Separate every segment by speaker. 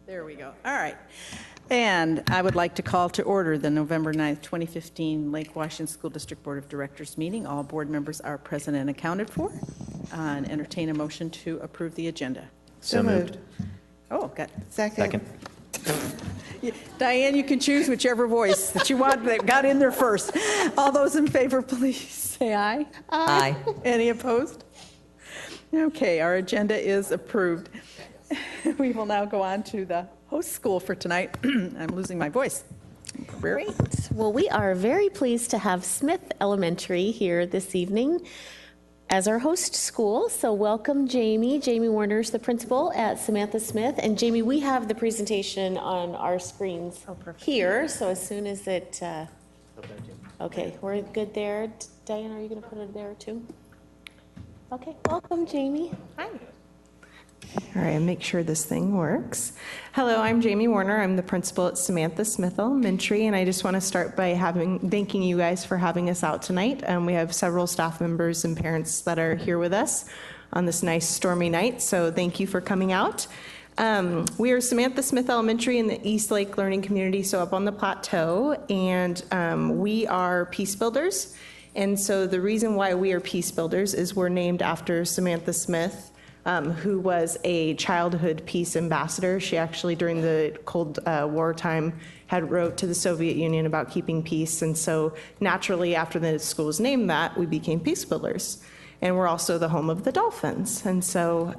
Speaker 1: There we go. All right. And I would like to call to order the November 9th, 2015 Lake Washington School District Board of Directors meeting. All board members are present and accounted for. And entertain a motion to approve the agenda.
Speaker 2: So moved.
Speaker 1: Oh, got
Speaker 2: Second.
Speaker 1: Diane, you can choose whichever voice that you want that got in there first. All those in favor, please say aye.
Speaker 2: Aye.
Speaker 1: Any opposed? Okay, our agenda is approved. We will now go on to the host school for tonight. I'm losing my voice.
Speaker 3: Great. Well, we are very pleased to have Smith Elementary here this evening as our host school. So welcome, Jamie. Jamie Warner's the principal at Samantha Smith. And Jamie, we have the presentation on our screens here. So as soon as it, okay, we're good there. Diane, are you going to put it there too? Okay, welcome, Jamie. Hi.
Speaker 4: All right, make sure this thing works. Hello, I'm Jamie Warner. I'm the principal at Samantha Smith Elementary, and I just want to start by thanking you guys for having us out tonight. We have several staff members and parents that are here with us on this nice stormy night, so thank you for coming out. We are Samantha Smith Elementary in the East Lake Learning Community, so up on the plateau, and we are peace builders. And so the reason why we are peace builders is we're named after Samantha Smith, who was a childhood peace ambassador. She actually, during the Cold War time, had wrote to the Soviet Union about keeping peace. And so naturally, after the school was named that, we became peace builders. And we're also the home of the Dolphins. And so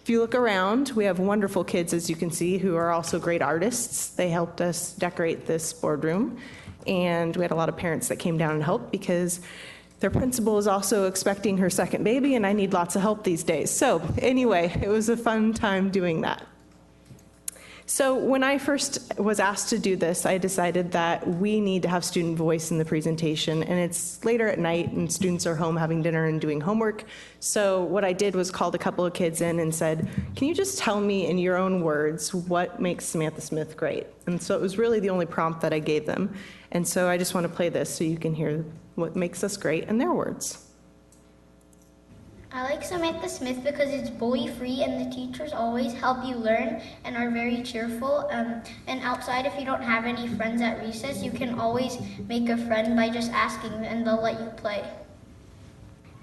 Speaker 4: if you look around, we have wonderful kids, as you can see, who are also great artists. They helped us decorate this boardroom. And we had a lot of parents that came down and helped because their principal is also expecting her second baby, and I need lots of help these days. So anyway, it was a fun time doing that. So when I first was asked to do this, I decided that we need to have student voice in the presentation, and it's later at night, and students are home having dinner and doing homework. So what I did was called a couple of kids in and said, can you just tell me in your own words what makes Samantha Smith great? And so it was really the only prompt that I gave them. And so I just want to play this so you can hear what makes us great in their words.
Speaker 5: I like Samantha Smith because it's bully-free and the teachers always help you learn and are very cheerful. And outside, if you don't have any friends at recess, you can always make a friend by just asking and they'll let you play.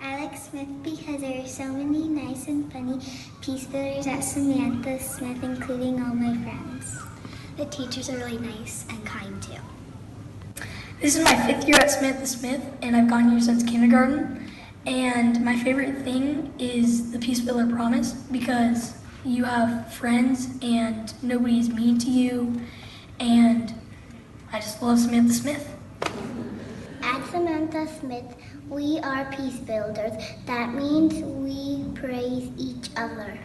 Speaker 6: I like Smith because there are so many nice and funny peace builders at Samantha Smith, including all my friends. The teachers are really nice and kind too.
Speaker 7: This is my 5th year at Samantha Smith, and I've gone here since kindergarten. And my favorite thing is the Peace Builder Promise because you have friends and nobody is mean to you. And I just love Samantha Smith.
Speaker 6: At Samantha Smith, we are peace builders. That means we praise each other.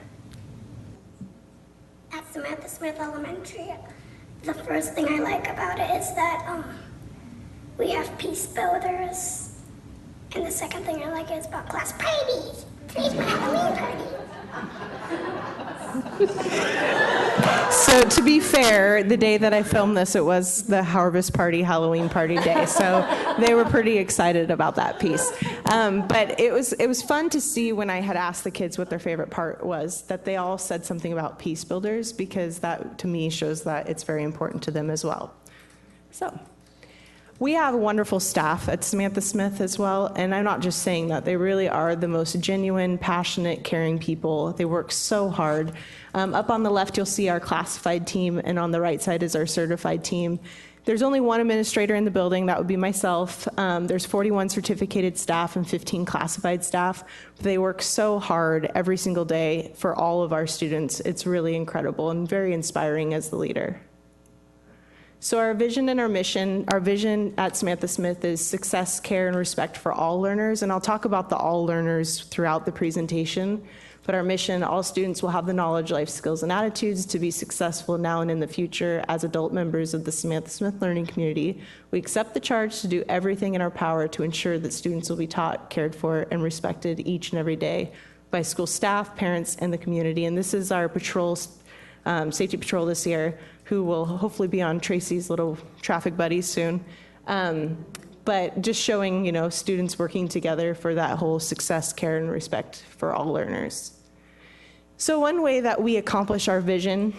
Speaker 8: At Samantha Smith Elementary, the first thing I like about it is that we have peace builders. And the second thing I like is about class parties. Today's my Halloween party.
Speaker 4: So to be fair, the day that I filmed this, it was the Harvest Party Halloween party day. So they were pretty excited about that piece. But it was fun to see when I had asked the kids what their favorite part was, that they all said something about peace builders, because that to me shows that it's very important to them as well. So we have a wonderful staff at Samantha Smith as well, and I'm not just saying that. They really are the most genuine, passionate, caring people. They work so hard. Up on the left, you'll see our classified team, and on the right side is our certified team. There's only one administrator in the building, that would be myself. There's 41 certificated staff and 15 classified staff. They work so hard every single day for all of our students. It's really incredible and very inspiring as the leader. So our vision and our vision at Samantha Smith is success, care, and respect for all learners. And I'll talk about the all learners throughout the presentation. But our mission, all students will have the knowledge, life skills, and attitudes to be successful now and in the future as adult members of the Samantha Smith learning community. We accept the charge to do everything in our power to ensure that students will be taught, cared for, and respected each and every day by school staff, parents, and the community. And this is our patrol, safety patrol this year, who will hopefully be on Tracy's little traffic buddies soon. But just showing, students working together for that whole success, care, and respect for all learners. So one way that we accomplish our vision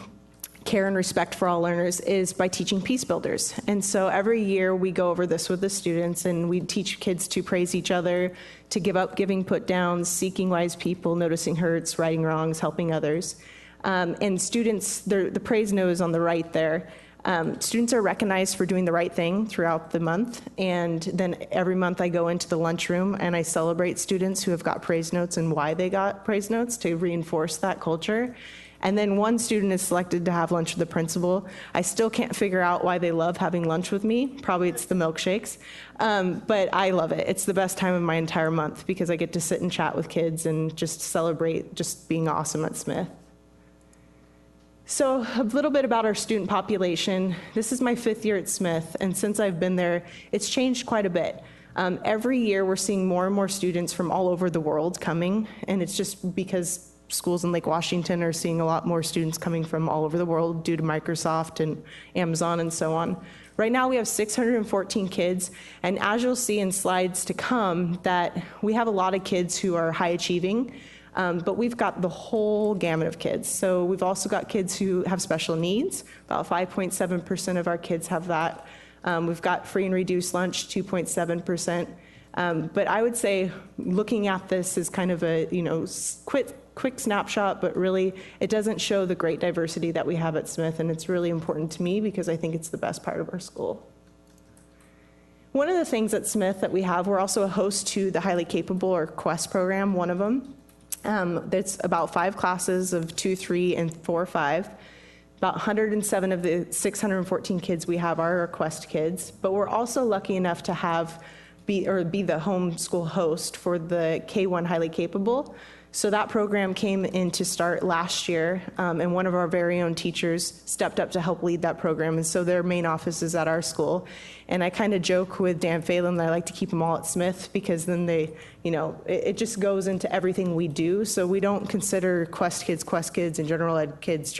Speaker 4: care and respect for all learners is by teaching peace builders. And so every year we go over this with the students, and we teach kids to praise each other, to give up giving put downs, seeking wise people, noticing hurts, righting wrongs, helping others. And students, the praise note is on the right there. Students are recognized for doing the right thing throughout the month, and then every month I go into the lunchroom and I celebrate students who have got praise notes and why they got praise notes to reinforce that culture. And then one student is selected to have lunch with the principal. I still can't figure out why they love having lunch with me. Probably it's the milkshakes, but I love it. It's the best time of my entire month because I get to sit and chat with kids and just celebrate just being awesome at Smith. So a little bit about our student population. This is my 5th year at Smith, and since I've been there, it's changed quite a bit. Every year we're seeing more and more students from all over the world coming, and it's just because schools in Lake Washington are seeing a lot more students coming from all over the world due to Microsoft and Amazon and so on. Right now we have 614 kids, and as you'll see in slides to come, that we have a lot of kids who are high achieving, but we've got the whole gamut of kids. So we've also got kids who have special needs. About 5.7% of our kids have that. We've got free and reduced lunch, 2.7%. But I would say looking at this is kind of a quick snapshot, but really it doesn't show the great diversity that we have at Smith, and it's really important to me because I think it's the best part of our school. One of the things at Smith that we have, we're also a host to the Highly Capable, or QUEST program, one of them. That's about 5 classes of 2, 3, and 4, 5. About 107 of the 614 kids we have are our QUEST kids, but we're also lucky enough to be the homeschool host for the K-1 Highly Capable. So that program came in to start last year, and one of our very own teachers stepped up to help lead that program, and so their main office is at our school. And I kind of joke with Dan Phelan that I like to keep them all at Smith because then it just goes into everything we do. So we don't consider QUEST kids, and general ed kids.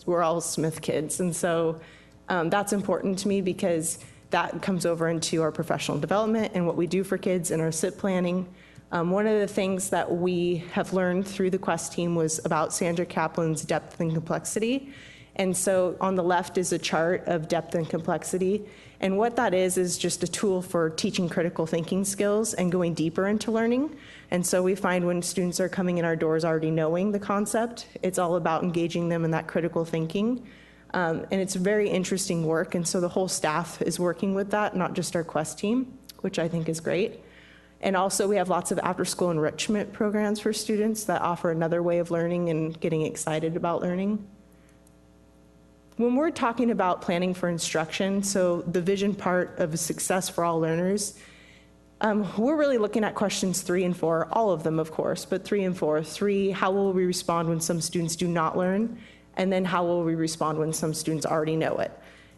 Speaker 4: We're all Smith kids. And so that's important to me because that comes over into our professional development and what we do for kids in our SIP planning. One of the things that we have learned through the QUEST team was about Sandra Kaplan's depth and complexity. And so on the left is a chart of depth and complexity. And what that is just a tool for teaching critical thinking skills and going deeper into learning. And so we find when students are coming in our doors already knowing the concept, it's all about engaging them in that critical thinking. And it's very interesting work. And so the whole staff is working with that, not just our QUEST team, which I think is great. And also we have lots of after-school enrichment programs for students that offer another way of learning and getting excited about learning. When we're talking about planning for instruction, so the vision part of success for all learners, we're really looking at questions 3 and 4, all of them of course, but 3 and 4. 3, how will we respond when some students do not learn? And then how will we respond when some students already know it?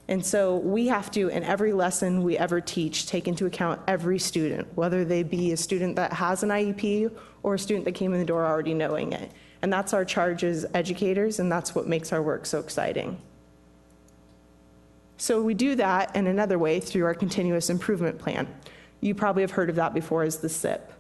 Speaker 4: And so we have to, in every lesson we ever teach, take into account every student, whether they be a student that has an IEP or a student that came in the door already knowing it. And that's our charge as educators, and that's what makes our work so exciting. So we do that in another way through our continuous improvement plan. You probably have heard of that before as the SIP.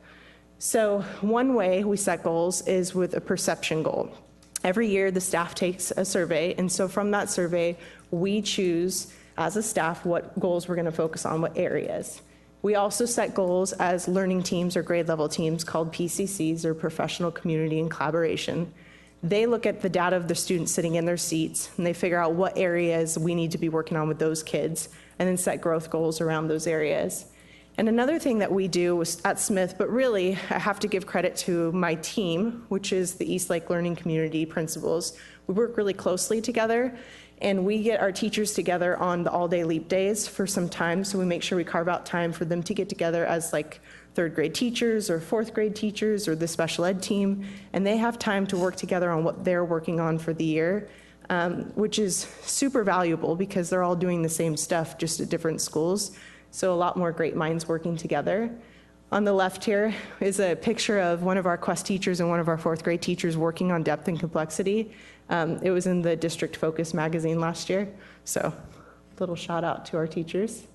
Speaker 4: So one way we set goals is with a perception goal. Every year the staff takes a survey, and so from that survey we choose as a staff what goals we're going to focus on, what areas. We also set goals as learning teams or grade level teams called PCCs, or professional community and collaboration. They look at the data of the students sitting in their seats and they figure out what areas we need to be working on with those kids and then set growth goals around those areas. And another thing that we do at Smith, but really I have to give credit to my team, which is the East Lake Learning Community principals. We work really closely together, and we get our teachers together on the all-day LEAP days for some time, so we make sure we carve out time for them to get together as like 3rd grade teachers or 4th grade teachers or the special ed team, and they have time to work together on what they're working on for the year, which is super valuable because they're all doing the same stuff, just at different schools. So a lot more great minds working together. On the left here is a picture of one of our QUEST teachers and one of our 4th grade teachers working on depth and complexity. It was in the District Focus magazine last year, so a little shout out to our teachers.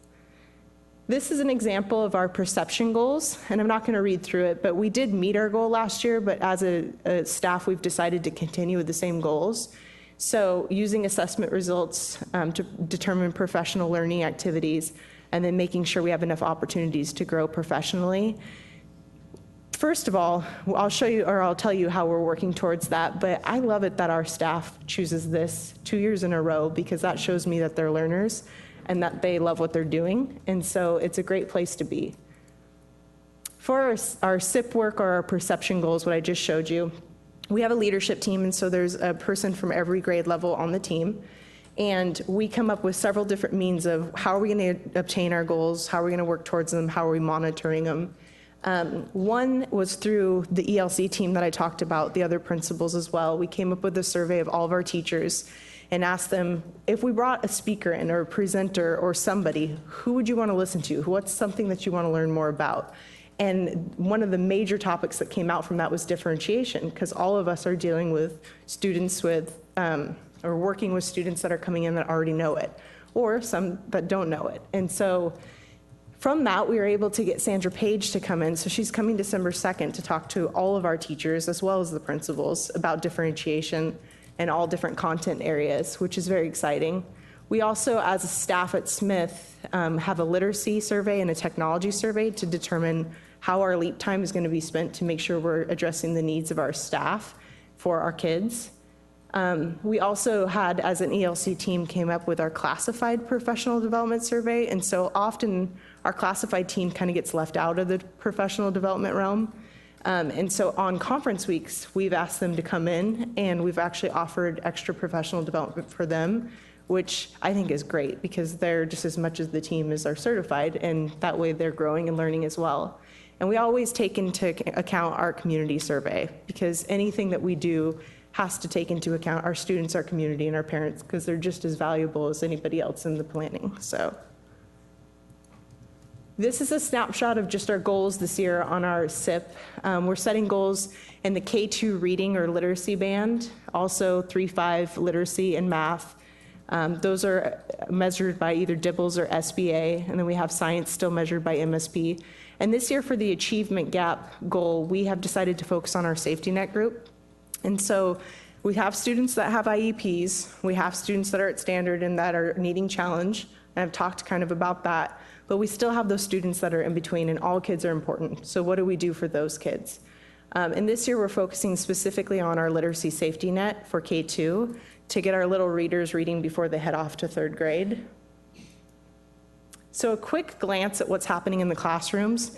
Speaker 4: This is an example of our perception goals, and I'm not going to read through it, but we did meet our goal last year, but as a staff we've decided to continue with the same goals. So using assessment results to determine professional learning activities, and then making sure we have enough opportunities to grow professionally. First of all, I'll show you, or I'll tell you how we're working towards that, but I love it that our staff chooses this 2 years in a row, because that shows me that they're learners and that they love what they're doing, and so it's a great place to be. For our SIP work, or our perception goals, what I just showed you, we have a leadership team, and so there's a person from every grade level on the team. And we come up with several different means of how are we going to obtain our goals, how are we going to work towards them, how are we monitoring them. One was through the ELC team that I talked about, the other principals as well. We came up with a survey of all of our teachers and asked them, if we brought a speaker in or a presenter or somebody, who would you want to listen to? What's something that you want to learn more about? And one of the major topics that came out from that was differentiation, because all of us are dealing with students with, or working with students that are coming in that already know it, or some that don't know it. And so from that, we were able to get Sandra Page to come in. So she's coming December 2nd to talk to all of our teachers, as well as the principals, about differentiation and all different content areas, which is very exciting. We also, as a staff at Smith, have a literacy survey and a technology survey to determine how our LEAP time is going to be spent to make sure we're addressing the needs of our staff for our kids. We also had, as an ELC team, came up with our classified professional development survey, and so often our classified team kind of gets left out of the professional development realm. And so on conference weeks, we've asked them to come in, and we've actually offered extra professional development for them, which I think is great, because they're just as much as the team as are certified, and that way they're growing and learning as well. And we always take into account our community survey, because anything that we do has to take into account our students, our community, and our parents, because they're just as valuable as anybody else in the planning. So this is a snapshot of just our goals this year on our SIP. We're setting goals in the K2 reading or literacy band, also 3-5 literacy and math. Those are measured by either DIBELS or SBA, and then we have science still measured by MSP. And this year for the achievement gap goal, we have decided to focus on our safety net group. And so we have students that have IEPs, we have students that are at standard and that are needing challenge, and I've talked kind of about that, but we still have those students that are in between, and all kids are important. So what do we do for those kids? And this year we're focusing specifically on our literacy safety net for K2 to get our little readers reading before they head off to 3rd grade. So a quick glance at what's happening in the classrooms.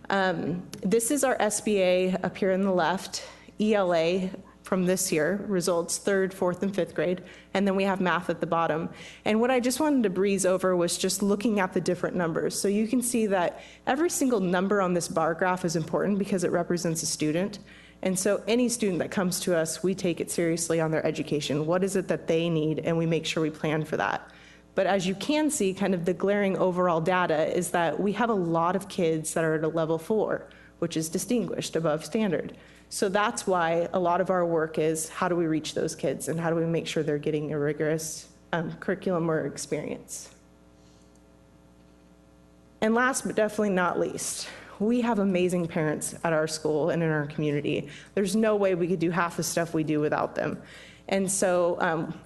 Speaker 4: This is our SBA up here on the left, ELA from this year, results 3rd, 4th, and 5th grade, and then we have math at the bottom. And what I just wanted to breeze over was just looking at the different numbers. So you can see that every single number on this bar graph is important because it represents a student. And so any student that comes to us, we take it seriously on their education. What is it that they need? And we make sure we plan for that. But as you can see, kind of the glaring overall data is that we have a lot of kids that are at a level 4, which is distinguished above standard. So that's why a lot of our work is how do we reach those kids and how do we make sure they're getting a rigorous curriculum or experience. And last but definitely not least, we have amazing parents at our school and in our community. There's no way we could do half the stuff we do without them. And so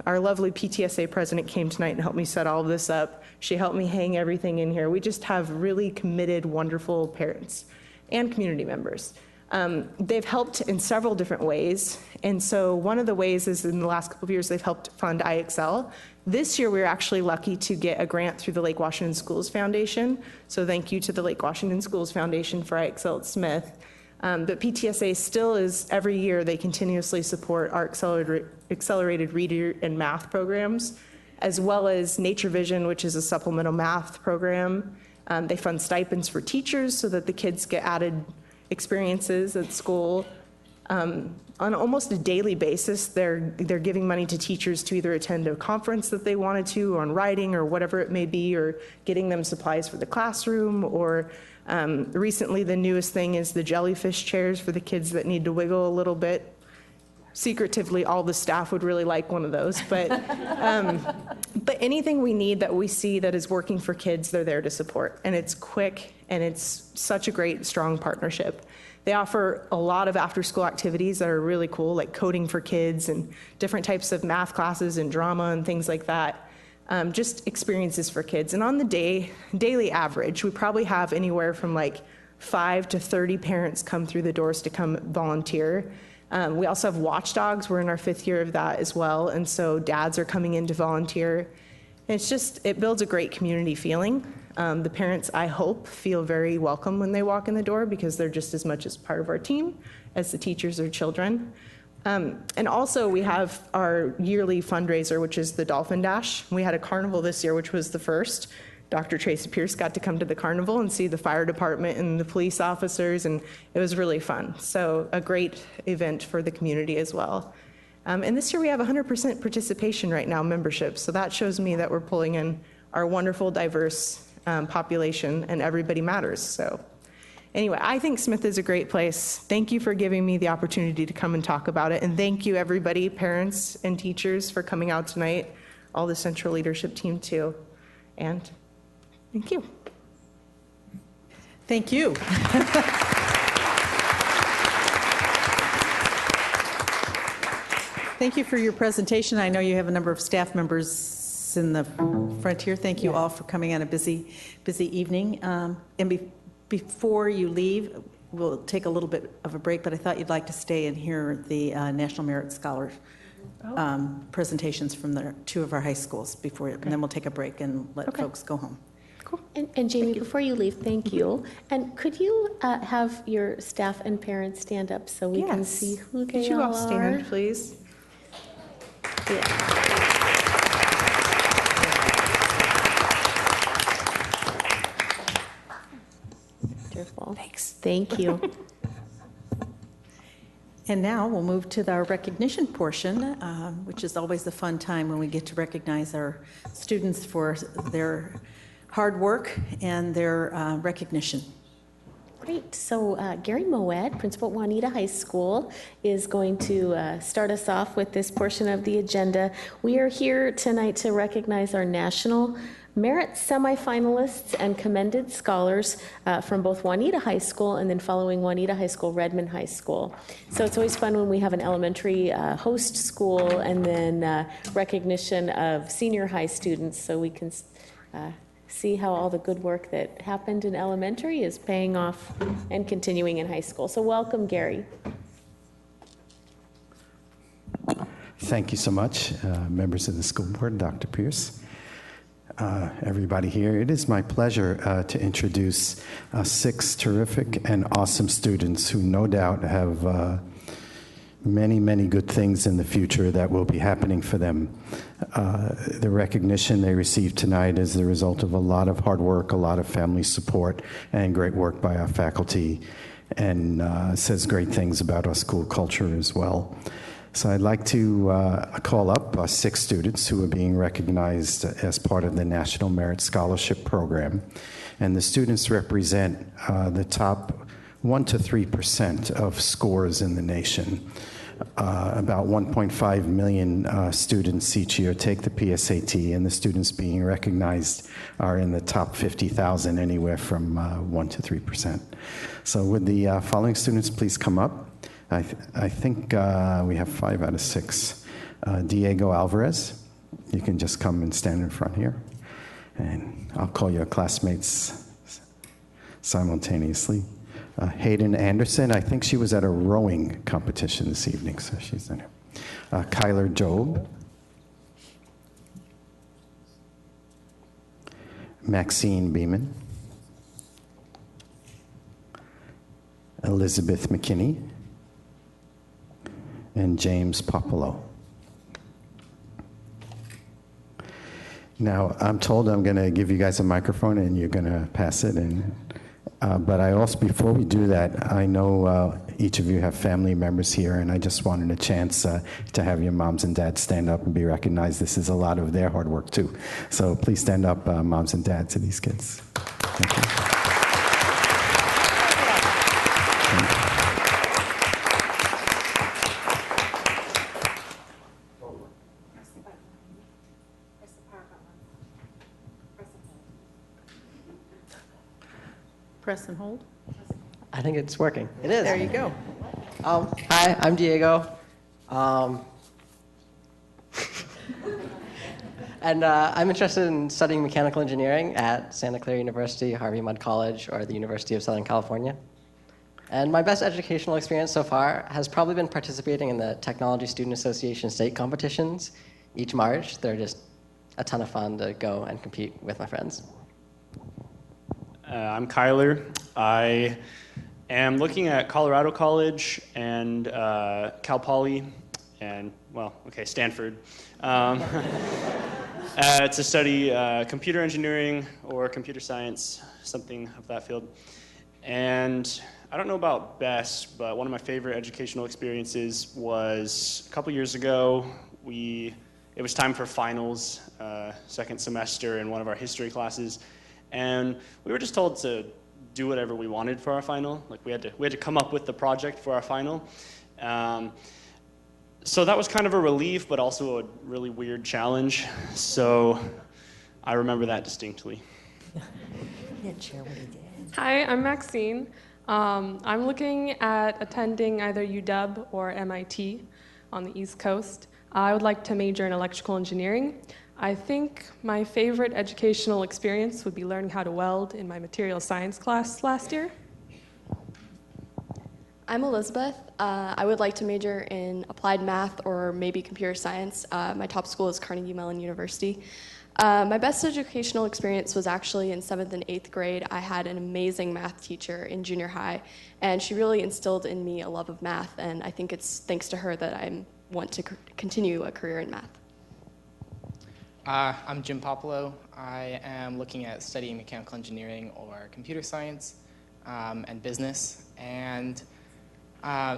Speaker 4: our lovely PTSA president came tonight and helped me set all of this up. She helped me hang everything in here. We just have really committed, wonderful parents and community members. They've helped in several different ways. And so one of the ways is in the last couple of years, they've helped fund IXL. This year, we were actually lucky to get a grant through the Lake Washington Schools Foundation. So thank you to the Lake Washington Schools Foundation for IXL at Smith. But PTSA still is, every year, they continuously support our accelerated reader and math programs, as well as Nature Vision, which is a supplemental math program. They fund stipends for teachers so that the kids get added experiences at school. On almost a daily basis, they're giving money to teachers to either attend a conference that they wanted to on writing or whatever it may be, or getting them supplies for the classroom, or recently the newest thing is the jellyfish chairs for the kids that need to wiggle a little bit. secretively, all the staff would really like one of those. But anything we need that we see that is working for kids, they're there to support. And it's quick, and it's such a great, strong partnership. They offer a lot of after-school activities that are really cool, like coding for kids and different types of math classes and drama and things like that. Just experiences for kids. And on the daily average, we probably have anywhere from like 5 to 30 parents come through the doors to come volunteer. We also have watchdogs. We're in our 5th year of that as well. And so dads are coming in to volunteer. And it builds a great community feeling. The parents, I hope, feel very welcome when they walk in the door because they're just as much as part of our team as the teachers or children. And also we have our yearly fundraiser, which is the Dolphin Dash. We had a carnival this year, which was the first. Dr. Tracy Pierce got to come to the carnival and see the fire department and the police officers, and it was really fun. So a great event for the community as well. And this year we have 100% participation right now, membership. So that shows me that we're pulling in our wonderful, diverse population, and everybody matters. So anyway, I think Smith is a great place. Thank you for giving me the opportunity to come and talk about it. And thank you, everybody, parents and teachers, for coming out tonight, all the central leadership team too. And thank you.
Speaker 1: Thank you. Thank you for your presentation. I know you have a number of staff members in the front here. Thank you all for coming on a busy evening. Before you leave, we'll take a little bit of a break, but I thought you'd like to stay and hear the National Merit Scholar presentations from the 2 of our high schools before, and then we'll take a break and let folks go home.
Speaker 4: Cool.
Speaker 3: And Jamie, before you leave, thank you. And could you have your staff and parents stand up so we can see who they
Speaker 4: Could you all
Speaker 3: are?
Speaker 4: stand, please?
Speaker 3: Yeah. Wonderful. Thanks. Thank you.
Speaker 1: And now we'll move to our recognition portion, which is always the fun time when we get to recognize our students for their hard work and their recognition.
Speaker 3: Great. So Gary Moed, principal at Juanita High School, is going to start us off with this portion of the agenda. We are here tonight to recognize our national merit semifinalists and commended scholars from both Juanita High School and then following Juanita High School, Redmond High School. So it's always fun when we have an elementary host school and then recognition of senior high students so we can see how all the good work that happened in elementary is paying off and continuing in high school. So welcome, Gary.
Speaker 2: Thank you so much, members of the school board, Dr. Pierce, everybody here. It is my pleasure to introduce 6 terrific and awesome students who no doubt have many, many good things in the future that will be happening for them. The recognition they received tonight is the result of a lot of hard work, a lot of family support, and great work by our faculty, and says great things about our school culture as well. So I'd like to call up 6 students who are being recognized as part of the National Merit Scholarship Program. And the students represent the top 1 to 3% of scores in the nation. About 1.5 million students each year take the PSAT, and the students being recognized are in the top 50,000, anywhere from 1 to 3%. So would the following students please come up? I think we have 5 out of 6. Diego Alvarez, you can just come and stand in front here. And I'll call your classmates simultaneously. Hayden Anderson, I think she was at a rowing competition this evening, so she's in here. Kyler Job. Maxine Beeman. Elizabeth McKinney. And James Popolo. Now, I'm told I'm going to give you guys a microphone and you're going to pass it. But I also, before we do that, I know each of you have family members here, and I just wanted a chance to have your moms and dads stand up and be recognized. This is a lot of their hard work, too. So please stand up, moms and dads, to these kids. Thank you.
Speaker 1: press and hold?
Speaker 9: I think it's working. It is.
Speaker 1: There you go.
Speaker 9: Hi, I'm Diego. And I'm interested in studying mechanical engineering at Santa Clara University, Harvey Mudd College, or the University of Southern California. And my best educational experience so far has probably been participating in the Technology Student Association state competitions each March. They're just a ton of fun to go and compete with my friends.
Speaker 10: I'm Kyler. I am looking at Colorado College and Cal Poly and, well, okay, Stanford to study computer engineering or computer science, something of that field. And I don't know about best, but one of my favorite educational experiences was a couple years ago. It was time for finals, second semester in one of our history classes, and we were just told to do whatever we wanted for our final. Like we had to come up with the project for our final. So that was kind of a relief, but also a really weird challenge. So I remember that distinctly.
Speaker 11: Hi, I'm Maxine. I'm looking at attending either UW or MIT on the East Coast. I would like to major in electrical engineering. I think my favorite educational experience would be learning how to weld in my material science class last year.
Speaker 12: I'm Elizabeth. I would like to major in applied math or maybe computer science. My top school is Carnegie Mellon University. My best educational experience was actually in 7th and 8th grade. I had an amazing math teacher in junior high, and she really instilled in me a love of math, and I think it's thanks to her that I want to continue a career in math.
Speaker 13: I'm Jim Popolo. I am looking at studying mechanical engineering or computer science and business, and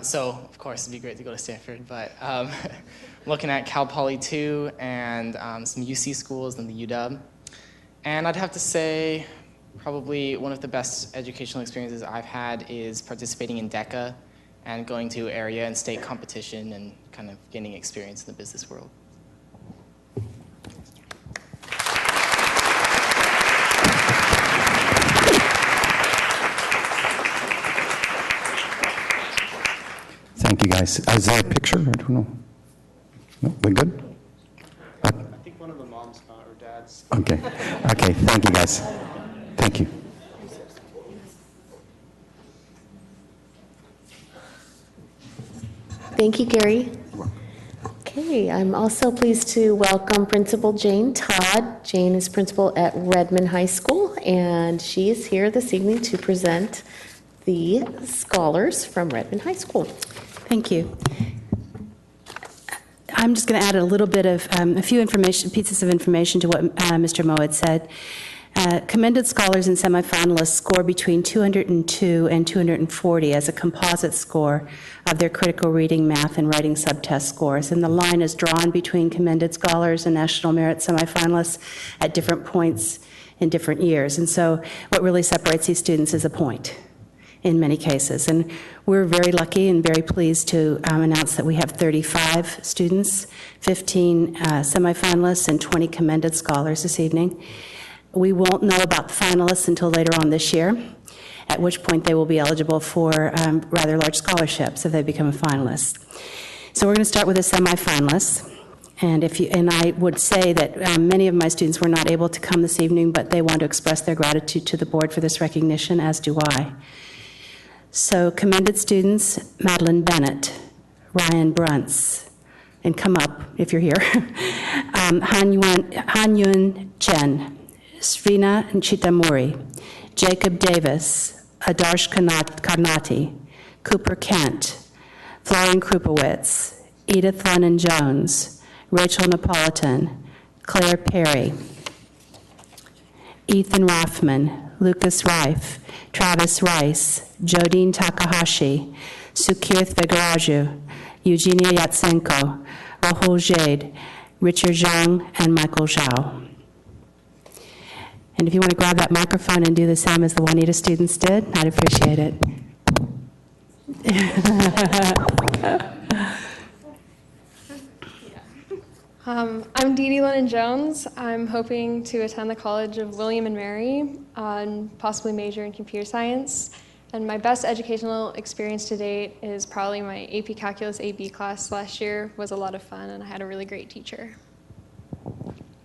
Speaker 13: so, of course, it'd be great to go to Stanford, but I'm looking at Cal Poly 2 and some UC schools and the UW. And I'd have to say probably one of the best educational experiences I've had is participating in DECA and going to area and state competition and kind of gaining experience in the business world.
Speaker 2: Thank you, guys. Is there a picture? I don't know. No, we're good?
Speaker 10: I think one of the moms or dads.
Speaker 2: Okay. Okay, thank you, guys. Thank you.
Speaker 3: Thank you, Gary. Okay, I'm also pleased to welcome Principal Jane Todd. Jane is principal at Redmond High School, and she is here this evening to present the scholars from Redmond High School.
Speaker 14: Thank you. I'm just going to add a little bit of a few pieces of information to what Mr. Moe had said. Commended scholars and semifinalists score between 202 and 240 as a composite score of their critical reading, math, and writing subtest scores. And the line is drawn between commended scholars and national merit semifinalists at different points in different years. And so what really separates these students is a point in many cases. And we're very lucky and very pleased to announce that we have 35 students, 15 semifinalists, and 20 commended scholars this evening. We won't know about the finalists until later on this year, at which point they will be eligible for rather large scholarships if they become a finalist. So we're going to start with the semifinalists. And I would say that many of my students were not able to come this evening, but they want to express their gratitude to the board for this recognition, as do I. So commended students, Madeline Bennett, Ryan Bruntz, and come up if you're here, Han Yun Chen, Srina Chitamuri, Jacob Davis, Adarsh Karnati, Cooper Kent, Florian Krupowitz, Edith Lennon Jones, Rachel Napolitan, Claire Perry, Ethan Raffman, Lucas Reif, Travis Rice, Jodine Takahashi, Sukirth Vegaraju, Eugenia Yatsenko, Rahul Jade, Richard Zhang, and Michael Zhao. And if you want to grab that microphone and do the same as the Juanita students did, I'd appreciate it.
Speaker 15: I'm Dee Dee Lennon Jones. I'm hoping to attend the College of William and Mary and possibly major in computer science. And my best educational experience to date is probably my AP Calculus AB class last year. It was a lot of fun, and I had a really great teacher.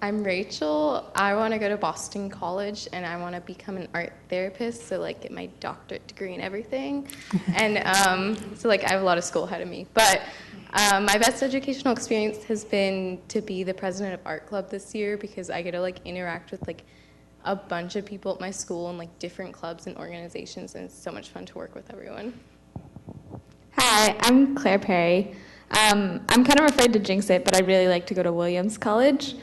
Speaker 16: I'm Rachel. I want to go to Boston College, and I want to become an art therapist, so like get my doctorate degree and everything. And so like I have a lot of school ahead of me. But my best educational experience has been to be the president of art club this year, because I get to like interact with like a bunch of people at my school and like different clubs and organizations, and it's so much fun to work with everyone.
Speaker 17: Hi, I'm Claire Perry. I'm kind of afraid to jinx it, but I'd really like to go to Williams College.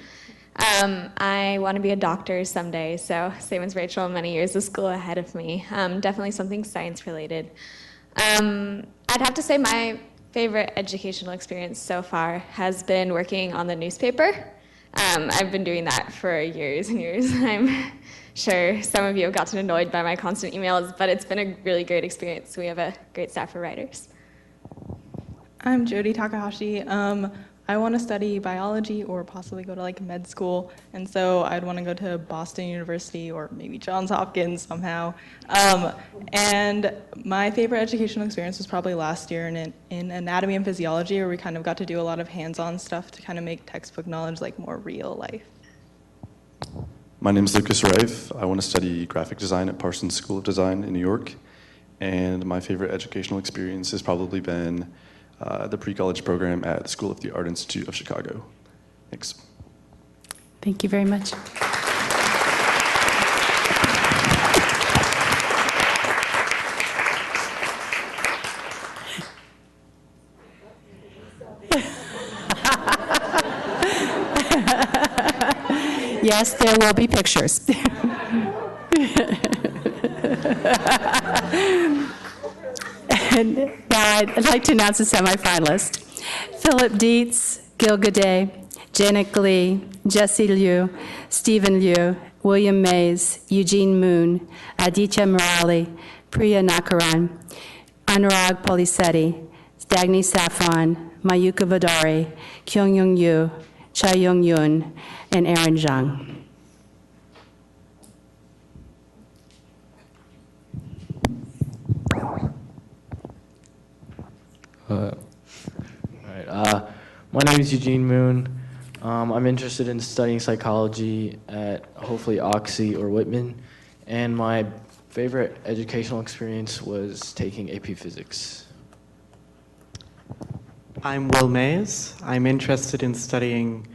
Speaker 17: I want to be a doctor someday, so same as Rachel, many years of school ahead of me. Definitely something science related. I'd have to say my favorite educational experience so far has been working on the newspaper. I've been doing that for years and years. I'm sure some of you have gotten annoyed by my constant emails, but it's been a really great experience. We have a great staff of writers.
Speaker 18: I'm Jody Takahashi. I want to study biology or possibly go to like med school, and so I'd want to go to Boston University or maybe Johns Hopkins somehow. And my favorite educational experience was probably last year in anatomy and physiology, where we kind of got to do a lot of hands-on stuff to kind of make textbook knowledge like more real life.
Speaker 19: My name is Lucas Rife. I want to study graphic design at Parsons School of Design in New York, and my favorite educational experience has probably been the pre-college program at the School of the Art Institute of Chicago. Thanks.
Speaker 14: Thank you very much. Yes, there will be pictures. And now I'd like to announce the semifinalists. Philip Dietz, Gil Godet, Janet Glee, Jessie Liu, Stephen Liu, William Mays, Eugene Moon, Aditya Murali, Priya Nakaran, Anurag Polisetti, Dagny Saffron, Mayuka Vadari, Kyung-Young Yu, Cha Young Yoon, and Aaron Zhang.
Speaker 20: My name is Eugene Moon. I'm interested in studying psychology at hopefully Oxy or Whitman, and my favorite educational experience was taking AP Physics.
Speaker 21: I'm Will Mays. I'm interested in studying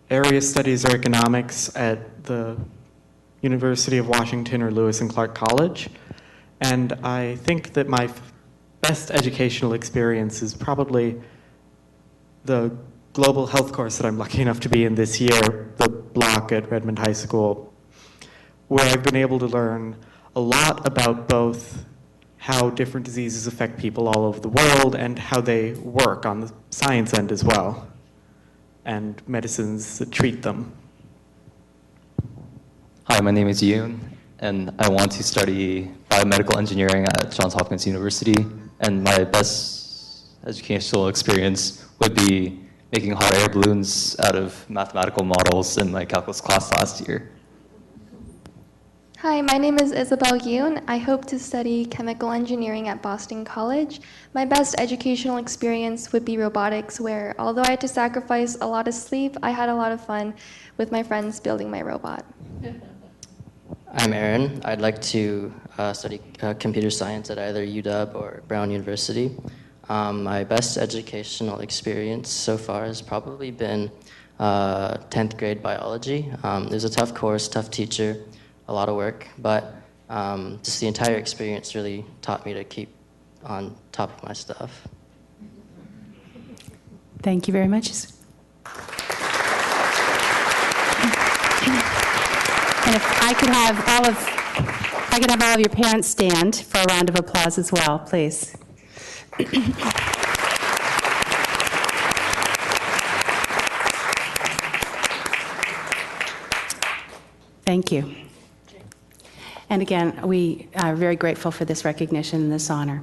Speaker 21: area studies or economics at the University of Washington or Lewis and Clark College, and I think that my best educational experience is probably the global health course that I'm lucky enough to be in this year, the block at Redmond High School, where I've been able to learn a lot about both how different diseases affect people all over the world and how they work on the science end as well, and medicines that treat them.
Speaker 22: Hi, my name is Yoon, and I want to study biomedical engineering at Johns Hopkins University, and my best educational experience would be making hot air balloons out of mathematical models in my calculus class last year.
Speaker 23: Hi, my name is Isabel Yoon. I hope to study chemical engineering at Boston College. My best educational experience would be robotics, where although I had to sacrifice a lot of sleep, I had a lot of fun with my friends building my robot.
Speaker 24: I'm Aaron. I'd like to study computer science at either UW or Brown University. My best educational experience so far has probably been 10th grade biology. It was a tough course, tough teacher, a lot of work, but just the entire experience really taught me to keep on top of my stuff.
Speaker 14: Thank you very much. And if I could have all of your parents stand for a round of applause as well, please. Thank you. And again, we are very grateful for this recognition and this honor.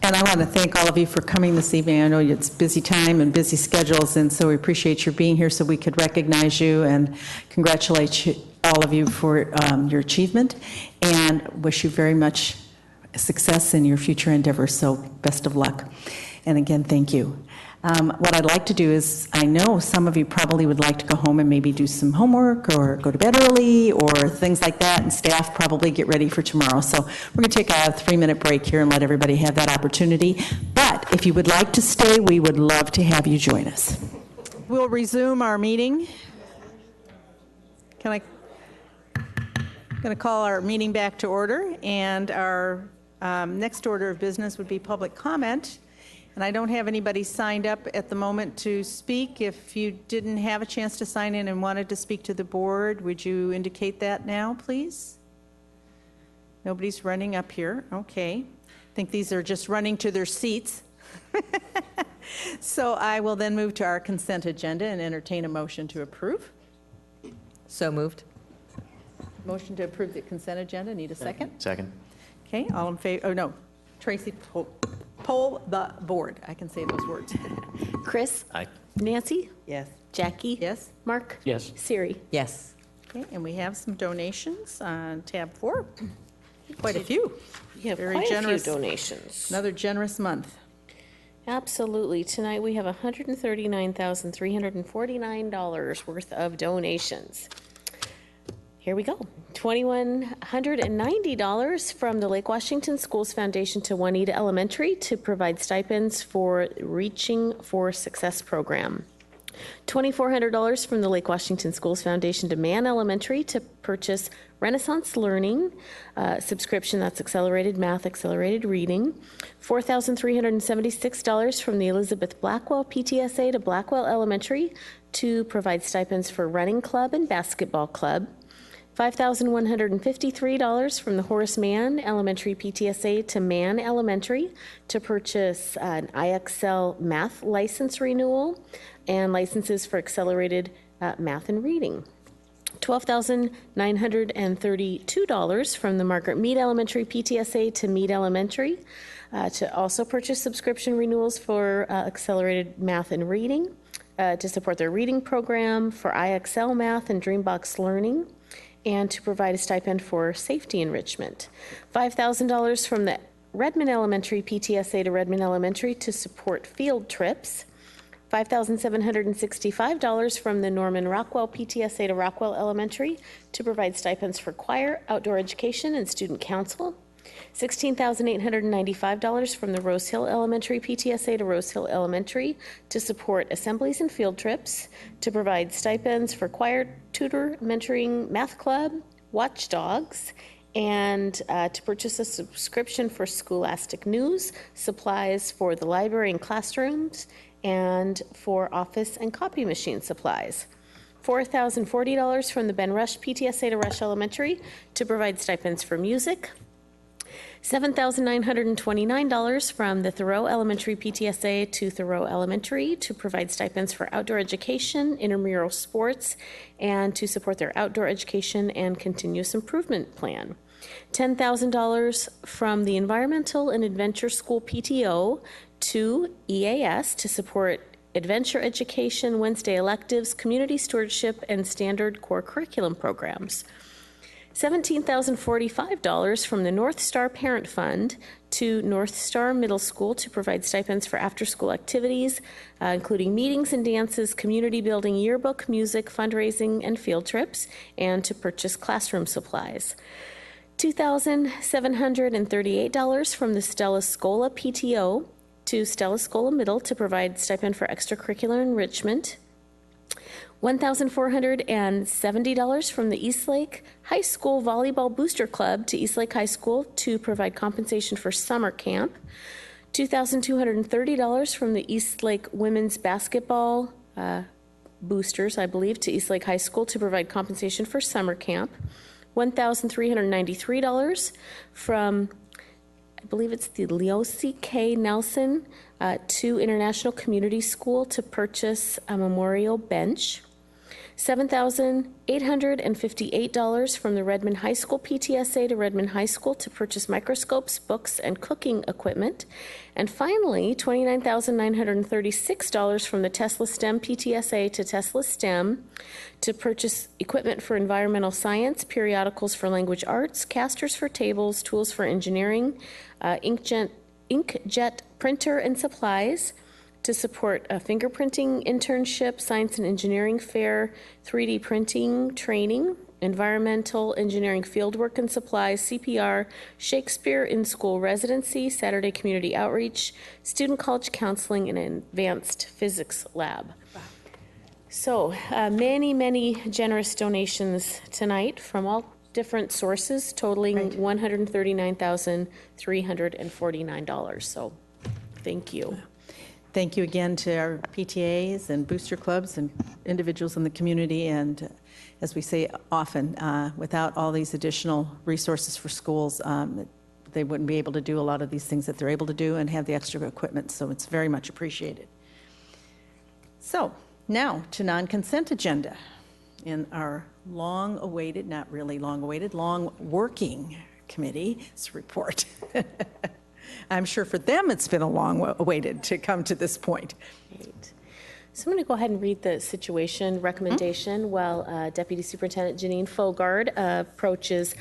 Speaker 1: And I want to thank all of you for coming this evening. I know it's busy time and busy schedules, and so we appreciate your being here so we could recognize you and congratulate all of you for your achievement, and wish you very much success in your future endeavors. So best of luck. And again, thank you. What I'd like to do is, I know some of you probably would like to go home and maybe do some homework or go to bed early or things like that, and staff probably get ready for tomorrow. So we're going to take a 3-minute break here and let everybody have that opportunity. But if you would like to stay, we would love to have you join us. We'll resume our meeting. I'm going to call our meeting back to order, and our next order of business would be public comment. And I don't have anybody signed up at the moment to speak. If you didn't have a chance to sign in and wanted to speak to the board, would you indicate that now, please? Nobody's running up here. Okay. I think these are just running to their seats. So I will then move to our consent agenda and entertain a motion to approve.
Speaker 5: So moved.
Speaker 1: Motion to approve the consent agenda. Need a second?
Speaker 20: Second.
Speaker 1: Okay, all in favor? Oh, no. Tracy, poll the board. I can say those words.
Speaker 3: Chris?
Speaker 20: Aye.
Speaker 3: Nancy?
Speaker 5: Yes.
Speaker 3: Jackie?
Speaker 1: Yes.
Speaker 3: Mark?
Speaker 20: Yes.
Speaker 3: Siri?
Speaker 5: Yes.
Speaker 1: Okay, and we have some donations on tab 4. Quite a few.
Speaker 3: We have
Speaker 1: Very
Speaker 3: quite
Speaker 1: generous.
Speaker 3: a few donations.
Speaker 1: Another generous month.
Speaker 3: Absolutely. Tonight we have $139,349 worth of donations. Here we go. $2,190 from the Lake Washington Schools Foundation to Juanita Elementary to provide stipends for Reaching for Success program. $2,400 from the Lake Washington Schools Foundation to Mann Elementary to purchase Renaissance Learning subscription, that's accelerated math, accelerated reading. $4,376 from the Elizabeth Blackwell PTSA to Blackwell Elementary to provide stipends for running club and basketball club. $5,153 from the Horace Mann Elementary PTSA to Mann Elementary to purchase an IXL math license renewal and licenses for accelerated math and reading. $12,932 from the Margaret Mead Elementary PTSA to Mead Elementary to also purchase subscription renewals for accelerated math and reading, to support their reading program, for IXL math and Dreambox learning, and to provide a stipend for safety enrichment. $5,000 from the Redmond Elementary PTSA to Redmond Elementary to support field trips. $5,765 from the Norman Rockwell PTSA to Rockwell Elementary to provide stipends for choir, outdoor education, and student council. $16,895 from the Rose Hill Elementary PTSA to Rose Hill Elementary to support assemblies and field trips, to provide stipends for choir, tutor, mentoring, math club, watchdogs, and to purchase a subscription for Scholastic News, supplies for the library and classrooms, and for office and copy machine supplies. $4,040 from the Ben Rush PTSA to Rush Elementary to provide stipends for music. $7,929 from the Thoreau Elementary PTSA to Thoreau Elementary to provide stipends for outdoor education, intramural sports, and to support their outdoor education and continuous improvement plan. $10,000 from the Environmental and Adventure School PTO to EAS to support adventure education, Wednesday electives, community stewardship, and standard core curriculum programs. $17,045 from the North Star Parent Fund to North Star Middle School to provide stipends for after-school activities, including meetings and dances, community building, yearbook, music, fundraising, and field trips, and to purchase classroom supplies. $2,738 from the Stella Scola PTO to Stella Scola Middle to provide stipend for extracurricular enrichment. $1,470 from the Eastlake High School Volleyball Booster Club to Eastlake High School to provide compensation for summer camp. $2,230 from the Eastlake Women's Basketball Boosters, I believe, to Eastlake High School to provide compensation for summer camp. $1,393 from, I believe it's the Leosi K. Nelson to International Community School to purchase a memorial bench. $7,858 from the Redmond High School PTSA to Redmond High School to purchase microscopes, books, and cooking equipment. And finally, $29,936 from the Tesla STEM PTSA to Tesla STEM to purchase equipment for environmental science, periodicals for language arts, casters for tables, tools for engineering, inkjet printer and supplies, to support a fingerprinting internship, science and engineering fair, 3D printing training, environmental engineering fieldwork and supplies, CPR, Shakespeare in-school residency, Saturday community outreach, student college counseling, and an advanced physics lab. So many generous donations tonight from all different sources, totaling $139,349. So thank you.
Speaker 1: Thank you again to our PTAs and booster clubs and individuals in the community. And as we say often, without all these additional resources for schools, they wouldn't be able to do a lot of these things that they're able to do and have the extra equipment. So it's very much appreciated. So now to non-consent agenda. In our long-awaited, not really long-awaited, long-working committee's report. I'm sure for them it's been a long-awaited to come to this point.
Speaker 3: Right. So I'm going to go ahead and read the situation recommendation while Deputy Superintendent Janine Fogard approaches.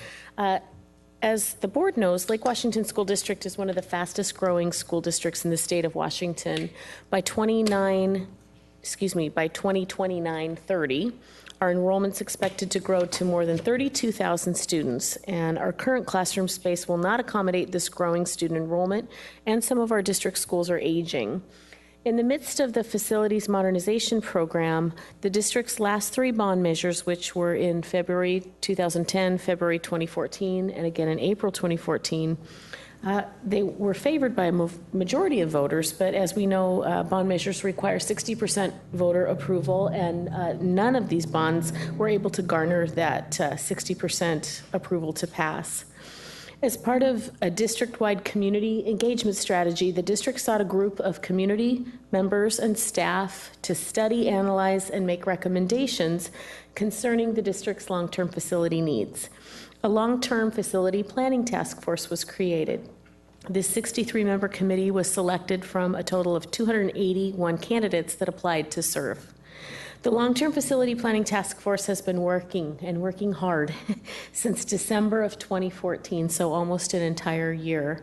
Speaker 3: As the board knows, Lake Washington School District is one of the fastest growing school districts in the state of Washington. By 2029-30, our enrollment's expected to grow to more than 32,000 students, and our current classroom space will not accommodate this growing student enrollment, and some of our district schools are aging. In the midst of the facilities modernization program, the district's last 3 bond measures, which were in February 2010, February 2014, and again in April 2014, they were favored by a majority of voters, but as we know, bond measures require 60% voter approval, and none of these bonds were able to garner that 60% approval to pass. As part of a district-wide community engagement strategy, the district sought a group of community members and staff to study, analyze, and make recommendations concerning the district's long-term facility needs. A long-term facility planning task force was created. This 63-member committee was selected from a total of 281 candidates that applied to serve. The long-term facility planning task force has been working hard since December of 2014, so almost an entire year.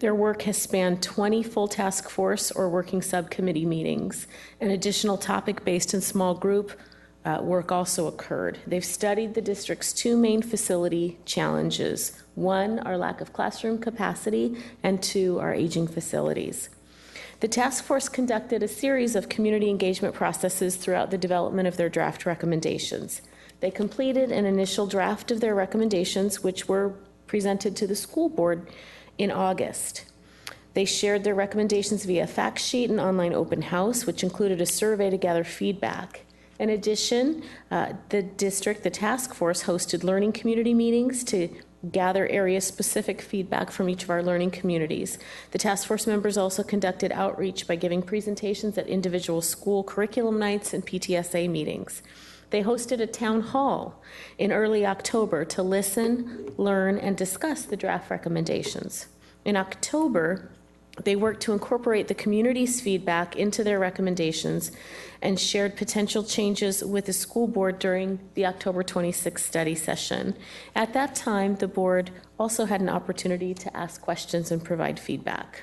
Speaker 3: Their work has spanned 20 full task force or working subcommittee meetings. An additional topic-based and small group work also occurred. They've studied the district's 2 main facility challenges. 1, our lack of classroom capacity, and 2, our aging facilities. The task force conducted a series of community engagement processes throughout the development of their draft recommendations. They completed an initial draft of their recommendations, which were presented to the school board in August. They shared their recommendations via fact sheet and online open house, which included a survey to gather feedback. In addition, the task force hosted learning community meetings to gather area-specific feedback from each of our learning communities. The task force members also conducted outreach by giving presentations at individual school curriculum nights and PTSA meetings. They hosted a town hall in early October to listen, learn, and discuss the draft recommendations. In October, they worked to incorporate the community's feedback into their recommendations and shared potential changes with the school board during the October 26th study session. At that time, the board also had an opportunity to ask questions and provide feedback.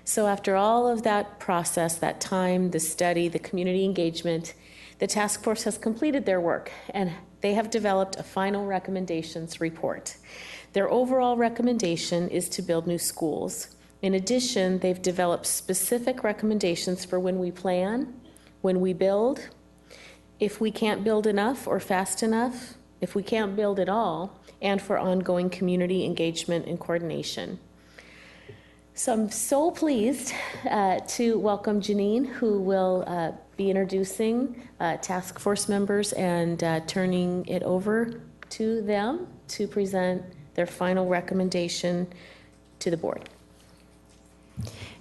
Speaker 3: So after all of that process, that time, the study, the community engagement, the task force has completed their work, and they have developed a final recommendations report. Their overall recommendation is to build new schools. In addition, they've developed specific recommendations for when we plan, when we build, if we can't build enough or fast enough, if we can't build at all, and for ongoing community engagement and coordination. So I'm so pleased to welcome Janine, who will be introducing task force members and turning it over to them to present their final recommendation to the board.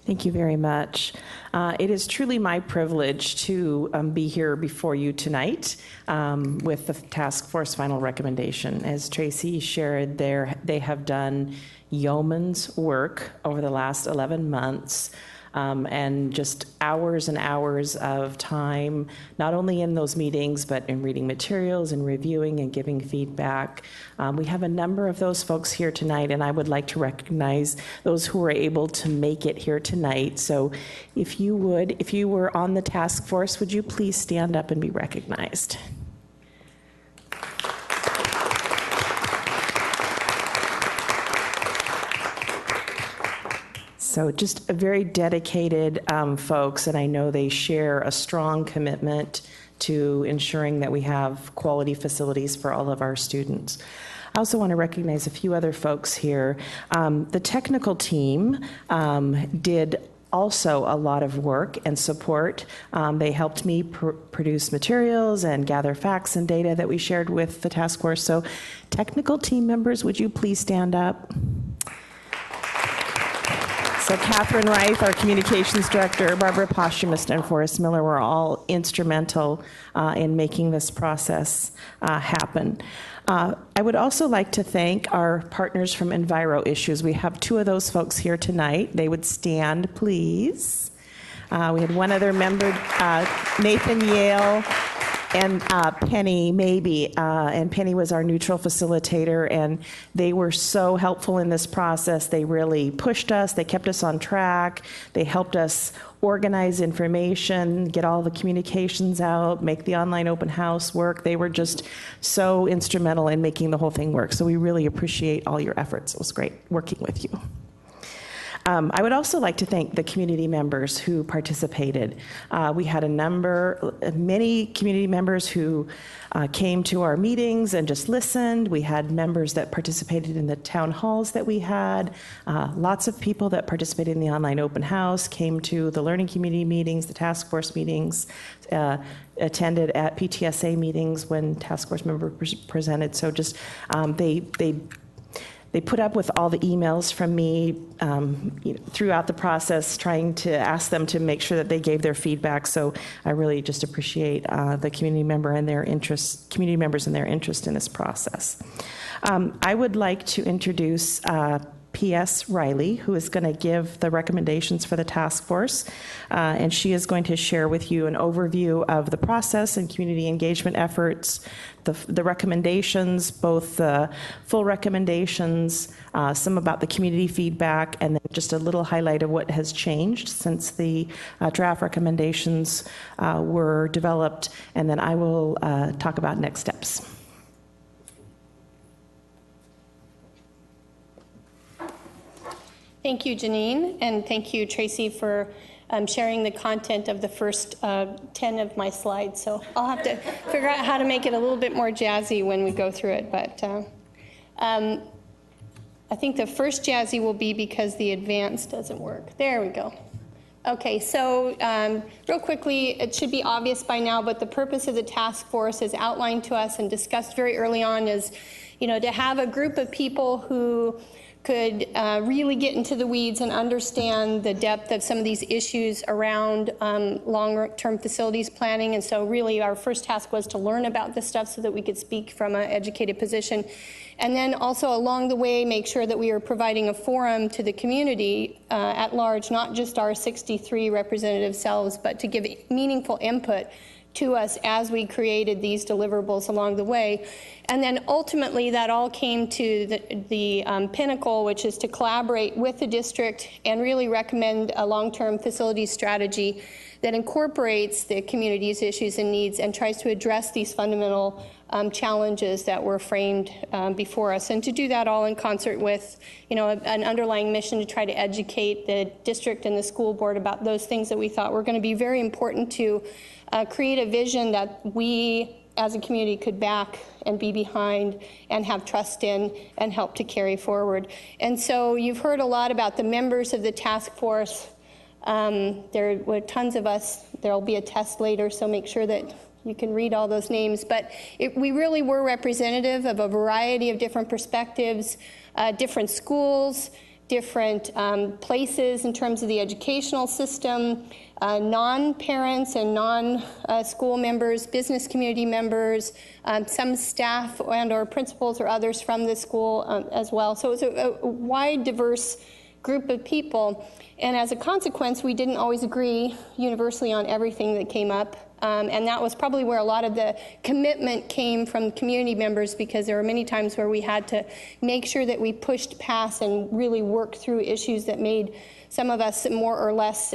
Speaker 4: Thank you very much. It is truly my privilege to be here before you tonight with the task force final recommendation. As Tracy shared, they have done yeoman's work over the last 11 months. And just hours and hours of time, not only in those meetings, but in reading materials and reviewing and giving feedback. We have a number of those folks here tonight, and I would like to recognize those who were able to make it here tonight. So if you were on the task force, would you please stand up and be recognized? So just a very dedicated folks, and I know they share a strong commitment to ensuring that we have quality facilities for all of our students. I also want to recognize a few other folks here. The technical team did also a lot of work and support. They helped me produce materials and gather facts and data that we shared with the task force. So technical team members, would you please stand up? So Catherine Reif, our communications director, Barbara Posthumous, and Forrest Miller were all instrumental in making this process happen. I would also like to thank our partners from Enviro Issues. We have two of those folks here tonight. They would stand, please. We had one other member, Nathan Yale, and Penny Maybe, and Penny was our neutral facilitator, and they were so helpful in this process. They really pushed us, they kept us on track, they helped us organize information, get all the communications out, make the online open house work. They were just so instrumental in making the whole thing work. So we really appreciate all your efforts. It was great working with you. I would also like to thank the community members who participated. We had many community members who came to our meetings and just listened. We had members that participated in the town halls that we had. Lots of people that participated in the online open house came to the learning community meetings, the task force meetings, attended at PTSA meetings when task force members presented. So just they put up with all the emails from me throughout the process, trying to ask them to make sure that they gave their feedback. So I really just appreciate the community members and their interest in this process. I would like to introduce P.S. Riley, who is going to give the recommendations for the task force, and she is going to share with you an overview of the process and community engagement efforts, the recommendations, both the full recommendations, some about the community feedback, and then just a little highlight of what has changed since the draft recommendations were developed, and then I will talk about next steps.
Speaker 6: Thank you, Janine, and thank you, Tracy, for sharing the content of the first 10 of my slides. So I'll have to figure out how to make it a little bit more jazzy when we go through it. But I think the first jazzy will be because the advanced doesn't work. There we go. Okay, so real quickly, it should be obvious by now, but the purpose of the task force is outlined to us and discussed very early on is, to have a group of people who could really get into the weeds and understand the depth of some of these issues around long-term facilities planning. And so really our first task was to learn about this stuff so that we could speak from an educated position. And then also along the way, make sure that we are providing a forum to the community at large, not just our 63 representative selves, but to give meaningful input to us as we created these deliverables along the way. And then ultimately that all came to the pinnacle, which is to collaborate with the district and really recommend a long-term facilities strategy that incorporates the community's issues and needs and tries to address these fundamental challenges that were framed before us. And to do that all in concert with, an underlying mission to try to educate the district and the school board about those things that we thought were going to be very important to create a vision that we as a community could back and be behind and have trust in and help to carry forward. And so you've heard a lot about the members of the task force. There were tons of us. There'll be a test later, so make sure that you can read all those names. But we really were representative of a variety of different perspectives, different schools, different places in terms of the educational system, non-parents and non-school members, business community members, some staff and or principals or others from the school as well. So it's a wide, diverse group of people. And as a consequence, we didn't always agree universally on everything that came up. And that was probably where a lot of the commitment came from community members, because there were many times where we had to make sure that we pushed past and really worked through issues that made some of us more or less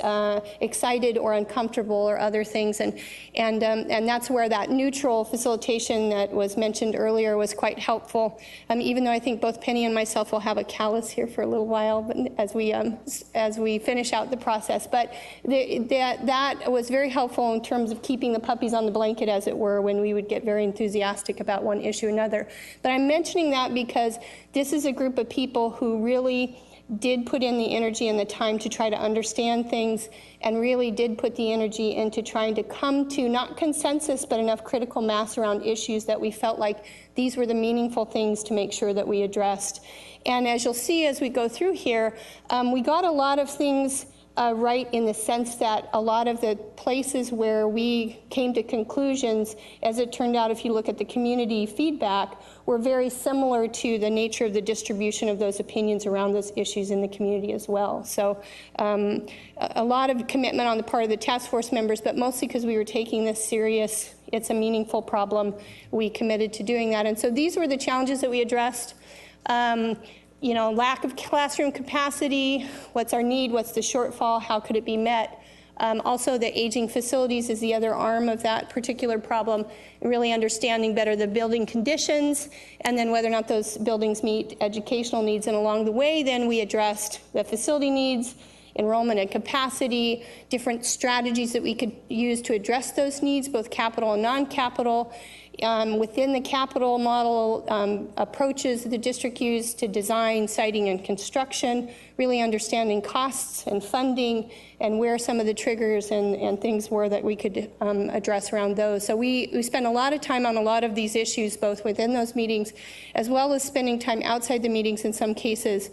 Speaker 6: excited or uncomfortable or other things. And that's where that neutral facilitation that was mentioned earlier was quite helpful. Even though I think both Penny and myself will have a callus here for a little while as we finish out the process. But that was very helpful in terms of keeping the puppies on the blanket, as it were, when we would get very enthusiastic about one issue or another. But I'm mentioning that because this is a group of people who really did put in the energy and the time to try to understand things, and really did put the energy into trying to come to not consensus, but enough critical mass around issues that we felt like these were the meaningful things to make sure that we addressed. And as you'll see as we go through here, we got a lot of things right, in the sense that a lot of the places where we came to conclusions, as it turned out, if you look at the community feedback, were very similar to the nature of the distribution of those opinions around those issues in the community as well. So a lot of commitment on the part of the task force members, but mostly because we were taking this serious. It's a meaningful problem. We committed to doing that. And so these were the challenges that we addressed. You know, lack of classroom capacity, what's our need, what's the shortfall, how could it be met? Also, the aging facilities is the other arm of that particular problem, really understanding better the building conditions, and then whether or not those buildings meet educational needs. And along the way, then we addressed the facility needs, enrollment and capacity, different strategies that we could use to address those needs, both capital and non-capital. Within the capital model, approaches the district used to design, siting, and construction, really understanding costs and funding and where some of the triggers and things were that we could address around those. So we spent a lot of time on a lot of these issues, both within those meetings, as well as spending time outside the meetings in some cases,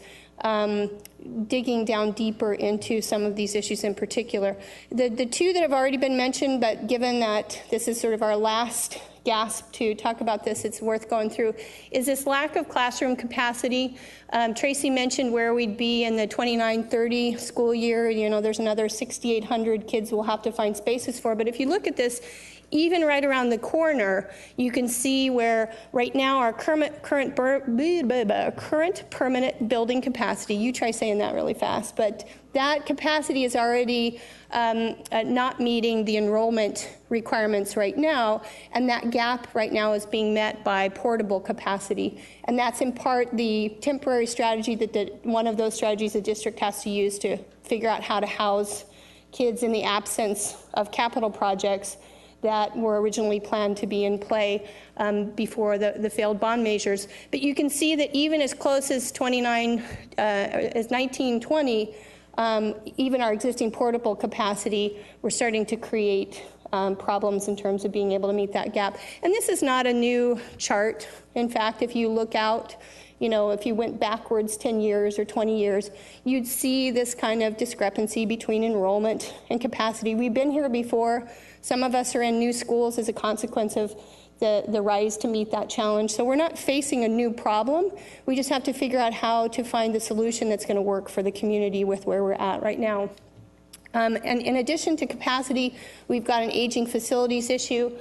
Speaker 6: digging down deeper into some of these issues in particular. The two that have already been mentioned, but given that this is sort of our last gasp to talk about this, it's worth going through, is this lack of classroom capacity. Tracy mentioned where we'd be in the 29-30 school year. You know, there's another 6,800 kids we'll have to find spaces for. But if you look at this, even right around the corner, you can see where right now our current permanent building capacity, you try saying that really fast, but that capacity is already not meeting the enrollment requirements right now, and that gap right now is being met by portable capacity. And that's in part the temporary strategy that one of those strategies the district has to use to figure out how to house kids in the absence of capital projects that were originally planned to be in play before the failed bond measures. But you can see that even as close as 1920, even our existing portable capacity, we're starting to create problems in terms of being able to meet that gap. And this is not a new chart. In fact, if you look out, you know, if you went backwards 10 years or 20 years, you'd see this kind of discrepancy between enrollment and capacity. We've been here before. Some of us are in new schools as a consequence of the rise to meet that challenge. So we're not facing a new problem. We just have to figure out how to find the solution that's going to work for the community with where we're at right now. And in addition to capacity, we've got an aging facilities issue.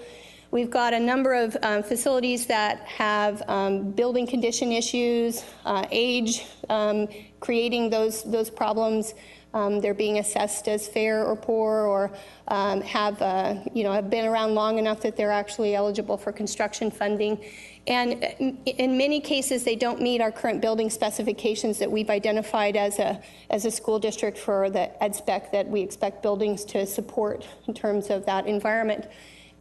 Speaker 6: We've got a number of facilities that have building condition issues, age, creating those problems. They're being assessed as fair or poor, or have been around long enough that they're actually eligible for construction funding. And in many cases, they don't meet our current building specifications that we've identified as a school district for the EdSpec that we expect buildings to support in terms of that environment.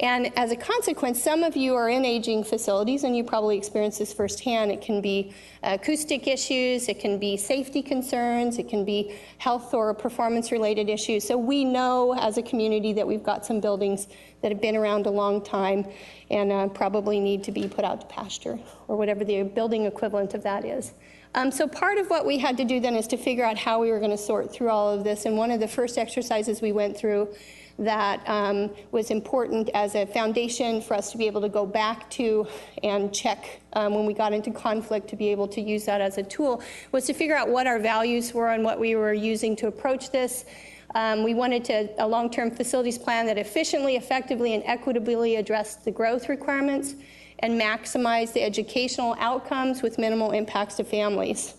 Speaker 6: And as a consequence, some of you are in aging facilities, and you probably experience this firsthand. It can be acoustic issues, it can be safety concerns, it can be health or performance-related issues. So we know as a community that we've got some buildings that have been around a long time and probably need to be put out to pasture, or whatever the building equivalent of that is. So part of what we had to do then is to figure out how we were going to sort through all of this. And one of the first exercises we went through that was important as a foundation for us to be able to go back to and check when we got into conflict, to be able to use that as a tool, was to figure out what our values were and what we were using to approach this. We wanted a long-term facilities plan that efficiently, effectively, and equitably addressed the growth requirements and maximize the educational outcomes with minimal impacts to families.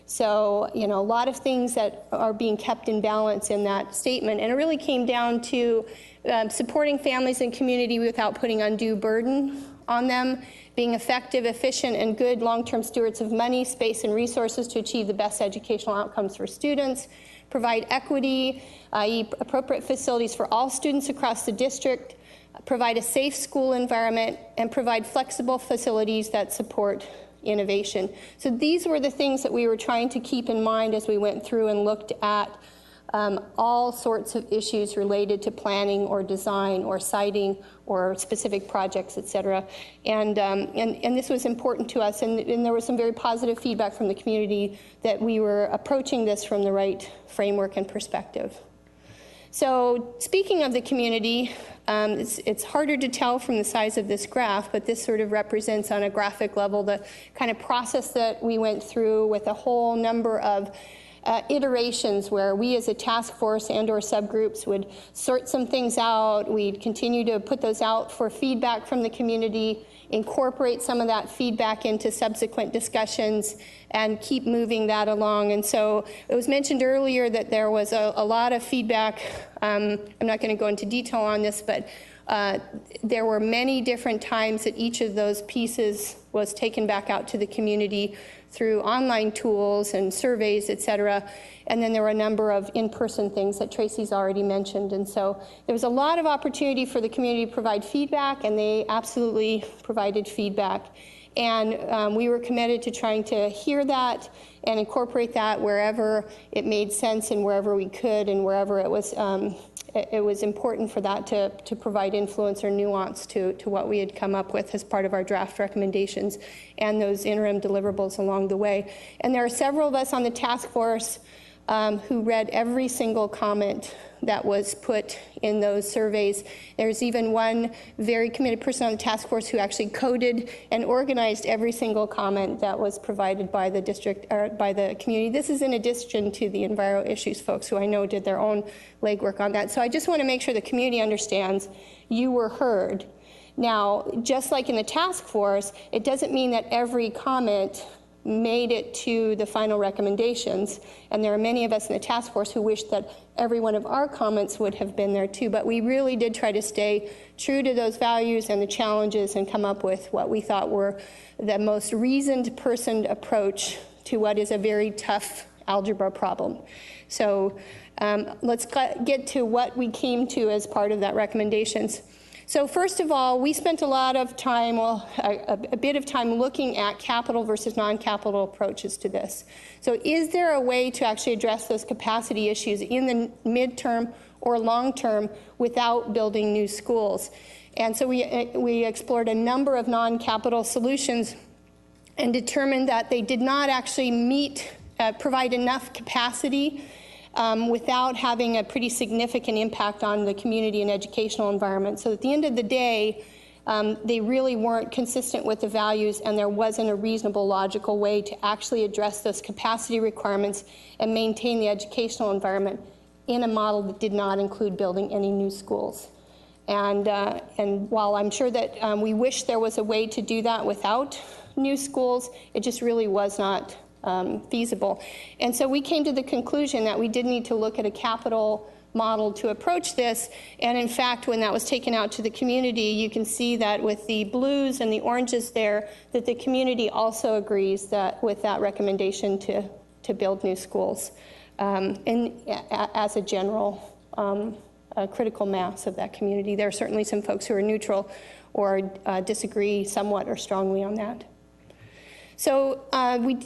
Speaker 6: So, a lot of things that are being kept in balance in that statement. And it really came down to supporting families and community without putting undue burden on them, being effective, efficient, and good long-term stewards of money, space, and resources to achieve the best educational outcomes for students, provide equity, i.e. appropriate facilities for all students across the district, provide a safe school environment, and provide flexible facilities that support innovation. So these were the things that we were trying to keep in mind as we went through and looked at all sorts of issues related to planning or design or siting or specific projects, et cetera. And this was important to us, and there was some very positive feedback from the community that we were approaching this from the right framework and perspective. So speaking of the community, it's harder to tell from the size of this graph, but this sort of represents on a graphic level the kind of process that we went through with a whole number of iterations where we as a task force and or subgroups would sort some things out. We'd continue to put those out for feedback from the community, incorporate some of that feedback into subsequent discussions, and keep moving that along. And so it was mentioned earlier that there was a lot of feedback. I'm not going to go into detail on this, but there were many different times that each of those pieces was taken back out to the community through online tools and surveys, et cetera. And then there were a number of in-person things that Tracy's already mentioned. And so there was a lot of opportunity for the community to provide feedback, and they absolutely provided feedback. And we were committed to trying to hear that and incorporate that wherever it made sense and wherever we could, and wherever it was important for that to provide influence or nuance to what we had come up with as part of our draft recommendations and those interim deliverables along the way. And there are several of us on the task force who read every single comment that was put in those surveys. There's even one very committed person on the task force who actually coded and organized every single comment that was provided by the district or by the community. This is in addition to the Enviro Issues folks, who I know did their own legwork on that. So I just want to make sure the community understands you were heard. Now, just like in the task force, it doesn't mean that every comment made it to the final recommendations, and there are many of us in the task force who wish that every one of our comments would have been there too, but we really did try to stay true to those values and the challenges and come up with what we thought were the most reasoned personed approach to what is a very tough algebra problem. So let's get to what we came to as part of that recommendations. So first of all, we spent a lot of time, a bit of time looking at capital versus non-capital approaches to this. So is there a way to actually address those capacity issues in the midterm or long term without building new schools? And so we explored a number of non-capital solutions and determined that they did not actually provide enough capacity without having a pretty significant impact on the community and educational environment. So at the end of the day, they really weren't consistent with the values, and there wasn't a reasonable, logical way to actually address those capacity requirements and maintain the educational environment in a model that did not include building any new schools. And while I'm sure that we wish there was a way to do that without new schools, it just really was not feasible. And so we came to the conclusion that we did need to look at a capital model to approach this. And in fact, when that was taken out to the community, you can see that with the blues and the oranges there, that the community also agrees that with that recommendation to build new schools, and as a general critical mass of that community. There are certainly some folks who are neutral or disagree somewhat or strongly on that. So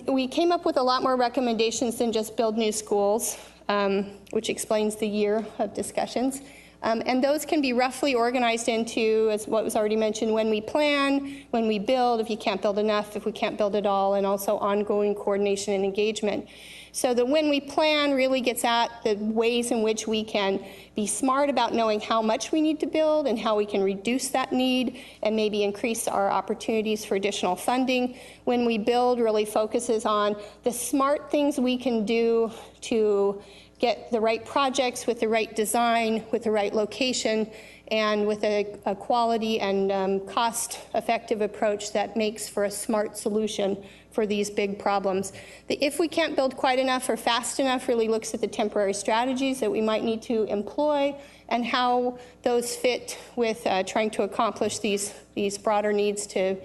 Speaker 6: we came up with a lot more recommendations than just build new schools, which explains the year of discussions. And those can be roughly organized into, as what was already mentioned, when we plan, when we build, if you can't build enough, if we can't build at all, and also ongoing coordination and engagement. So the when we plan really gets at the ways in which we can be smart about knowing how much we need to build and how we can reduce that need and maybe increase our opportunities for additional funding. When we build really focuses on the smart things we can do to get the right projects with the right design, with the right location, and with a quality and cost-effective approach that makes for a smart solution for these big problems. The if we can't build quite enough or fast enough really looks at the temporary strategies that we might need to employ and how those fit with trying to accomplish these broader needs to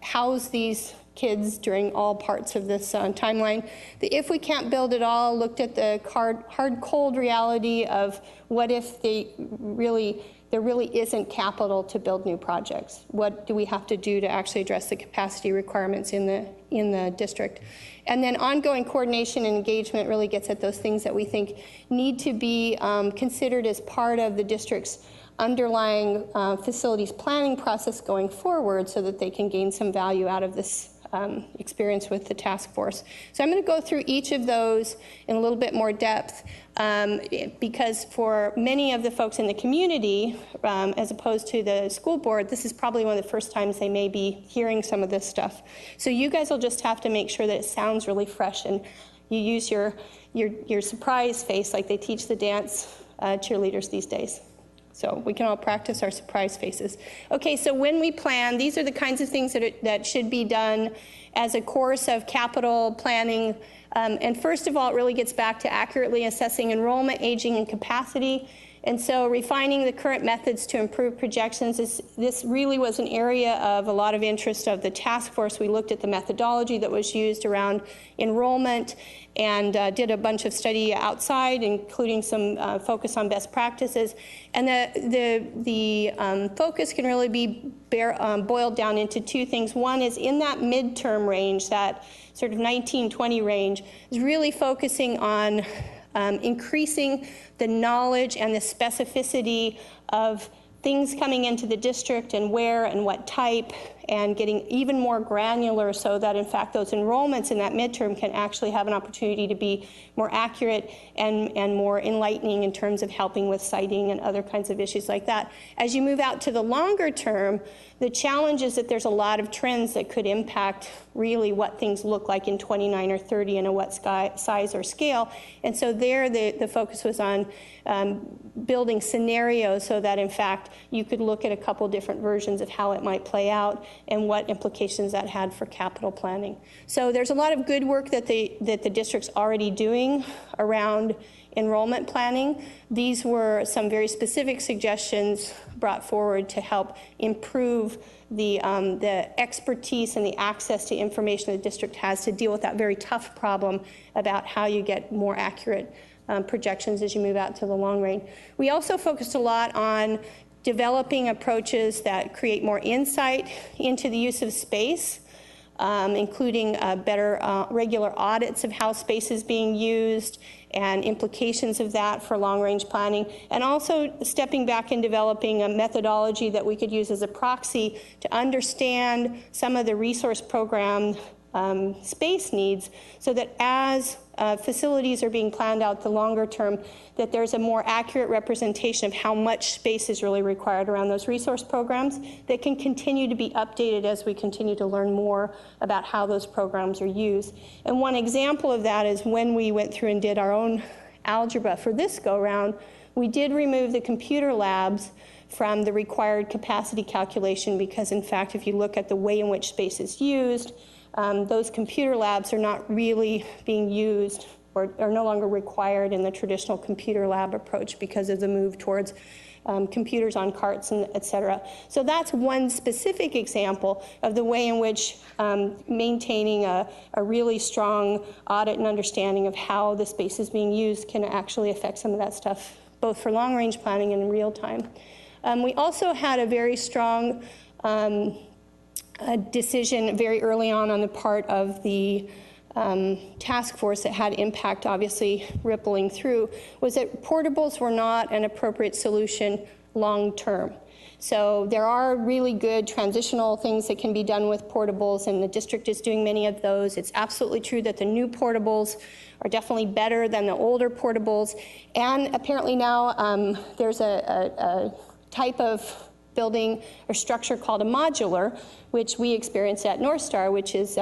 Speaker 6: house these kids during all parts of this timeline. The if we can't build at all looked at the hard, cold reality of what if there really isn't capital to build new projects. What do we have to do to actually address the capacity requirements in the district? And then ongoing coordination and engagement really gets at those things that we think need to be considered as part of the district's underlying facilities planning process going forward so that they can gain some value out of this experience with the task force. So I'm going to go through each of those in a little bit more depth because for many of the folks in the community, as opposed to the school board, this is probably one of the first times they may be hearing some of this stuff. So you guys will just have to make sure that it sounds really fresh and you use your surprise face like they teach the dance cheerleaders these days. So we can all practice our surprise faces. Okay, so when we plan, these are the kinds of things that should be done as a course of capital planning. And first of all, it really gets back to accurately assessing enrollment, aging, and capacity. And so refining the current methods to improve projections, this really was an area of a lot of interest of the task force. We looked at the methodology that was used around enrollment and did a bunch of study outside, including some focus on best practices. And the focus can really be boiled down into two things. One is in that midterm range, that sort of 19-20 range, is really focusing on increasing the knowledge and the specificity of things coming into the district and where and what type, and getting even more granular so that in fact those enrollments in that midterm can actually have an opportunity to be more accurate and more enlightening in terms of helping with citing and other kinds of issues like that. As you move out to the longer term, the challenge is that there's a lot of trends that could impact really what things look like in 29 or 30 and at what size or scale. And so there the focus was on building scenarios so that in fact you could look at a couple different versions of how it might play out and what implications that had for capital planning. So there's a lot of good work that the district's already doing around enrollment planning. These were some very specific suggestions brought forward to help improve the expertise and the access to information the district has to deal with that very tough problem about how you get more accurate projections as you move out to the long range. We also focused a lot on developing approaches that create more insight into the use of space, including better regular audits of how space is being used and implications of that for long-range planning, and also stepping back and developing a methodology that we could use as a proxy to understand some of the resource program space needs so that as facilities are being planned out the longer term, that there's a more accurate representation of how much space is really required around those resource programs that can continue to be updated as we continue to learn more about how those programs are used. And one example of that is when we went through and did our own algebra for this go-round, we did remove the computer labs from the required capacity calculation because, in fact, if you look at the way in which space is used, those computer labs are not really being used or are no longer required in the traditional computer lab approach because of the move towards computers on carts and et cetera. So that's one specific example of the way in which maintaining a really strong audit and understanding of how the space is being used can actually affect some of that stuff, both for long-range planning and in real time. We also had a very strong decision very early on the part of the task force that had impact obviously rippling through was that portables were not an appropriate solution long term. So there are really good transitional things that can be done with portables, and the district is doing many of those. It's absolutely true that the new portables are definitely better than the older portables. And apparently now there's a type of building or structure called a modular, which we experience at North Star, which is,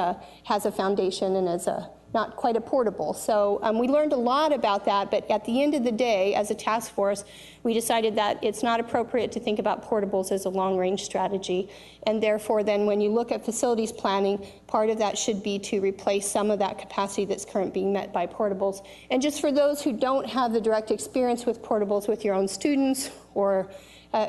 Speaker 6: has a foundation and is not quite a portable. So we learned a lot about that, but at the end of the day, as a task force, we decided that it's not appropriate to think about portables as a long-range strategy. And therefore, then when you look at facilities planning, part of that should be to replace some of that capacity that's currently being met by portables. And just for those who don't have the direct experience with portables with your own students or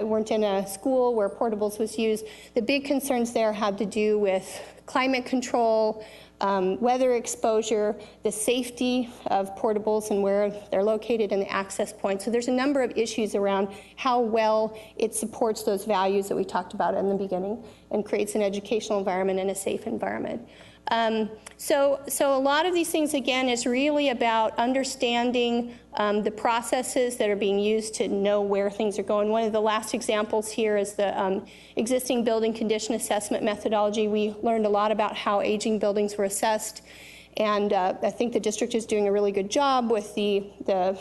Speaker 6: weren't in a school where portables was used, the big concerns there have to do with climate control, weather exposure, the safety of portables and where they're located and the access points. So there's a number of issues around how well it supports those values that we talked about in the beginning and creates an educational environment and a safe environment. So a lot of these things, again, is really about understanding the processes that are being used to know where things are going. One of the last examples here is the existing building condition assessment methodology. We learned a lot about how aging buildings were assessed, and I think the district is doing a really good job with the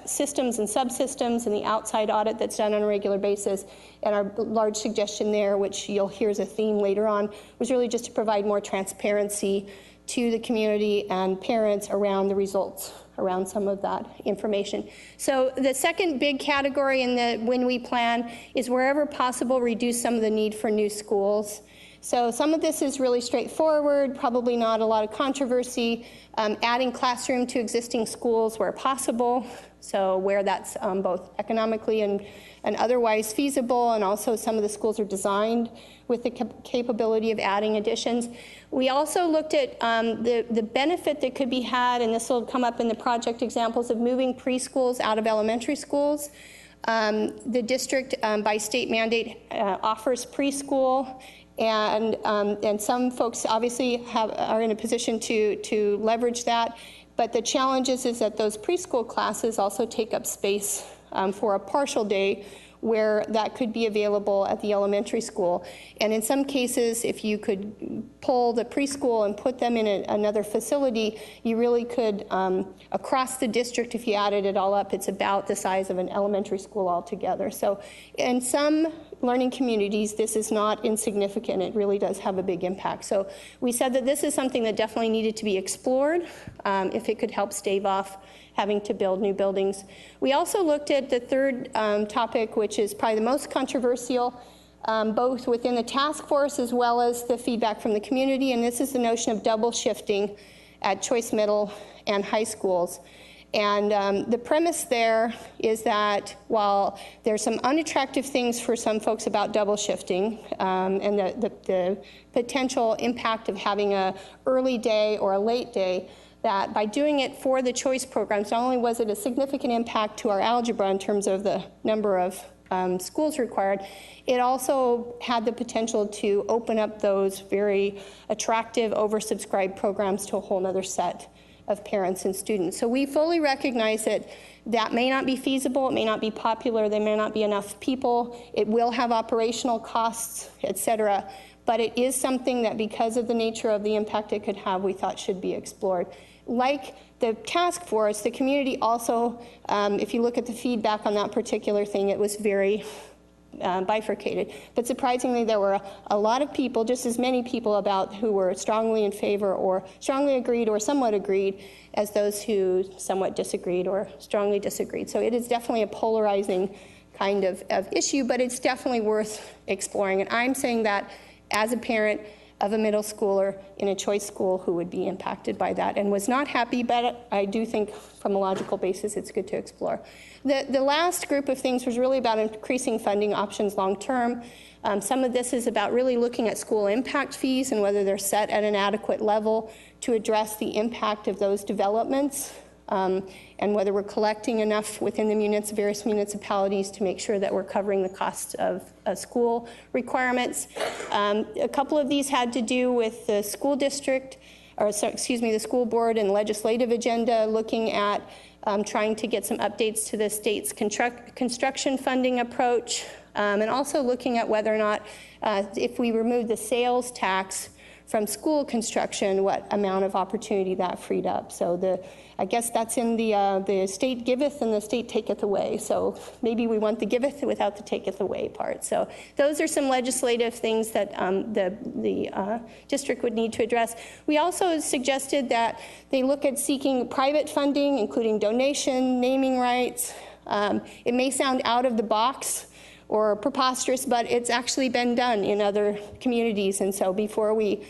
Speaker 6: systems and subsystems and the outside audit that's done on a regular basis. And our large suggestion there, which you'll hear as a theme later on, was really just to provide more transparency to the community and parents around the results, around some of that information. So the second big category in the when we plan is wherever possible, reduce some of the need for new schools. So some of this is really straightforward, probably not a lot of controversy. Adding classroom to existing schools where possible, so where that's both economically and otherwise feasible, and also some of the schools are designed with the capability of adding additions. We also looked at the benefit that could be had, and this will come up in the project examples, of moving preschools out of elementary schools. The district, by state mandate, offers preschool, and some folks obviously are in a position to leverage that. But the challenge is that those preschool classes also take up space for a partial day where that could be available at the elementary school. And in some cases, if you could pull the preschool and put them in another facility, you really could, across the district, if you added it all up, it's about the size of an elementary school altogether. So in some learning communities, this is not insignificant. It really does have a big impact. So we said that this is something that definitely needed to be explored if it could help stave off having to build new buildings. We also looked at the third topic, which is probably the most controversial, both within the task force as well as the feedback from the community, and this is the notion of double shifting at choice middle and high schools. And the premise there is that while there's some unattractive things for some folks about double shifting and the potential impact of having an early day or a late day, that by doing it for the choice programs, not only was it a significant impact to our algebra in terms of the number of schools required, it also had the potential to open up those very attractive, oversubscribed programs to a whole other set of parents and students. So we fully recognize that that may not be feasible, it may not be popular, there may not be enough people, it will have operational costs, et cetera, but it is something that because of the nature of the impact it could have, we thought should be explored. Like the task force, the community also, if you look at the feedback on that particular thing, it was very bifurcated. But surprisingly, there were a lot of people, just as many people about who were strongly in favor or strongly agreed or somewhat agreed as those who somewhat disagreed or strongly disagreed. So it is definitely a polarizing kind of issue, but it's definitely worth exploring. And I'm saying that as a parent of a middle schooler in a choice school who would be impacted by that and was not happy, but I do think from a logical basis it's good to explore. The last group of things was really about increasing funding options long term. Some of this is about really looking at school impact fees and whether they're set at an adequate level to address the impact of those developments. And whether we're collecting enough within the various municipalities to make sure that we're covering the costs of school requirements. A couple of these had to do with the school district the school board and legislative agenda, looking at trying to get some updates to the state's construction funding approach, and also looking at whether or not if we remove the sales tax from school construction, what amount of opportunity that freed up. So I guess that's in the state giveth and the state taketh away. So maybe we want the giveth without the taketh away part. So those are some legislative things that the district would need to address. We also suggested that they look at seeking private funding, including donation, naming rights. It may sound out of the box or preposterous, but it's actually been done in other communities. And so before we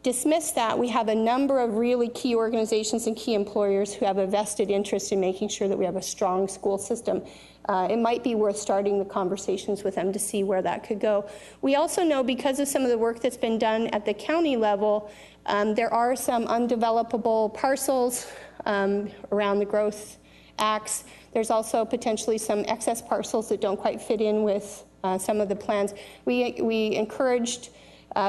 Speaker 6: dismiss that, we have a number of really key organizations and key employers who have a vested interest in making sure that we have a strong school system. It might be worth starting the conversations with them to see where that could go. We also know, because of some of the work that's been done at the county level, there are some undevelopable parcels around the growth acts. There's also potentially some excess parcels that don't quite fit in with some of the plans. We encouraged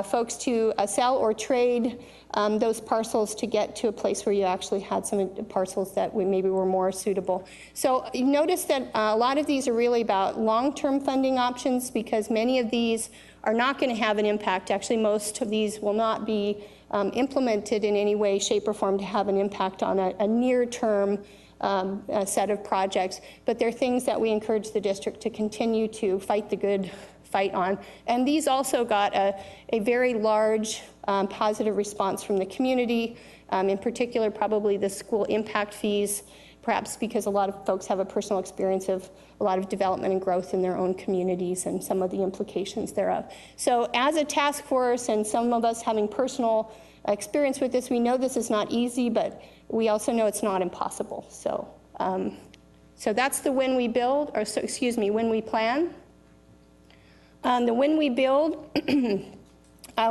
Speaker 6: folks to sell or trade those parcels to get to a place where you actually had some parcels that maybe were more suitable. So you notice that a lot of these are really about long-term funding options, because many of these are not going to have an impact. Actually, most of these will not be implemented in any way, shape, or form to have an impact on a near-term set of projects, but they're things that we encourage the district to continue to fight the good fight on. And these also got a very large positive response from the community, in particular probably the school impact fees, perhaps because a lot of folks have a personal experience of a lot of development and growth in their own communities and some of the implications thereof. So as a task force, and some of us having personal experience with this, we know this is not easy, but we also know it's not impossible. So, so that's the when we build, or so, excuse me, when we plan. The when we build,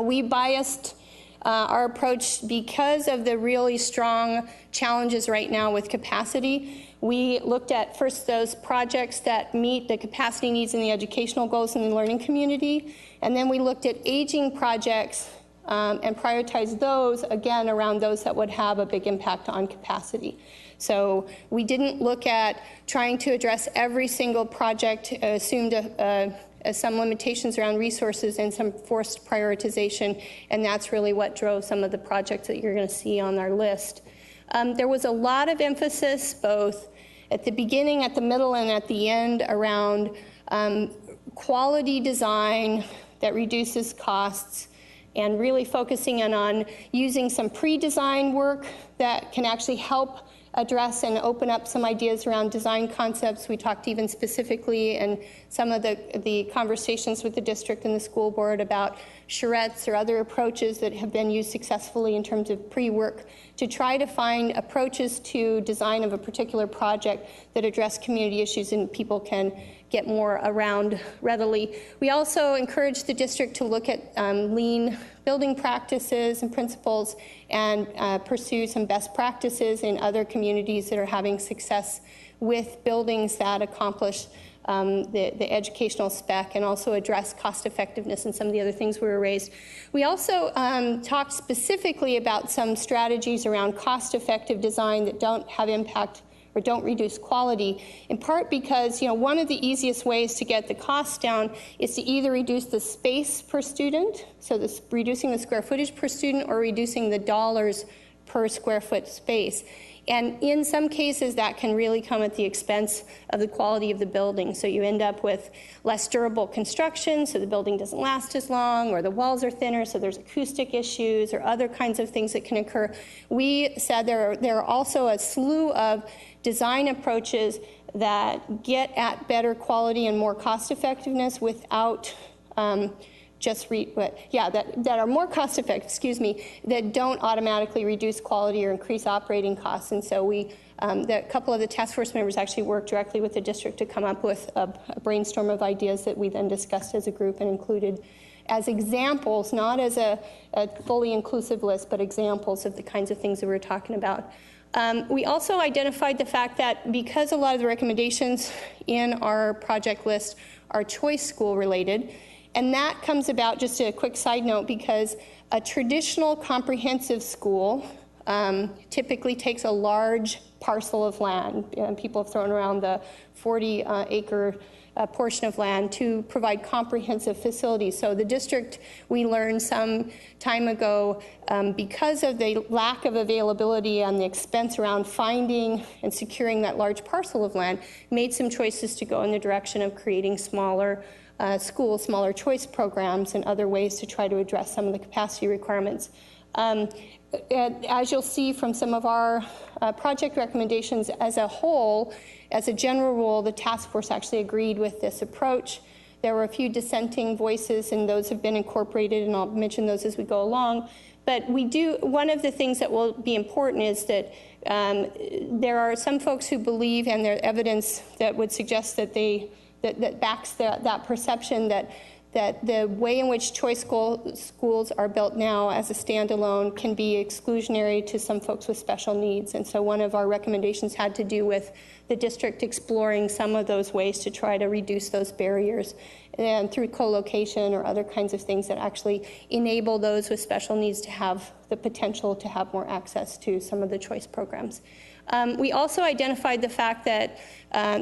Speaker 6: we biased our approach because of the really strong challenges right now with capacity. We looked at first those projects that meet the capacity needs and the educational goals in the learning community, and then we looked at aging projects and prioritize those, again, around those that would have a big impact on capacity. So we didn't look at trying to address every single project, assumed some limitations around resources and some forced prioritization, and that's really what drove some of the projects that you're going to see on our list. There was a lot of emphasis, both at the beginning, at the middle, and at the end, around quality design that reduces costs, and really focusing in on using some pre-design work that can actually help address and open up some ideas around design concepts. We talked even specifically in some of the conversations with the district and the school board about charrettes or other approaches that have been used successfully in terms of pre-work to try to find approaches to design of a particular project that address community issues and people can get more around readily. We also encourage the district to look at lean building practices and principles and pursue some best practices in other communities that are having success with buildings that accomplish the educational spec and also address cost effectiveness and some of the other things we were raised. We also talked specifically about some strategies around cost effective design that don't have impact or don't reduce quality, in part because one of the easiest ways to get the costs down is to either reduce the space per student, so reducing the square footage per student, or reducing the dollars per square foot space. And in some cases, that can really come at the expense of the quality of the building. So you end up with less durable construction, so the building doesn't last as long, or the walls are thinner, so there's acoustic issues, or other kinds of things that can occur. We said there are also a slew of design approaches that get at better quality and more cost effectiveness without that are more cost effective, that don't automatically reduce quality or increase operating costs. And so a couple of the task force members actually worked directly with the district to come up with a brainstorm of ideas that we then discussed as a group and included as examples, not as a fully inclusive list, but examples of the kinds of things that we're talking about. We also identified the fact that because a lot of the recommendations in our project list are choice school related, And that comes about, just a quick side note, because a traditional comprehensive school typically takes a large parcel of land. People have thrown around the 40-acre portion of land to provide comprehensive facilities. So the district, we learned some time ago, because of the lack of availability and the expense around finding and securing that large parcel of land, made some choices to go in the direction of creating smaller schools, smaller choice programs, and other ways to try to address some of the capacity requirements. As you'll see from some of our project recommendations as a whole, as a general rule, the task force actually agreed with this approach. There were a few dissenting voices, and those have been incorporated, and I'll mention those as we go along. But one of the things that will be important is that there are some folks who believe, and there's evidence that would suggest that that backs that perception that the way in which choice schools are built now as a standalone can be exclusionary to some folks with special needs. And so one of our recommendations had to do with the district exploring some of those ways to try to reduce those barriers, and through co-location or other kinds of things that actually enable those with special needs to have the potential to have more access to some of the choice programs. We also identified the fact that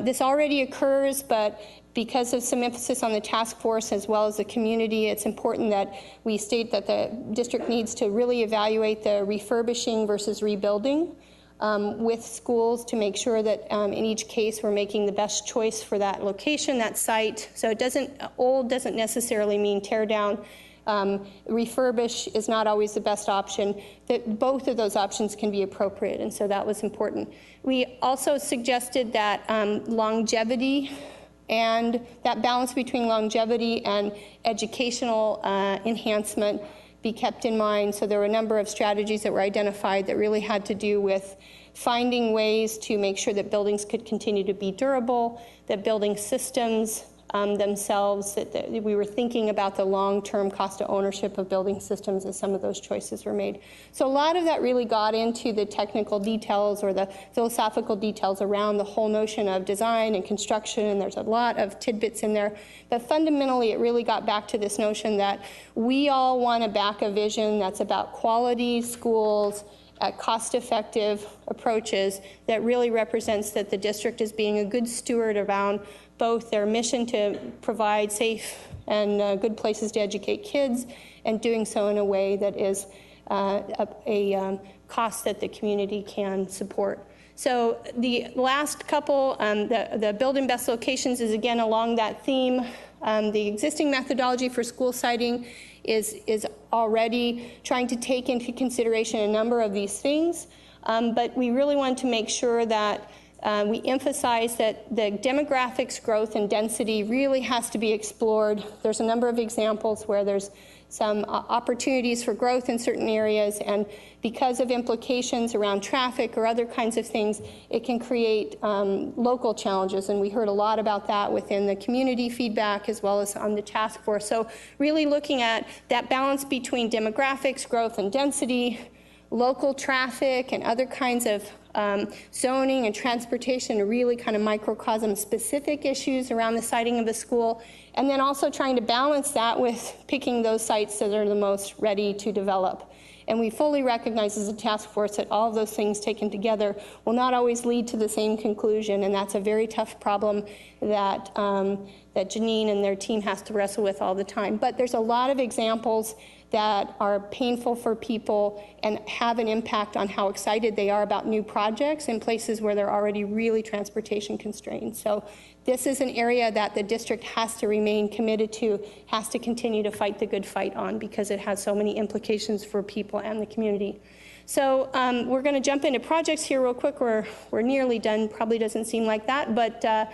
Speaker 6: this already occurs, but because of some emphasis on the task force as well as the community, it's important that we state that the district needs to really evaluate the refurbishing versus rebuilding with schools to make sure that in each case we're making the best choice for that location, that site. So old doesn't necessarily mean tear down. Refurbish is not always the best option. That both of those options can be appropriate, and so that was important. We also suggested that longevity and that balance between longevity and educational enhancement be kept in mind. So there were a number of strategies that were identified that really had to do with finding ways to make sure that buildings could continue to be durable, that building systems themselves, that we were thinking about the long-term cost of ownership of building systems as some of those choices were made. So a lot of that really got into the technical details or the philosophical details around the whole notion of design and construction, and there's a lot of tidbits in there. But fundamentally, it really got back to this notion that we all want to back a vision that's about quality schools, cost-effective approaches that really represents that the district is being a good steward around both their mission to provide safe and good places to educate kids, and doing so in a way that is a cost that the community can support. So the last couple, the build in best locations is again along that theme. The existing methodology for school siting is already trying to take into consideration a number of these things, but we really want to make sure that we emphasize that the demographics, growth, and density really has to be explored. There's a number of examples where there's some opportunities for growth in certain areas, and because of implications around traffic or other kinds of things, it can create local challenges, and we heard a lot about that within the community feedback as well as on the task force. So really looking at that balance between demographics, growth, and density, local traffic, and other kinds of zoning and transportation, really kind of microcosm specific issues around the siting of the school, and then also trying to balance that with picking those sites that are the most ready to develop. And we fully recognize as a task force that all of those things taken together will not always lead to the same conclusion, and that's a very tough problem that that Janine and their team has to wrestle with all the time. But there's a lot of examples that are painful for people and have an impact on how excited they are about new projects in places where they're already really transportation constrained. So this is an area that the district has to remain committed to, has to continue to fight the good fight on, because it has so many implications for people and the community. So we're going to jump into projects here real quick. We're nearly done. Probably doesn't seem like that, but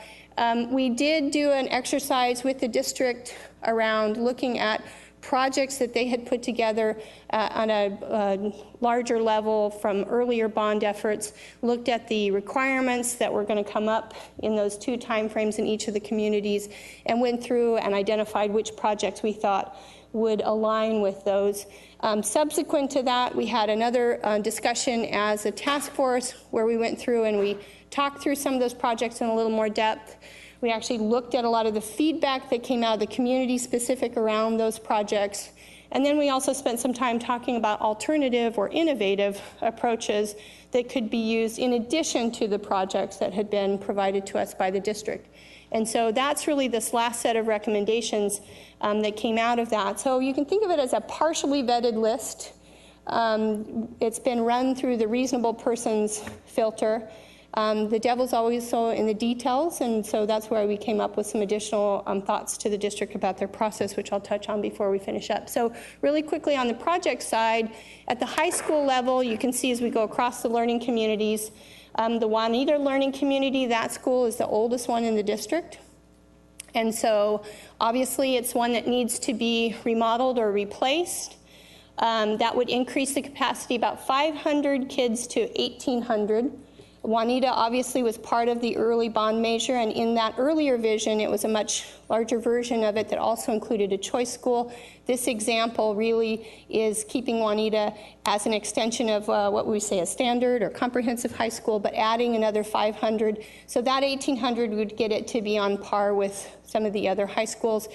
Speaker 6: we did do an exercise with the district around looking at projects that they had put together on a larger level from earlier bond efforts, looked at the requirements that were going to come up in those two timeframes in each of the communities, and went through and identified which projects we thought would align with those. Subsequent to that, we had another discussion as a task force where we went through and we talked through some of those projects in a little more depth. We actually looked at a lot of the feedback that came out of the community specific around those projects. And then we also spent some time talking about alternative or innovative approaches that could be used in addition to the projects that had been provided to us by the district. And so that's really this last set of recommendations that came out of that. So you can think of it as a partially vetted list. It's been run through the reasonable persons filter. The devil's always so in the details, and so that's where we came up with some additional thoughts to the district about their process, which I'll touch on before we finish up. So really quickly on the project side, at the high school level, you can see as we go across the learning communities, the Juanita Learning Community, that school is the oldest one in the district. And so obviously it's one that needs to be remodeled or replaced. That would increase the capacity about 500 kids to 1,800. Juanita obviously was part of the early bond measure, and in that earlier vision, it was a much larger version of it that also included a choice school. This example really is keeping Juanita as an extension of what we say a standard or comprehensive high school, but adding another 500. So that 1,800 would get it to be on par with some of the other high schools.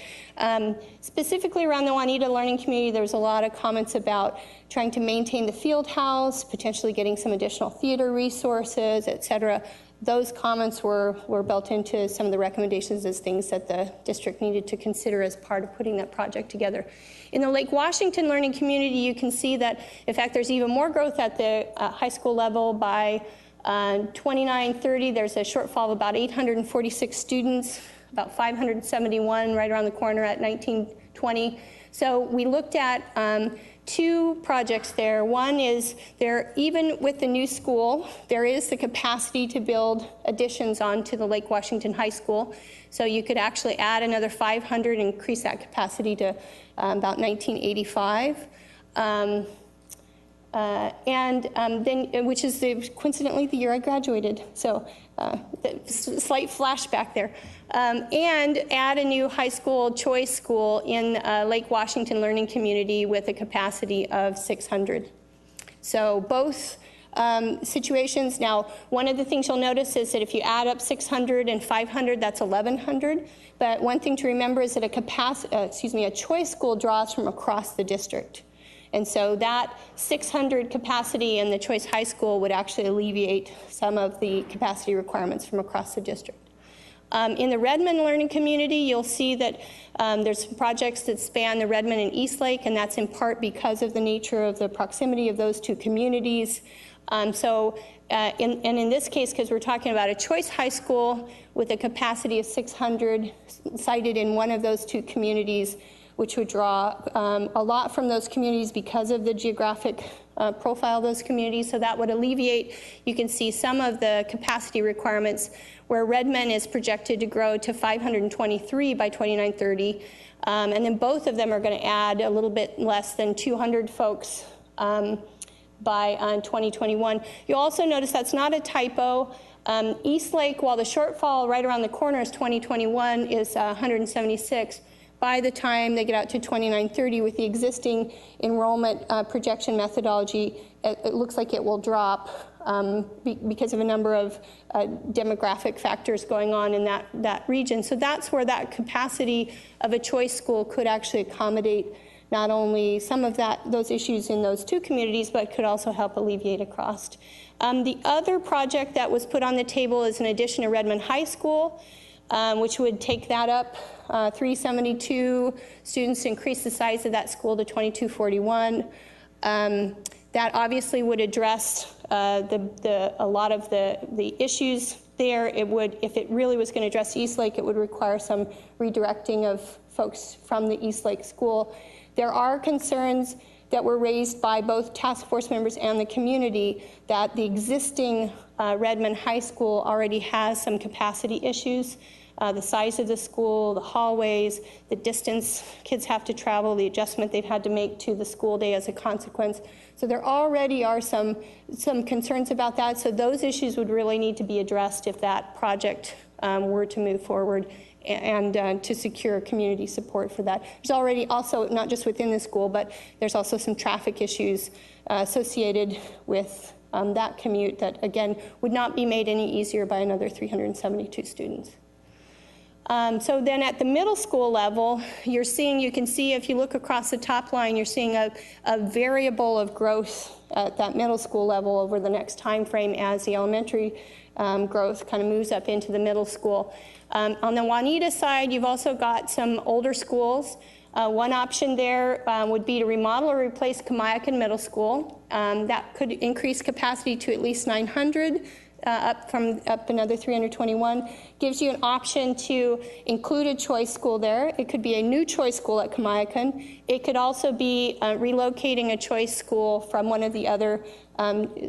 Speaker 6: Specifically around the Juanita Learning Community, there was a lot of comments about trying to maintain the field house, potentially getting some additional theater resources, et cetera. Those comments were built into some of the recommendations as things that the district needed to consider as part of putting that project together. In the Lake Washington Learning Community, you can see that, in fact, there's even more growth at the high school level. By 29-30, there's a shortfall of about 846 students, about 571 right around the corner at 1920. So we looked at two projects there. One is there, even with the new school, there is the capacity to build additions onto the Lake Washington High School. So you could actually add another 500 and increase that capacity to about 1985. Then, which is coincidentally the year I graduated. So slight flashback there. And add a new high school choice school in Lake Washington Learning Community with a capacity of 600. So both situations. Now, one of the things you'll notice is that if you add up 600 and 500, that's 1,100. But one thing to remember is that a choice school draws from across the district. And so that 600 capacity in the choice high school would actually alleviate some of the capacity requirements from across the district. In the Redmond Learning Community, you'll see that there's projects that span the Redmond and Eastlake, and that's in part because of the nature of the proximity of those two communities. In this case, because we're talking about a choice high school with a capacity of 600 sited in one of those two communities, which would draw a lot from those communities because of the geographic profile of those communities. So that would alleviate, you can see some of the capacity requirements where Redmond is projected to grow to 523 by 2930. And then both of them are going to add a little bit less than 200 folks by 2021. You'll also notice that's not a typo. Eastlake, while the shortfall right around the corner is 2021, is 176. By the time they get out to 2930 with the existing enrollment projection methodology, it looks like it will drop because of a number of demographic factors going on in that region. So that's where that capacity of a choice school could actually accommodate not only some of those issues in those two communities, but could also help alleviate across. The other project that was put on the table is an addition to Redmond High School, which would take that up 372 students, increase the size of that school to 2241. That obviously would address a lot of the issues there. It would, if it really was going to address Eastlake, it would require some redirecting of folks from the Eastlake school. There are concerns that were raised by both task force members and the community that the existing Redmond High School already has some capacity issues. The size of the school, the hallways, the distance kids have to travel, the adjustment they've had to make to the school day as a consequence. So there already are some concerns about that. So those issues would really need to be addressed if that project were to move forward and to secure community support for that. There's already also, not just within the school, but there's also some traffic issues associated with that commute that, again, would not be made any easier by another 372 students. So then at the middle school level, you can see if you look across the top line, you're seeing a variable of growth at that middle school level over the next time frame as the elementary growth kind of moves up into the middle school. On the Juanita side, you've also got some older schools. One option there would be to remodel or replace Kamiakin Middle School. That could increase capacity to at least 900. Up another 321, gives you an option to include a choice school there. It could be a new choice school at Kamiakin. It could also be relocating a choice school from one of the other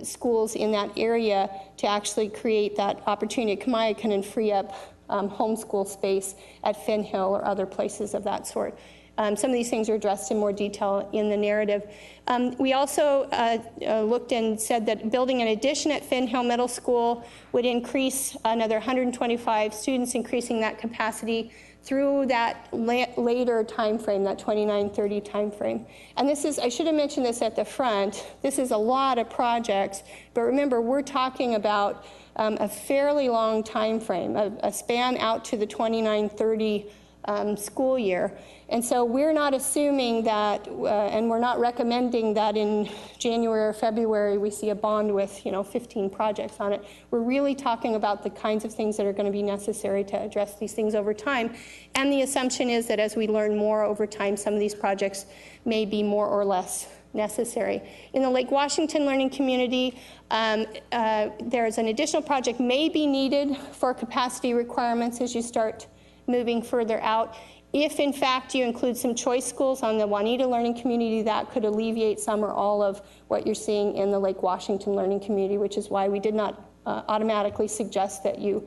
Speaker 6: schools in that area to actually create that opportunity at Kamiakin and free up homeschool space at Finn Hill or other places of that sort. Some of these things are addressed in more detail in the narrative. We also looked and said that building an addition at Finn Hill Middle School would increase another 125 students, increasing that capacity through that later time frame, that 29-30 time frame. And this is, I should have mentioned this at the front, this is a lot of projects, but remember, we're talking about a fairly long time frame, a span out to the 29-30 school year. And so we're not assuming that, and we're not recommending that in January or February we see a bond with 15 projects on it. We're really talking about the kinds of things that are going to be necessary to address these things over time. And the assumption is that as we learn more over time, some of these projects may be more or less necessary. In the Lake Washington learning community, there's an additional project may be needed for capacity requirements as you start moving further out. If in fact you include some choice schools on the Juanita learning community, that could alleviate some or all of what you're seeing in the Lake Washington learning community, which is why we did not automatically suggest that you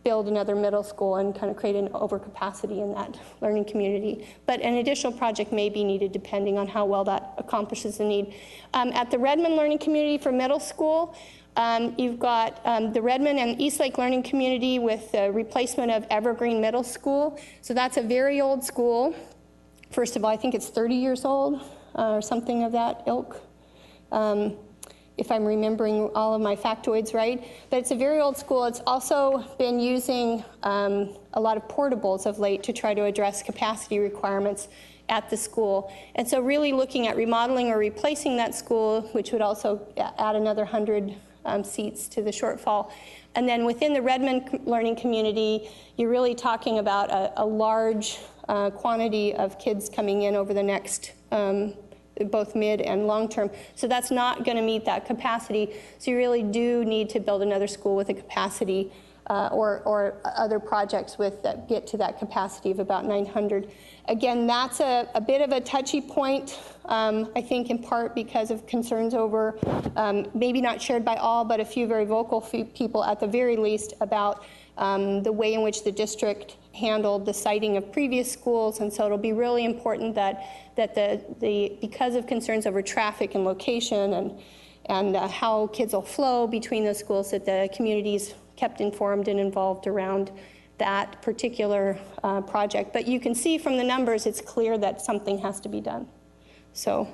Speaker 6: build another middle school and kind of create an overcapacity in that learning community. But an additional project may be needed depending on how well that accomplishes the need. At the Redmond learning community for middle school, you've got the Redmond and Eastlake learning community with the replacement of Evergreen Middle School. So that's a very old school. First of all, I think it's 30 years old or something of that ilk, if I'm remembering all of my factoids right. But it's a very old school. It's also been using a lot of portables of late to try to address capacity requirements at the school. And so really looking at remodeling or replacing that school, which would also add another 100 seats to the shortfall. And then within the Redmond learning community, you're really talking about a large quantity of kids coming in over the next both mid and long term. So that's not going to meet that capacity. So you really do need to build another school with a capacity or other projects that get to that capacity of about 900. Again, that's a bit of a touchy point, I think in part because of concerns over, maybe not shared by all, but a few very vocal people at the very least about the way in which the district handled the siting of previous schools. And so it'll be really important that because of concerns over traffic and location and how kids will flow between those schools, that the community's kept informed and involved around that particular project. But you can see from the numbers, it's clear that something has to be done. So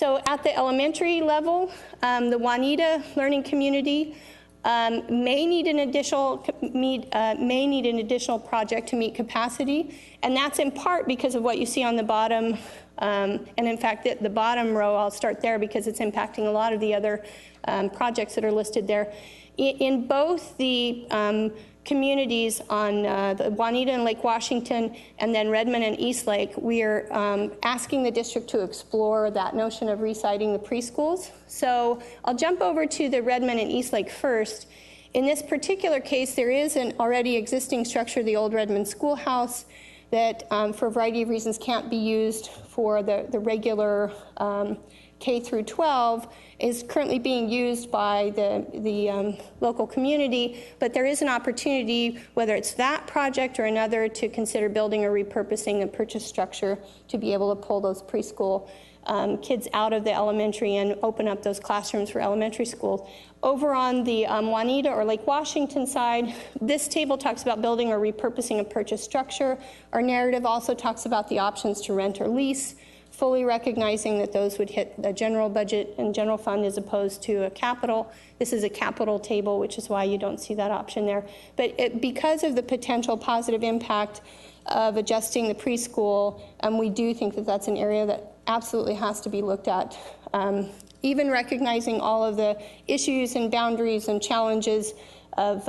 Speaker 6: at the elementary level, the Juanita learning community may need an additional project to meet capacity, and that's in part because of what you see on the bottom. And in fact, the bottom row, I'll start there because it's impacting a lot of the other projects that are listed there. In both the communities on the Juanita and Lake Washington, and then Redmond and Eastlake, we are asking the district to explore that notion of resiting the preschools. So I'll jump over to the Redmond and Eastlake first. In this particular case, there is an already existing structure, the old Redmond Schoolhouse, that for a variety of reasons can't be used for the regular K through 12, is currently being used by the local community, but there is an opportunity, whether it's that project or another, to consider building or repurposing the purchase structure to be able to pull those preschool kids out of the elementary and open up those classrooms for elementary schools. Over on the Juanita or Lake Washington side, this table talks about building or repurposing a purchase structure. Our narrative also talks about the options to rent or lease fully recognizing that those would hit the general budget and general fund as opposed to a capital. This is a capital table, which is why you don't see that option there. But because of the potential positive impact of adjusting the preschool, we do think that that's an area that absolutely has to be looked at. Even recognizing all of the issues and boundaries and challenges of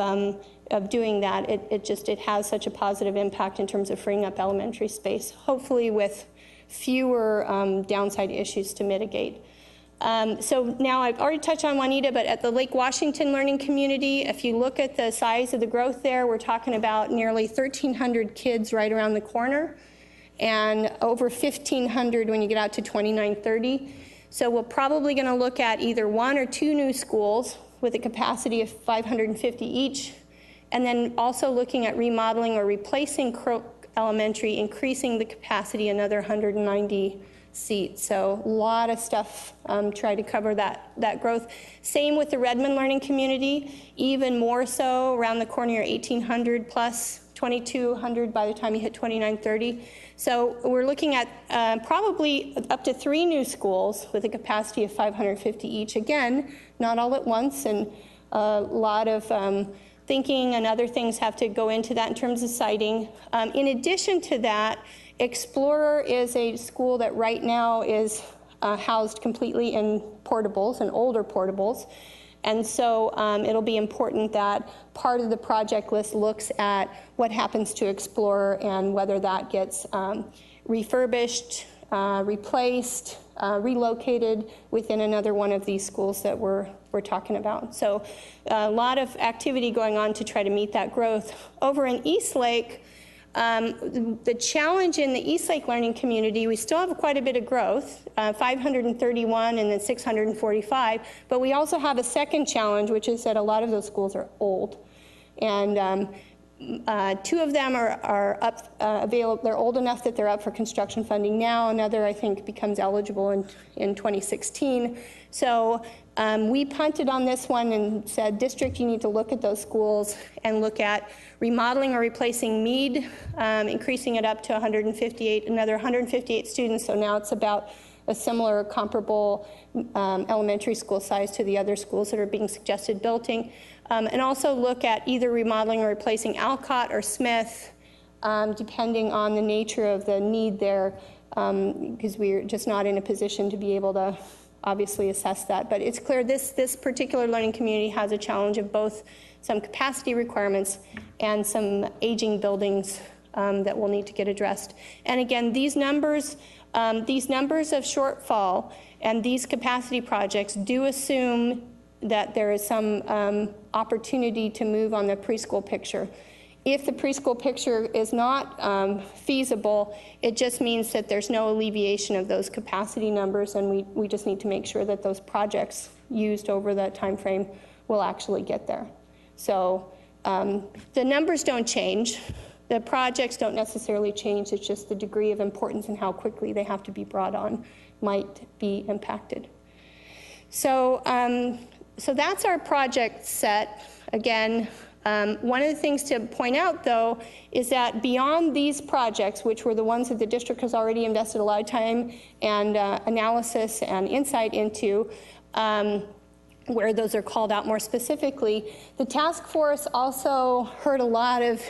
Speaker 6: doing that, it has such a positive impact in terms of freeing up elementary space, hopefully with fewer downside issues to mitigate. So now I've already touched on Juanita, but at the Lake Washington Learning Community, if you look at the size of the growth there, we're talking about nearly 1,300 kids right around the corner, and over 1,500 when you get out to 2930. So we're probably going to look at either 1 or 2 new schools with a capacity of 550 each, and then also looking at remodeling or replacing Crook Elementary, increasing the capacity another 190 seats. So a lot of stuff, try to cover that growth. Same with the Redmond Learning Community, even more so around the corner, 1,800 plus 2,200 by the time you hit 2930. So we're looking at probably up to 3 new schools with a capacity of 550 each. Again, not all at once, and a lot of thinking and other things have to go into that in terms of siting. In addition to that, Explorer is a school that right now is housed completely in portables and older portables. And so it'll be important that part of the project list looks at what happens to Explorer and whether that gets refurbished, replaced, relocated within another one of these schools that we're talking about. So a lot of activity going on to try to meet that growth. Over in Eastlake, the challenge in the Eastlake Learning Community, we still have quite a bit of growth, 531 and then 645, but we also have a second challenge, which is that a lot of those schools are old. And 2 of them are up, available. They're old enough that they're up for construction funding now. Another, I think, becomes eligible in 2016. So we punted on this one and said, district, you need to look at those schools and look at remodeling or replacing Mead, increasing it up to 158, another 158 students. So now it's about a similar comparable elementary school size to the other schools that are being suggested building. And also look at either remodeling or replacing Alcott or Smith, depending on the nature of the need there, because we're just not in a position to be able to obviously assess that. But it's clear this particular learning community has a challenge of both some capacity requirements and some aging buildings that will need to get addressed. And again, these numbers of shortfall and these capacity projects do assume that there is some opportunity to move on the preschool picture. If the preschool picture is not feasible, it just means that there's no alleviation of those capacity numbers, and we just need to make sure that those projects used over that time frame will actually get there. So the numbers don't change. The projects don't necessarily change. It's just the degree of importance and how quickly they have to be brought on might be impacted. So, so that's our project set. Again, one of the things to point out, though, is that beyond these projects, which were the ones that the district has already invested a lot of time and analysis and insight into, where those are called out more specifically, the task force also heard a lot of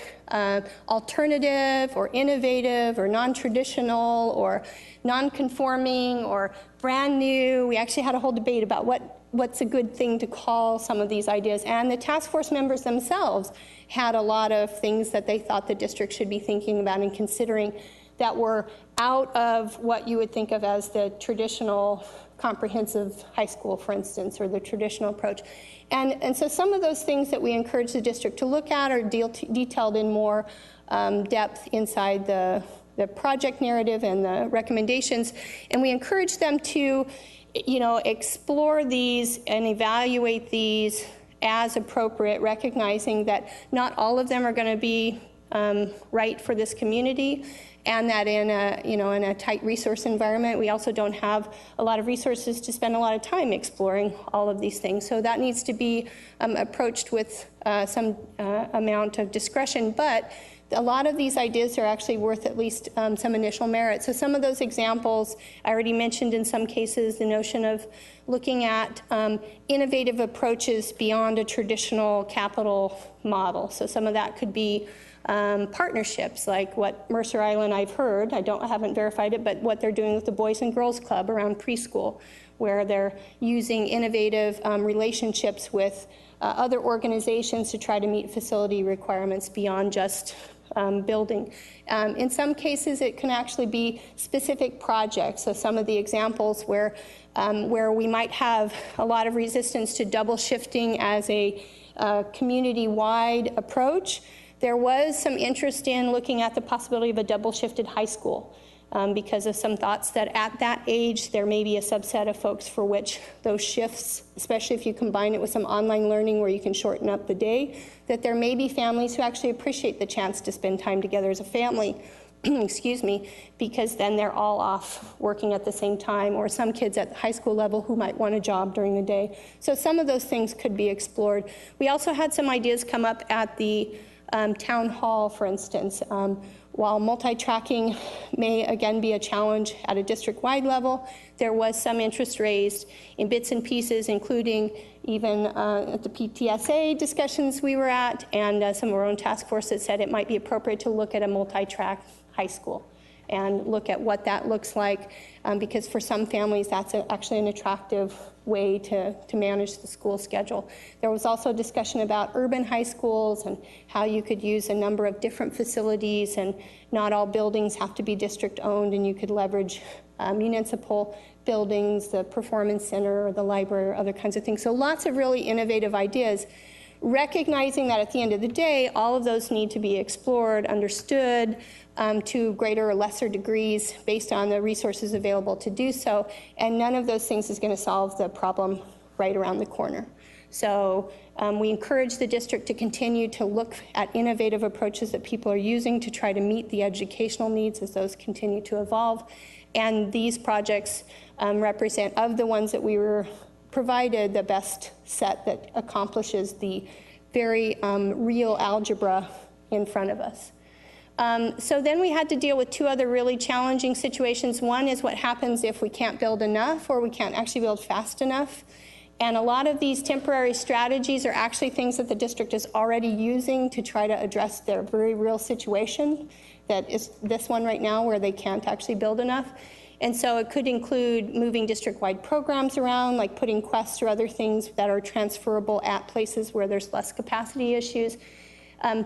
Speaker 6: alternative or innovative or non-traditional or non-conforming or brand new. We actually had a whole debate about what's a good thing to call some of these ideas. And the task force members themselves had a lot of things that they thought the district should be thinking about and considering that were out of what you would think of as the traditional comprehensive high school, for instance, or the traditional approach. And so some of those things that we encourage the district to look at are detailed in more depth inside the project narrative and the recommendations. And we encourage them to explore these and evaluate these as appropriate, recognizing that not all of them are going to be right for this community, and that in a tight resource environment, we also don't have a lot of resources to spend a lot of time exploring all of these things. So that needs to be approached with some amount of discretion. But a lot of these ideas are actually worth at least some initial merit. So some of those examples, I already mentioned in some cases the notion of looking at innovative approaches beyond a traditional capital model. So some of that could be partnerships, like what Mercer Island, I've heard, I haven't verified it, but what they're doing with the Boys and Girls Club around preschool, where they're using innovative relationships with other organizations to try to meet facility requirements beyond just building. In some cases, it can actually be specific projects. So some of the examples where we might have a lot of resistance to double shifting as a community-wide approach, there was some interest in looking at the possibility of a double shifted high school. Because of some thoughts that at that age, there may be a subset of folks for which those shifts, especially if you combine it with some online learning where you can shorten up the day, that there may be families who actually appreciate the chance to spend time together as a family, excuse me, because then they're all off working at the same time, or some kids at the high school level who might want a job during the day. So some of those things could be explored. We also had some ideas come up at the town hall, for instance. While multi-tracking may again be a challenge at a district-wide level, there was some interest raised in bits and pieces, including even at the PTSA discussions we were at, and some of our own task force that said it might be appropriate to look at a multi-track high school and look at what that looks like, because for some families that's actually an attractive way to manage the school schedule. There was also discussion about urban high schools and how you could use a number of different facilities, and not all buildings have to be district owned, and you could leverage municipal buildings, the performance center, or the library, or other kinds of things. So lots of really innovative ideas, recognizing that at the end of the day, all of those need to be explored, understood, to greater or lesser degrees based on the resources available to do so, and none of those things is going to solve the problem right around the corner. So we encourage the district to continue to look at innovative approaches that people are using to try to meet the educational needs as those continue to evolve, and these projects represent, of the ones that we were provided, the best set that accomplishes the very real algebra in front of us. So then we had to deal with two other really challenging situations. One is what happens if we can't build enough, or we can't actually build fast enough. And a lot of these temporary strategies are actually things that the district is already using to try to address their very real situation, that is this one right now where they can't actually build enough. And so it could include moving district-wide programs around, like putting quests or other things that are transferable at places where there's less capacity issues.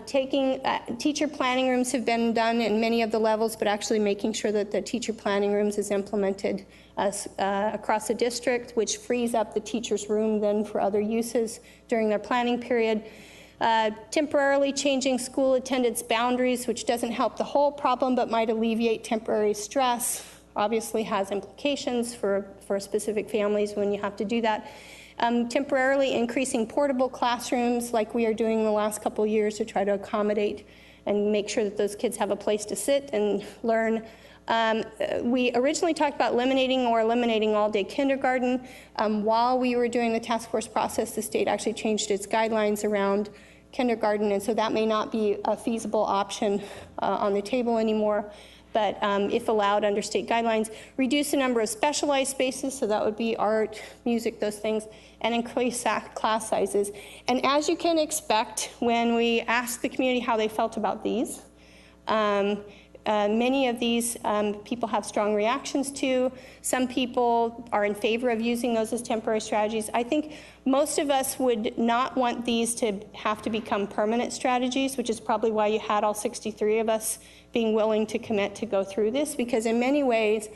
Speaker 6: Teacher planning rooms have been done in many of the levels, but actually making sure that the teacher planning rooms is implemented across the district, which frees up the teacher's room then for other uses during their planning period. Temporarily changing school attendance boundaries, which doesn't help the whole problem, but might alleviate temporary stress. Obviously has implications for specific families when you have to do that. Temporarily increasing portable classrooms like we are doing the last couple of years to try to accommodate and make sure that those kids have a place to sit and learn. We originally talked about eliminating all-day kindergarten. While we were doing the task force process, the state actually changed its guidelines around kindergarten, and so that may not be a feasible option on the table anymore. But if allowed under state guidelines, reduce the number of specialized spaces, so that would be art, music, those things, and increase class sizes. And as you can expect, when we asked the community how they felt about these, many of these people have strong reactions to. Some people are in favor of using those as temporary strategies. I think most of us would not want these to have to become permanent strategies, which is probably why you had all 63 of us being willing to commit to go through this, because in many ways,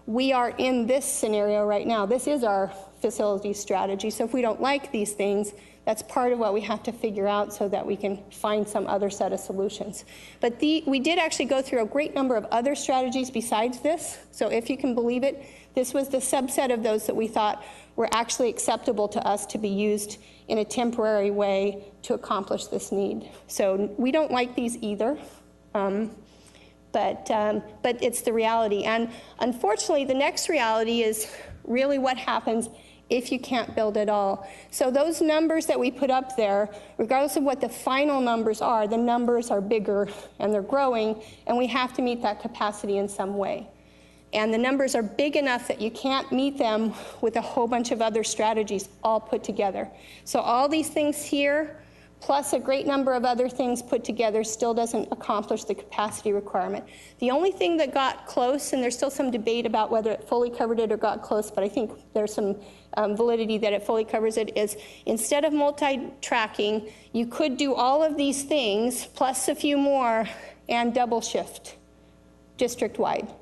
Speaker 6: we are in this scenario right now. This is our facility strategy. So if we don't like these things, that's part of what we have to figure out so that we can find some other set of solutions. But we did actually go through a great number of other strategies besides this. So if you can believe it, this was the subset of those that we thought were actually acceptable to us to be used in a temporary way to accomplish this need. So we don't like these either. But it's the reality. And unfortunately, the next reality is really what happens if you can't build at all. So those numbers that we put up there, regardless of what the final numbers are, the numbers are bigger and they're growing, and we have to meet that capacity in some way. And the numbers are big enough that you can't meet them with a whole bunch of other strategies all put together. So all these things here, plus a great number of other things put together, still doesn't accomplish the capacity requirement. The only thing that got close, and there's still some debate about whether it fully covered it or got close, but I think there's some validity that it fully covers it, is instead of multi-tracking, you could do all of these things plus a few more and double shift district-wide.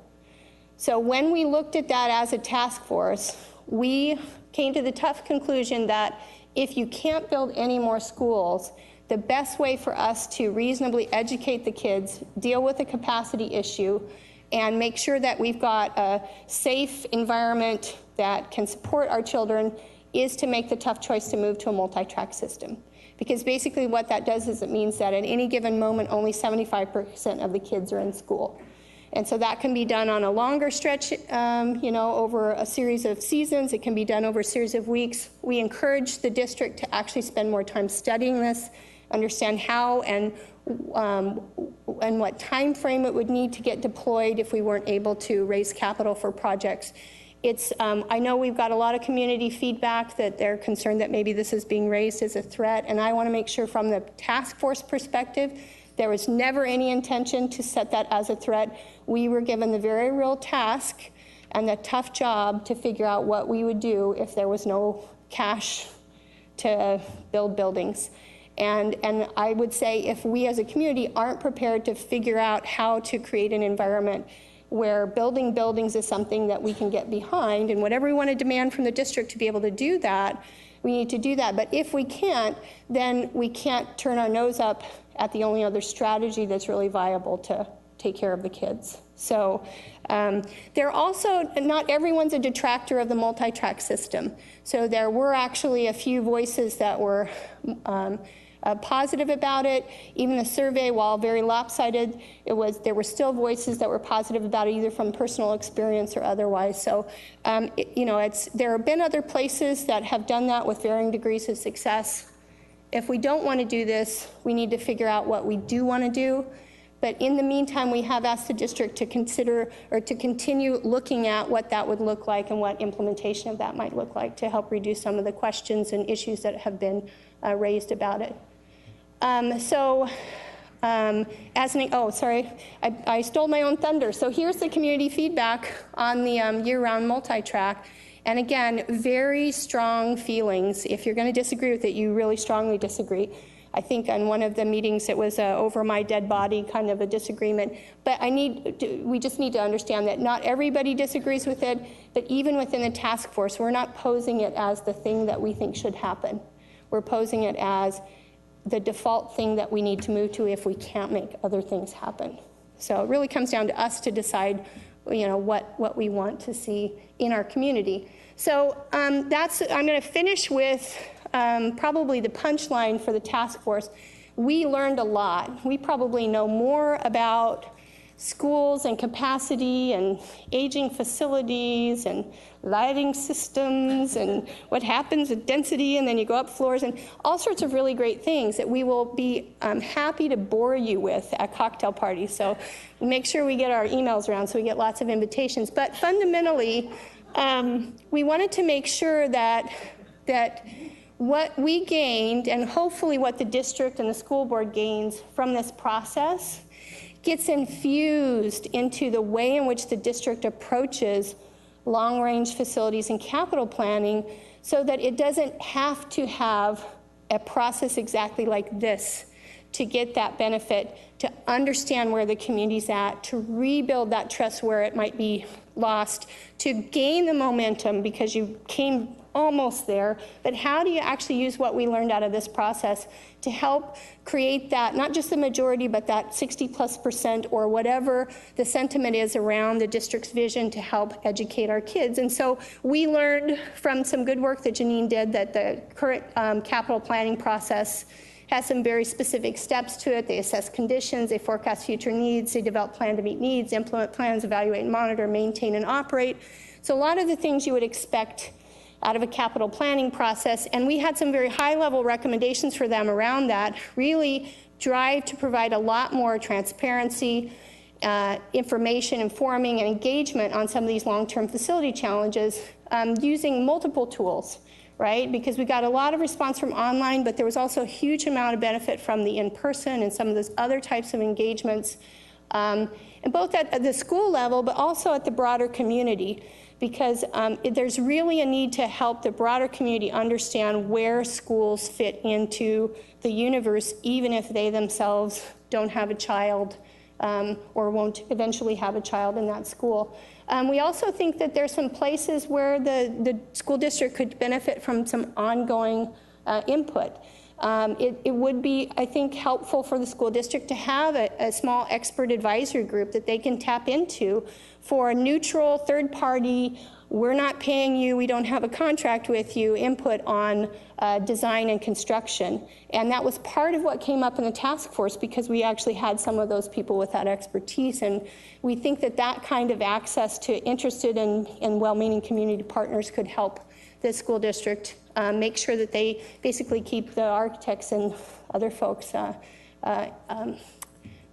Speaker 6: So when we looked at that as a task force, we came to the tough conclusion that if you can't build any more schools, the best way for us to reasonably educate the kids, deal with the capacity issue, and make sure that we've got a safe environment that can support our children is to make the tough choice to move to a multi-track system. Because basically what that does is it means that at any given moment, only 75% of the kids are in school. And so that can be done on a longer stretch, over a series of seasons. It can be done over a series of weeks. We encourage the district to actually spend more time studying this, understand how and what time frame it would need to get deployed if we weren't able to raise capital for projects. I know we've got a lot of community feedback that they're concerned that maybe this is being raised as a threat, and I want to make sure from the task force perspective, there was never any intention to set that as a threat. We were given the very real task and the tough job to figure out what we would do if there was no cash to build buildings. And I would say if we as a community aren't prepared to figure out how to create an environment where building buildings is something that we can get behind, and whatever we want to demand from the district to be able to do that, we need to do that. But if we can't, then we can't turn our nose up at the only other strategy that's really viable to take care of the kids. So they're also, not everyone's a detractor of the multi-track system. So there were actually a few voices that were positive about it. Even the survey, while very lopsided, there were still voices that were positive about it, either from personal experience or otherwise. So, there have been other places that have done that with varying degrees of success. If we don't want to do this, we need to figure out what we do want to do. But in the meantime, we have asked the district to consider or to continue looking at what that would look like and what implementation of that might look like to help reduce some of the questions and issues that have been raised about it. I stole my own thunder. So here's the community feedback on the year-round multi-track. And again, very strong feelings. If you're going to disagree with it, you really strongly disagree. I think on one of the meetings it was over my dead body kind of a disagreement. But we just need to understand that not everybody disagrees with it, but even within the task force, we're not posing it as the thing that we think should happen. We're posing it as the default thing that we need to move to if we can't make other things happen. So it really comes down to us to decide what we want to see in our community. So I'm going to finish with probably the punchline for the task force. We learned a lot. We probably know more about schools and capacity and aging facilities and lighting systems and what happens with density, and then you go up floors and all sorts of really great things that we will be happy to bore you with at cocktail parties. So make sure we get our emails around so we get lots of invitations. But fundamentally, we wanted to make sure that what we gained, and hopefully what the district and the school board gains from this process, gets infused into the way in which the district approaches long-range facilities and capital planning, so that it doesn't have to have a process exactly like this to get that benefit, to understand where the community's at, to rebuild that trust where it might be lost, to gain the momentum because you came almost there, but how do you actually use what we learned out of this process to help create that, not just the majority, but that 60+% or whatever the sentiment is around the district's vision to help educate our kids. And so we learned from some good work that Janine did that the current capital planning process has some very specific steps to it. They assess conditions, they forecast future needs, they develop plan to meet needs, implement plans, evaluate and monitor, maintain and operate. So a lot of the things you would expect out of a capital planning process, and we had some very high-level recommendations for them around that. Really drive to provide a lot more transparency, information, informing, and engagement on some of these long-term facility challenges using multiple tools, right? Because we got a lot of response from online, but there was also a huge amount of benefit from the in-person and some of those other types of engagements, and both at the school level, but also at the broader community, because there's really a need to help the broader community understand where schools fit into the universe, even if they themselves don't have a child or won't eventually have a child in that school. We also think that there's some places where the school district could benefit from some ongoing input. It would be, I think, helpful for the school district to have a small expert advisory group that they can tap into for a neutral third party, we're not paying you, we don't have a contract with you, input on design and construction. And that was part of what came up in the task force, because we actually had some of those people with that expertise. And we think that that kind of access to interested and well-meaning community partners could help the school district make sure that they basically keep the architects and other folks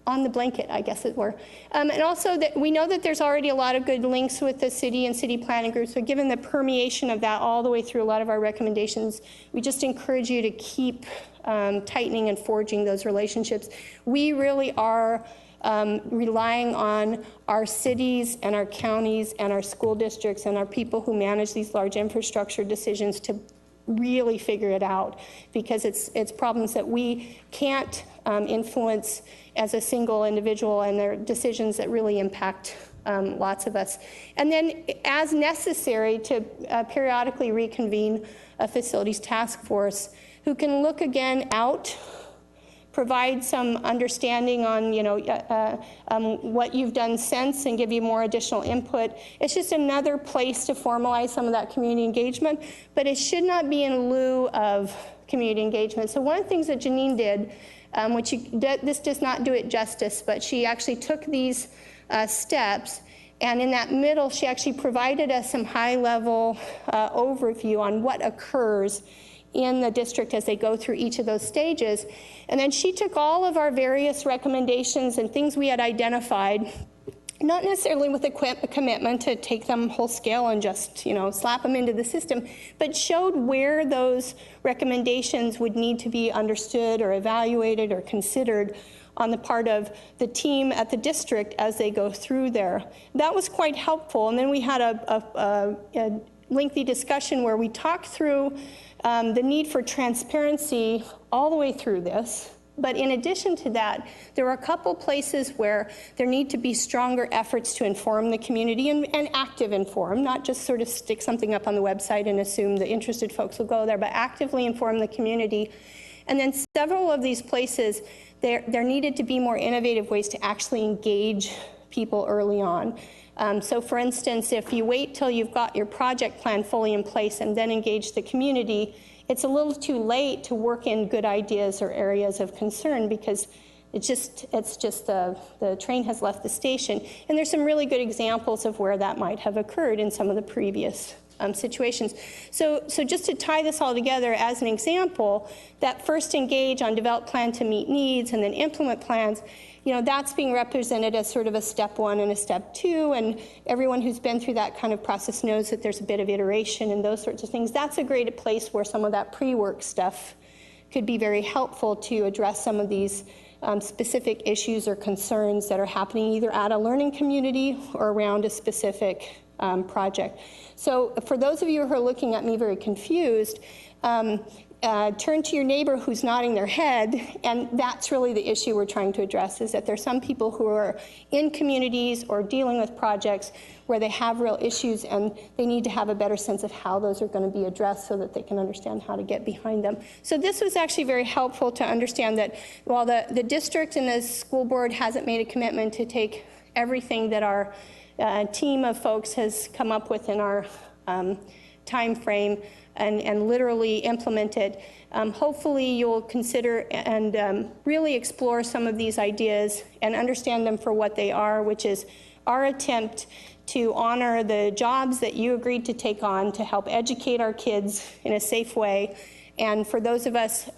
Speaker 6: on the blanket, I guess it were. And also that we know that there's already a lot of good links with the city and city planning groups, so given the permeation of that all the way through a lot of our recommendations, we just encourage you to keep tightening and forging those relationships. We really are relying on our cities and our counties and our school districts and our people who manage these large infrastructure decisions to really figure it out, because it's problems that we can't influence as a single individual, and they're decisions that really impact lots of us. And then as necessary to periodically reconvene a facilities task force who can look again out, provide some understanding on what you've done since and give you more additional input. It's just another place to formalize some of that community engagement, but it should not be in lieu of community engagement. So one of the things that Janine did, this does not do it justice, but she actually took these steps, and in that middle, she actually provided us some high-level overview on what occurs in the district as they go through each of those stages. And then she took all of our various recommendations and things we had identified, not necessarily with a commitment to take them whole scale and just slap them into the system, but showed where those recommendations would need to be understood or evaluated or considered on the part of the team at the district as they go through there. That was quite helpful. And then we had a lengthy discussion where we talked through the need for transparency all the way through this. But in addition to that, there were a couple places where there need to be stronger efforts to inform the community and active inform, not just sort of stick something up on the website and assume the interested folks will go there, but actively inform the community. And then several of these places, there needed to be more innovative ways to actually engage people early on. So for instance, if you wait till you've got your project plan fully in place and then engage the community, it's a little too late to work in good ideas or areas of concern, because it's just the train has left the station. And there's some really good examples of where that might have occurred in some of the previous situations. So just to tie this all together as an example, that first engage on develop plan to meet needs and then implement plans, that's being represented as sort of a step 1 and a step 2, and everyone who's been through that kind of process knows that there's a bit of iteration and those sorts of things. That's a great place where some of that pre-work stuff could be very helpful to address some of these specific issues or concerns that are happening either at a learning community or around a specific project. So for those of you who are looking at me very confused, turn to your neighbor who's nodding their head, and that's really the issue we're trying to address, is that there's some people who are in communities or dealing with projects where they have real issues, and they need to have a better sense of how those are going to be addressed so that they can understand how to get behind them. So this was actually very helpful to understand that while the district and the school board hasn't made a commitment to take everything that our team of folks has come up with in our time frame and literally implement it, hopefully you'll consider and really explore some of these ideas and understand them for what they are, which is our attempt to honor the jobs that you agreed to take on to help educate our kids in a safe way. And for those of us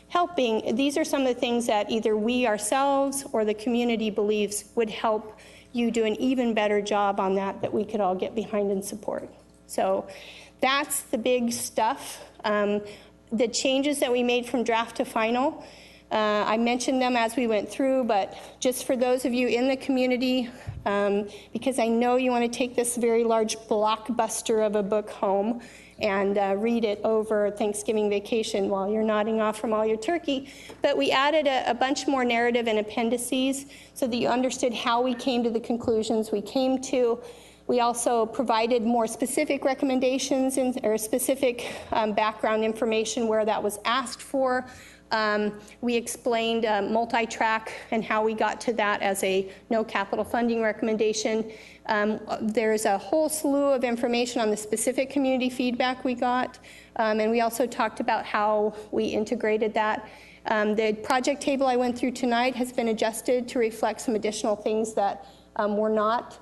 Speaker 6: helping, these are some of the things that either we ourselves or the community believes would help you do an even better job on that we could all get behind and support. So that's the big stuff. The changes that we made from draft to final, I mentioned them as we went through, but just for those of you in the community, because I know you want to take this very large blockbuster of a book home and read it over Thanksgiving vacation while you're nodding off from all your turkey. But we added a bunch more narrative and appendices so that you understood how we came to the conclusions we came to. We also provided more specific recommendations or specific background information where that was asked for. We explained multi-track and how we got to that as a no capital funding recommendation. There's a whole slew of information on the specific community feedback we got, and we also talked about how we integrated that. The project table I went through tonight has been adjusted to reflect some additional things that were not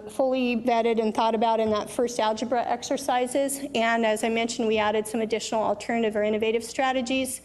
Speaker 6: fully vetted and thought about in that first algebra exercises. And as I mentioned, we added some additional alternative or innovative strategies.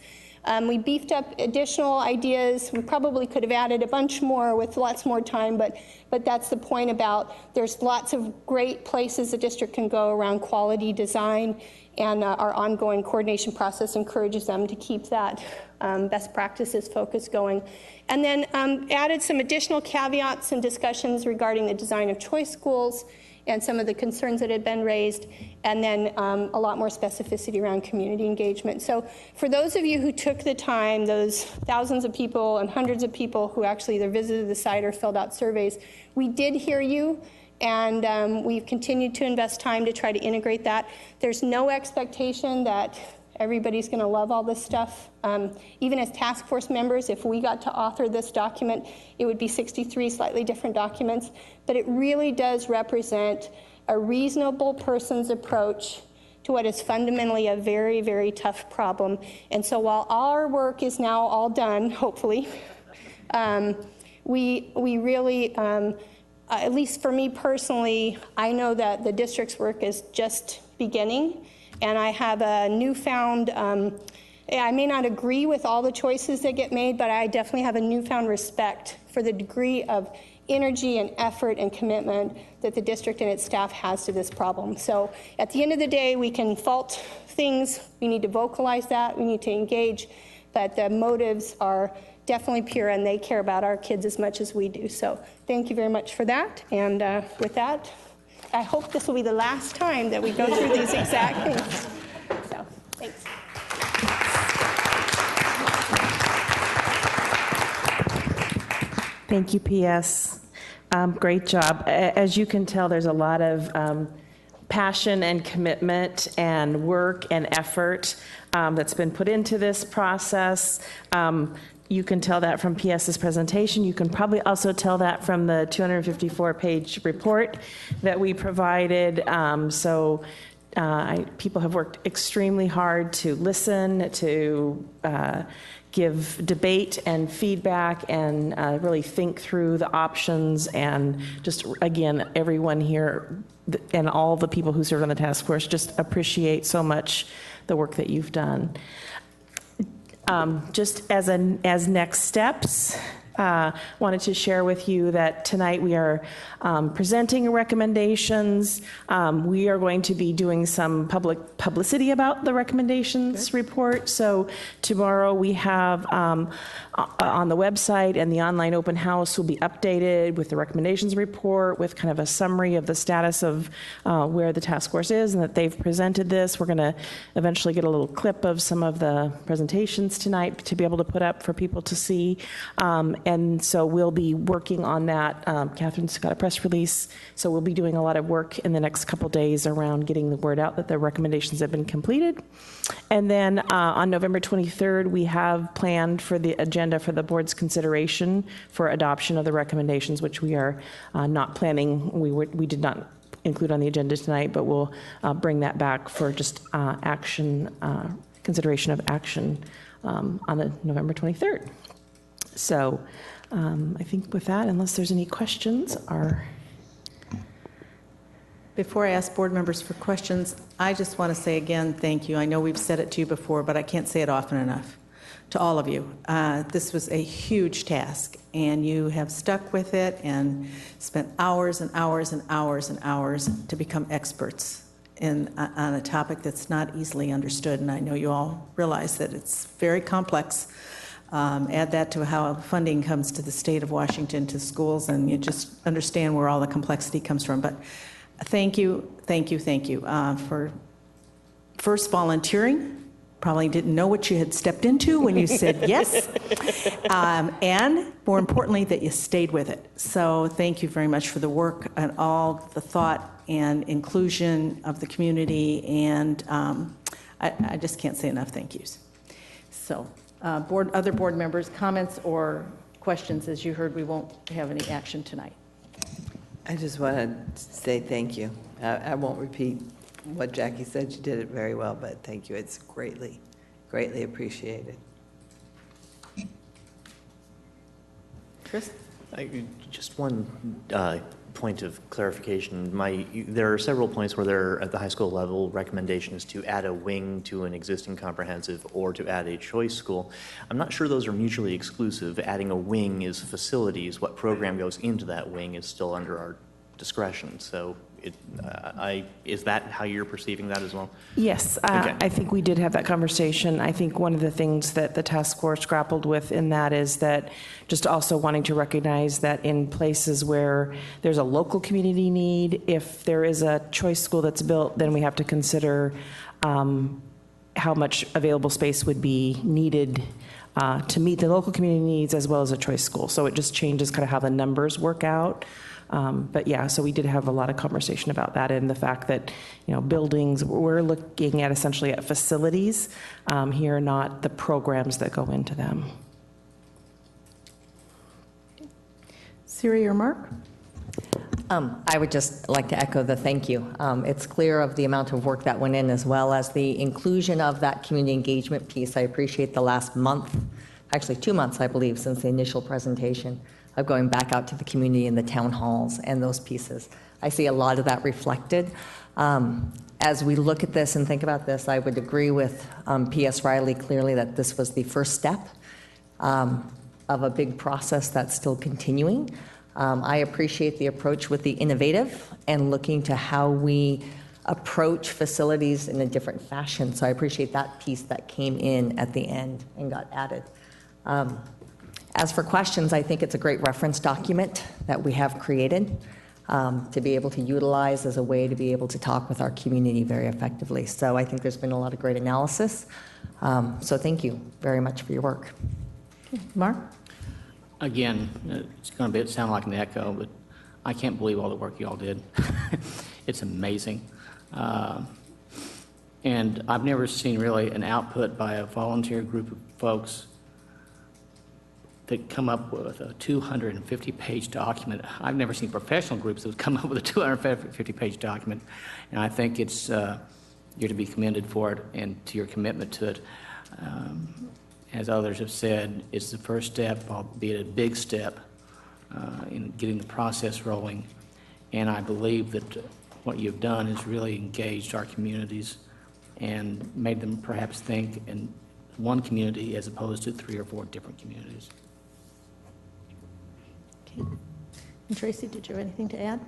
Speaker 6: We beefed up additional ideas. We probably could have added a bunch more with lots more time, but that's the point about there's lots of great places the district can go around quality design, and our ongoing coordination process encourages them to keep that best practices focus going. And then added some additional caveats and discussions regarding the design of choice schools and some of the concerns that had been raised, and then a lot more specificity around community engagement. So for those of you who took the time, those thousands of people and hundreds of people who actually either visited the site or filled out surveys, we did hear you, and we've continued to invest time to try to integrate that. There's no expectation that everybody's going to love all this stuff. Even as task force members, if we got to author this document, it would be 63 slightly different documents. But it really does represent a reasonable person's approach to what is fundamentally a very, very tough problem. And so while our work is now all done, hopefully, we really, at least for me personally, I know that the district's work is just beginning. And I have a newfound, I may not agree with all the choices that get made, but I definitely have a newfound respect for the degree of energy and effort and commitment that the district and its staff has to this problem. So at the end of the day, we can fault things. We need to vocalize that. We need to engage. But the motives are definitely pure, and they care about our kids as much as we do. So thank you very much for that. And with that, I hope this will be the last time that we go through these exact things. So, thanks.
Speaker 4: Thank you, PS. Great job. As you can tell, there's a lot of passion and commitment and work and effort that's been put into this process. You can tell that from PS's presentation. You can probably also tell that from the 254-page report that we provided. People have worked extremely hard to listen, to give debate and feedback, and really think through the options. And just, again, everyone here and all the people who served on the task force just appreciate so much the work that you've done. Just as next steps, wanted to share with you that tonight we are presenting recommendations. We are going to be doing some publicity about the recommendations report. So tomorrow we have on the website, and the online open house will be updated with the recommendations report with kind of a summary of the status of where the task force is and that they've presented this. We're going to eventually get a little clip of some of the presentations tonight to be able to put up for people to see. And so we'll be working on that. Catherine's got a press release, so we'll be doing a lot of work in the next couple days around getting the word out that the recommendations have been completed. And then on November 23rd, we have planned for the agenda for the board's consideration for adoption of the recommendations, which we are not planning. We did not include on the agenda tonight, but we'll bring that back for just action, consideration of action on the November 23rd. So I think with that, unless there's any questions,
Speaker 1: Before I ask board members for questions, I just want to say again, thank you. I know we've said it to you before, but I can't say it often enough to all of you. This was a huge task, and you have stuck with it and spent hours and hours and hours and hours to become experts on a topic that's not easily understood, and I know you all realize that it's very complex. Add that to how funding comes to the state of Washington to schools, and you just understand where all the complexity comes from. But thank you for first volunteering. Probably didn't know what you had stepped into when you said yes. And more importantly, that you stayed with it. So thank you very much for the work and all the thought and inclusion of the community. And I just can't say enough thank yous. So other board members, comments or questions? As you heard, we won't have any action tonight.
Speaker 7: I just want to say thank you. I won't repeat what Jackie said. She did it very well, but thank you. It's greatly, greatly appreciated.
Speaker 1: Chris?
Speaker 8: Just one point of clarification. There are several points where there, at the high school level, recommendation is to add a wing to an existing comprehensive or to add a choice school. I'm not sure those are mutually exclusive. Adding a wing is facilities. What program goes into that wing is still under our discretion. So is that how you're perceiving that as well?
Speaker 4: Yes,
Speaker 8: Okay.
Speaker 4: I think we did have that conversation. I think one of the things that the task force grappled with in that is that just also wanting to recognize that in places where there's a local community need, if there is a choice school that's built, then we have to consider how much available space would be needed to meet the local community needs as well as a choice school. So it just changes kind of how the numbers work out. But yeah, so we did have a lot of conversation about that and the fact that, buildings, we're looking at essentially at facilities here, not the programs that go into them.
Speaker 1: Siri or Mark?
Speaker 5: I would just like to echo the thank you. It's clear of the amount of work that went in, as well as the inclusion of that community engagement piece. I appreciate the last month, actually 2 months, I believe, since the initial presentation, of going back out to the community in the town halls and those pieces. I see a lot of that reflected. As we look at this and think about this, I would agree with P.S. Riley clearly that this was the first step of a big process that's still continuing. I appreciate the approach with the innovative and looking to how we approach facilities in a different fashion. So I appreciate that piece that came in at the end and got added. As for questions, I think it's a great reference document that we have created to be able to utilize as a way to be able to talk with our community very effectively. So I think there's been a lot of great analysis. So thank you very much for your work.
Speaker 1: Mark?
Speaker 9: Again, it's going to sound like an echo, but I can't believe all the work you all did. It's amazing. And I've never seen really an output by a volunteer group of folks that come up with a 250-page document. I've never seen professional groups that would come up with a 250-page document, and I think it's you're to be commended for it and to your commitment to it. As others have said, it's the first step, albeit a big step, in getting the process rolling, and I believe that what you've done is really engaged our communities and made them perhaps think in one community as opposed to 3 or 4 different communities.
Speaker 1: Okay. And Tracy, did you have anything to add?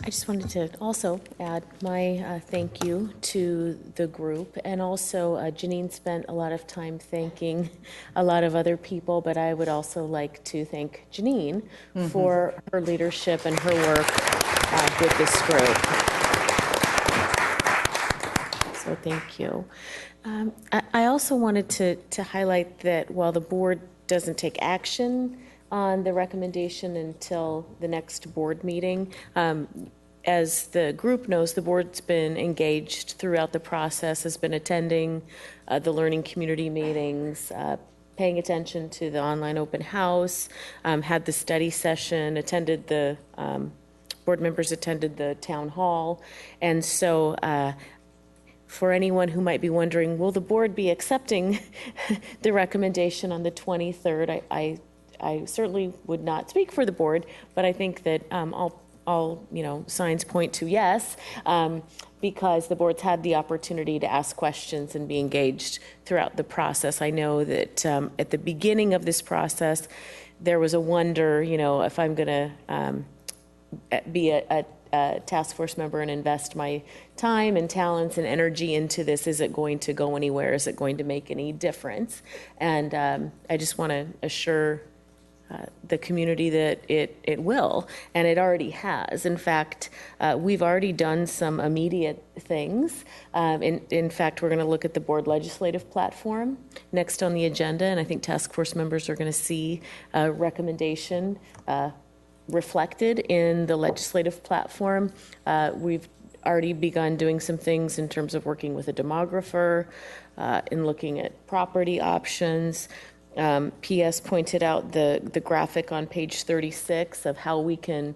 Speaker 3: I just wanted to also add my thank you to the group, and also Janine spent a lot of time thanking a lot of other people, but I would also like to thank Janine for her leadership and her work with this group. So thank you. I also wanted to highlight that while the board doesn't take action on the recommendation until the next board meeting, as the group knows, the board's been engaged throughout the process, has been attending the learning community meetings, paying attention to the online open house, had the study session, attended the, board members attended the town hall. And so for anyone who might be wondering, will the board be accepting the recommendation on the 23rd? I certainly would not speak for the board, but I think that all signs point to yes, because the board's had the opportunity to ask questions and be engaged throughout the process. I know that at the beginning of this process, there was a wonder, if I'm going to be a task force member and invest my time and talents and energy into this, is it going to go anywhere? Is it going to make any difference? And I just want to assure the community that it will, and it already has. In fact, we've already done some immediate things. In fact, we're going to look at the board legislative platform next on the agenda, and I think task force members are going to see a recommendation reflected in the legislative platform. We've already begun doing some things in terms of working with a demographer, in looking at property options. PS pointed out the graphic on page 36 of how we can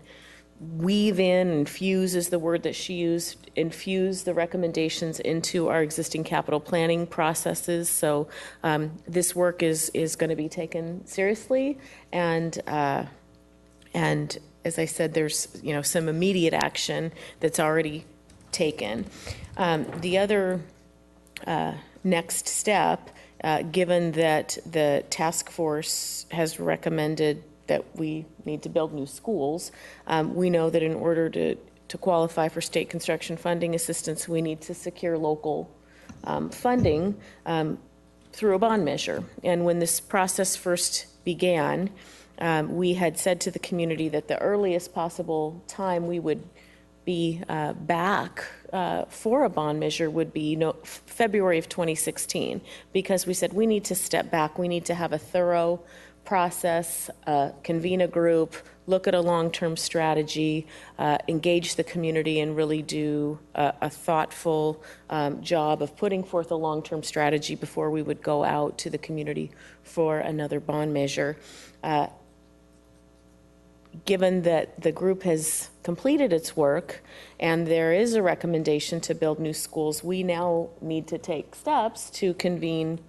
Speaker 3: weave in, infuse is the word that she used, infuse the recommendations into our existing capital planning processes. So this work is going to be taken seriously, and as I said, there's some immediate action that's already taken. The other next step, given that the task force has recommended that we need to build new schools, we know that in order to qualify for state construction funding assistance, we need to secure local funding through a bond measure. And when this process first began, we had said to the community that the earliest possible time we would be back for a bond measure would be February of 2016, because we said we need to step back, we need to have a thorough process, convene a group, look at a long-term strategy, engage the community, and really do a thoughtful job of putting forth a long-term strategy before we would go out to the community for another bond measure. Given that the group has completed its work and there is a recommendation to build new schools, we now need to take steps to convene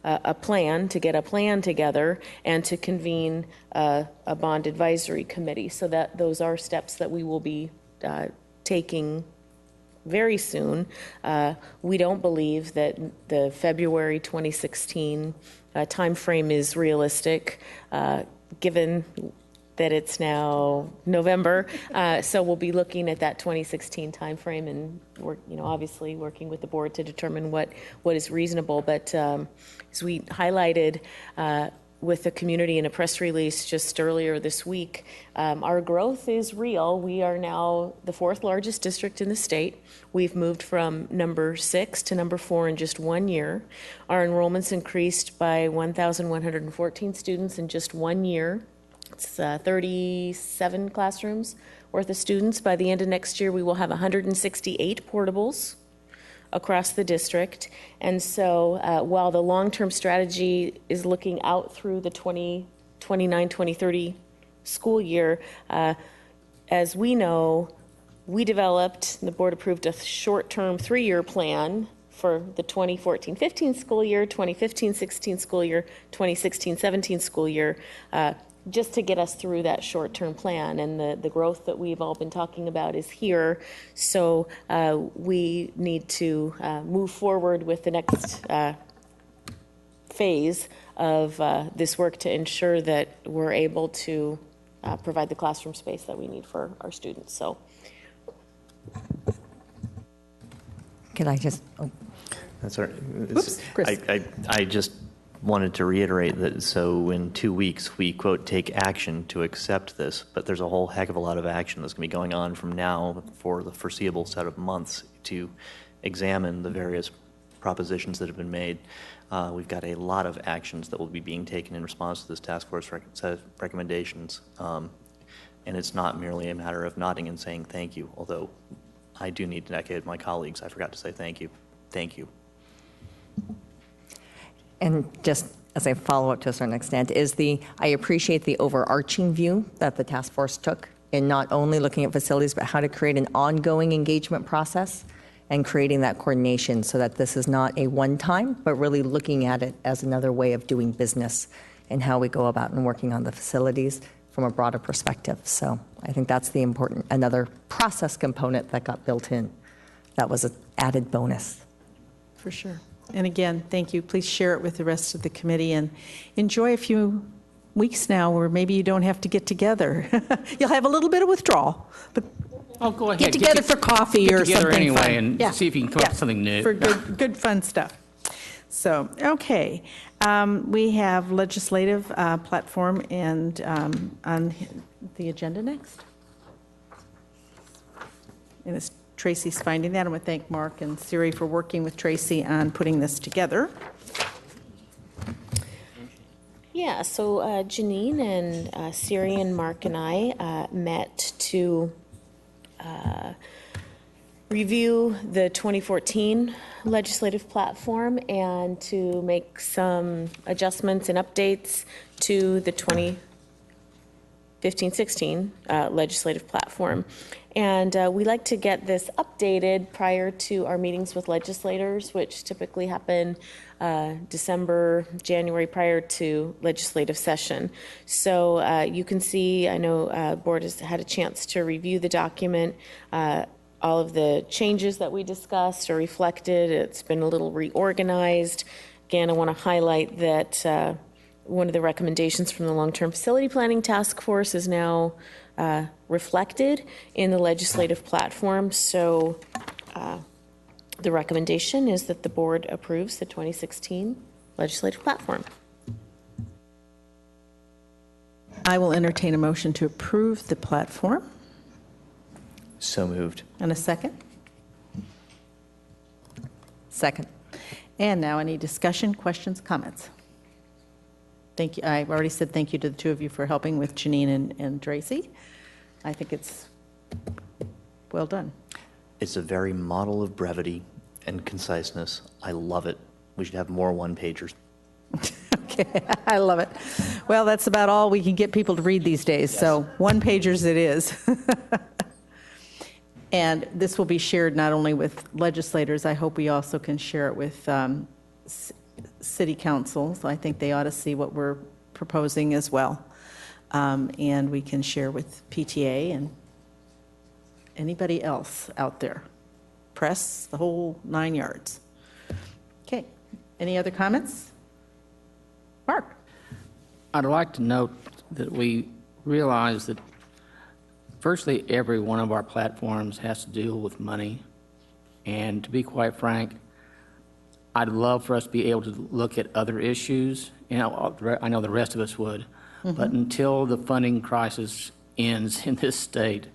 Speaker 3: a plan, to get a plan together, and to convene a bond advisory committee. So that those are steps that we will be taking very soon. We don't believe that the February 2016 timeframe is realistic, given that it's now November, so we'll be looking at that 2016 timeframe, and we're, obviously working with the board to determine what is reasonable. But as we highlighted with the community in a press release just earlier this week, our growth is real. We are now the 4th largest district in the state. We've moved from number 6 to number 4 in just 1 year. Our enrollments increased by 1,114 students in just 1 year. It's 37 classrooms worth of students. By the end of next year, we will have 168 portables across the district. And so while the long-term strategy is looking out through the 2029-2030 school year, as we know, we developed, the board approved a short-term 3-year plan for the 2014-15 school year, 2015-16 school year, 2016-17 school year, just to get us through that short-term plan. And the growth that we've all been talking about is here. So we need to move forward with the next phase of this work to ensure that we're able to provide the classroom space that we need for our students. So.
Speaker 5: Could I just? Oh.
Speaker 8: That's all right.
Speaker 5: Oops, Chris.
Speaker 8: I just wanted to reiterate that, so in 2 weeks, we, quote, take action to accept this, but there's a whole heck of a lot of action that's going to be going on from now for the foreseeable set of months to examine the various propositions that have been made. We've got a lot of actions that will be being taken in response to this task force set of recommendations, and it's not merely a matter of nodding and saying thank you, although I do need to echo my colleagues. I forgot to say thank you. Thank you.
Speaker 5: And just as a follow-up to a certain extent, I appreciate the overarching view that the task force took in not only looking at facilities, but how to create an ongoing engagement process and creating that coordination so that this is not a one-time, but really looking at it as another way of doing business and how we go about and working on the facilities from a broader perspective. So I think that's the important, another process component that got built in. That was an added bonus.
Speaker 1: For sure. And again, thank you. Please share it with the rest of the committee and enjoy a few weeks now where maybe you don't have to get together. You'll have a little bit of withdrawal, but
Speaker 9: Go ahead.
Speaker 1: get together for coffee or
Speaker 9: together
Speaker 1: something
Speaker 9: anyway
Speaker 1: fun.
Speaker 9: and see if you can come up with something new.
Speaker 1: For good fun stuff. So, okay. We have legislative platform and on the agenda next. And it's Tracy's finding that. I want to thank Mark and Siri for working with Tracy on putting this together.
Speaker 3: Yeah, so Janine and Siri and Mark and I met to review the 2014 legislative platform and to make some adjustments and updates to the 2015-16 legislative platform. And we like to get this updated prior to our meetings with legislators, which typically happen December, January, prior to legislative session. So you can see, I know board has had a chance to review the document. All of the changes that we discussed are reflected. It's been a little reorganized. Again, I want to highlight that one of the recommendations from the Long-Term Facility Planning Task Force is now reflected in the legislative platform. So the recommendation is that the board approves the 2016 legislative platform.
Speaker 1: I will entertain a motion to approve the platform.
Speaker 8: So moved.
Speaker 1: And a second?
Speaker 5: Second.
Speaker 1: And now any discussion, questions, comments? Thank you. I've already said thank you to the two of you for helping with Janine and Tracy. I think it's well done.
Speaker 8: It's a very model of brevity and conciseness. I love it. We should have more one-pagers.
Speaker 1: Okay, I love it. Well, that's about all we can get people to read these days, so one-pagers it is. And this will be shared not only with legislators, I hope we also can share it with city councils. I think they ought to see what we're proposing as well. And we can share with PTA and anybody else out there. Press, the whole 9 yards. Okay, any other comments? Mark?
Speaker 9: I'd like to note that we realize that virtually every one of our platforms has to deal with money. And to be quite frank, I'd love for us to be able to look at other issues. You know, I know the rest of us would. But until the funding crisis ends in this state,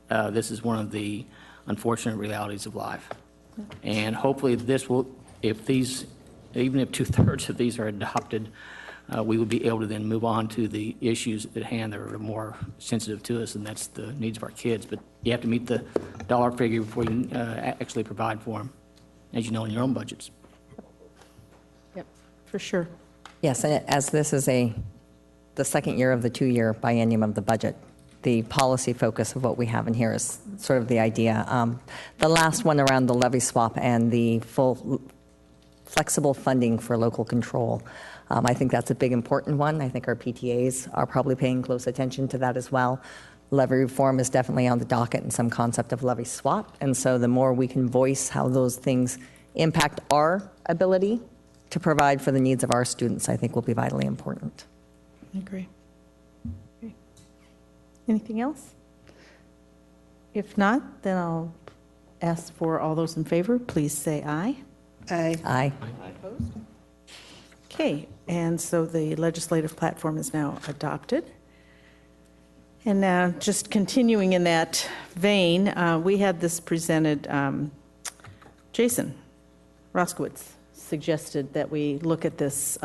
Speaker 9: this is one of the unfortunate realities of life. And hopefully this will, if these, even if 2/3 of these are adopted, we will be able to then move on to the issues at hand that are more sensitive to us, and that's the needs of our kids. But you have to meet the dollar figure before you can actually provide for them, as you know, in your own budgets.
Speaker 1: Yep, for sure.
Speaker 5: Yes, and as this is the second year of the 2-year biennium of the budget, the policy focus of what we have in here is sort of the idea. The last one around the levy swap and the full flexible funding for local control. I think that's a big important one. I think our PTAs are probably paying close attention to that as well. Levy reform is definitely on the docket and some concept of levy swap. And so the more we can voice how those things impact our ability to provide for the needs of our students, I think will be vitally important.
Speaker 1: I agree. Okay. Anything else? If not, then I'll ask for all those in favor, please say aye.
Speaker 7: Aye.
Speaker 5: Aye.
Speaker 1: Opposed? Okay, and so the legislative platform is now adopted. And now, just continuing in that vein, we had this presented, Jason Roskowitz suggested that we look at this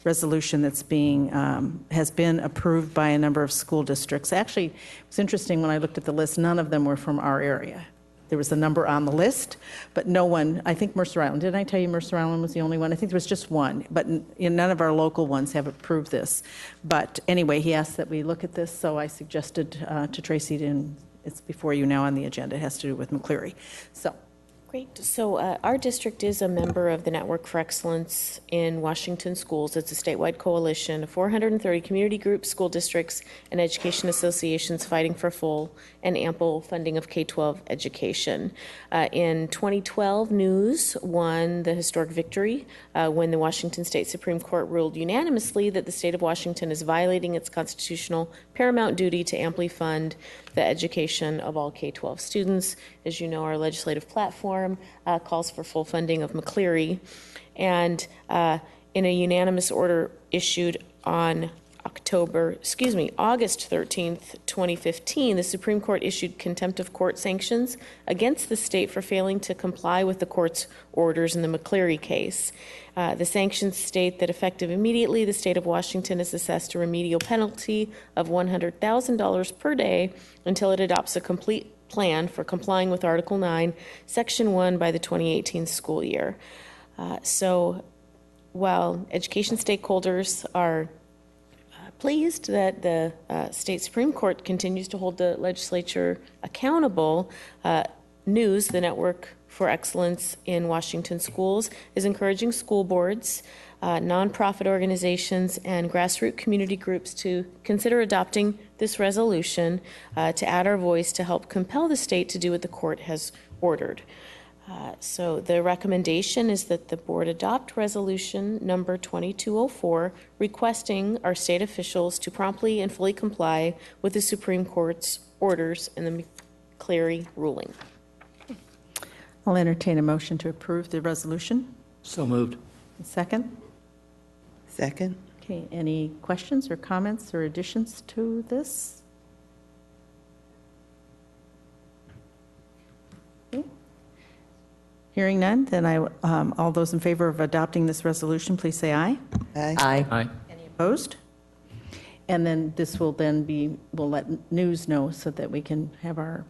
Speaker 1: resolution that's has been approved by a number of school districts. Actually, it was interesting when I looked at the list, none of them were from our area. There was a number on the list, but no one, I think Mercer Island, didn't I tell you Mercer Island was the only one? I think there was just one, but none of our local ones have approved this. But anyway, he asked that we look at this, so I suggested to Tracy, and it's before you now on the agenda, it has to do with McCleary. So
Speaker 3: Great. So our district is a member of the Network for Excellence in Washington Schools. It's a statewide coalition of 430 community groups, school districts, and education associations fighting for full and ample funding of K-12 education. In 2012, News won the historic victory when the Washington State Supreme Court ruled unanimously that the state of Washington is violating its constitutional paramount duty to amply fund the education of all K-12 students. As you know, our legislative platform calls for full funding of McCleary. And in a unanimous order issued on August 13th, 2015, the Supreme Court issued contempt of court sanctions against the state for failing to comply with the court's orders in the McCleary case. The sanctions state that effective immediately, the state of Washington is assessed a remedial penalty of $100,000 per day until it adopts a complete plan for complying with Article 9, Section 1 by the 2018 school year. So while education stakeholders are pleased that the state Supreme Court continues to hold the legislature accountable, News, the Network for Excellence in Washington Schools, is encouraging school boards, nonprofit organizations, and grassroots community groups to consider adopting this resolution to add our voice to help compel the state to do what the court has ordered. So the recommendation is that the board adopt resolution number 2204, requesting our state officials to promptly and fully comply with the Supreme Court's orders in the McCleary ruling.
Speaker 1: I'll entertain a motion to approve the resolution.
Speaker 9: So moved.
Speaker 1: Second?
Speaker 7: Second.
Speaker 1: Okay, any questions or comments or additions to this? Okay. Hearing none, then all those in favor of adopting this resolution, please say aye.
Speaker 7: Aye.
Speaker 9: Aye.
Speaker 1: Any opposed? And then this will then be, we'll let News know so that we can have our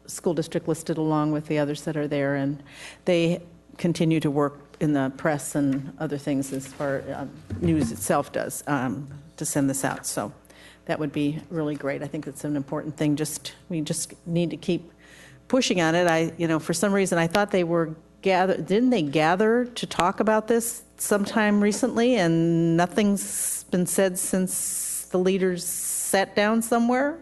Speaker 1: school district listed along with the others that are there, and they continue to work in the press and other things as far News itself does to send this out. So that would be really great. I think it's an important thing. We just need to keep pushing on it. For some reason I thought they were didn't they gather to talk about this sometime recently, and nothing's been said since the leaders sat down somewhere?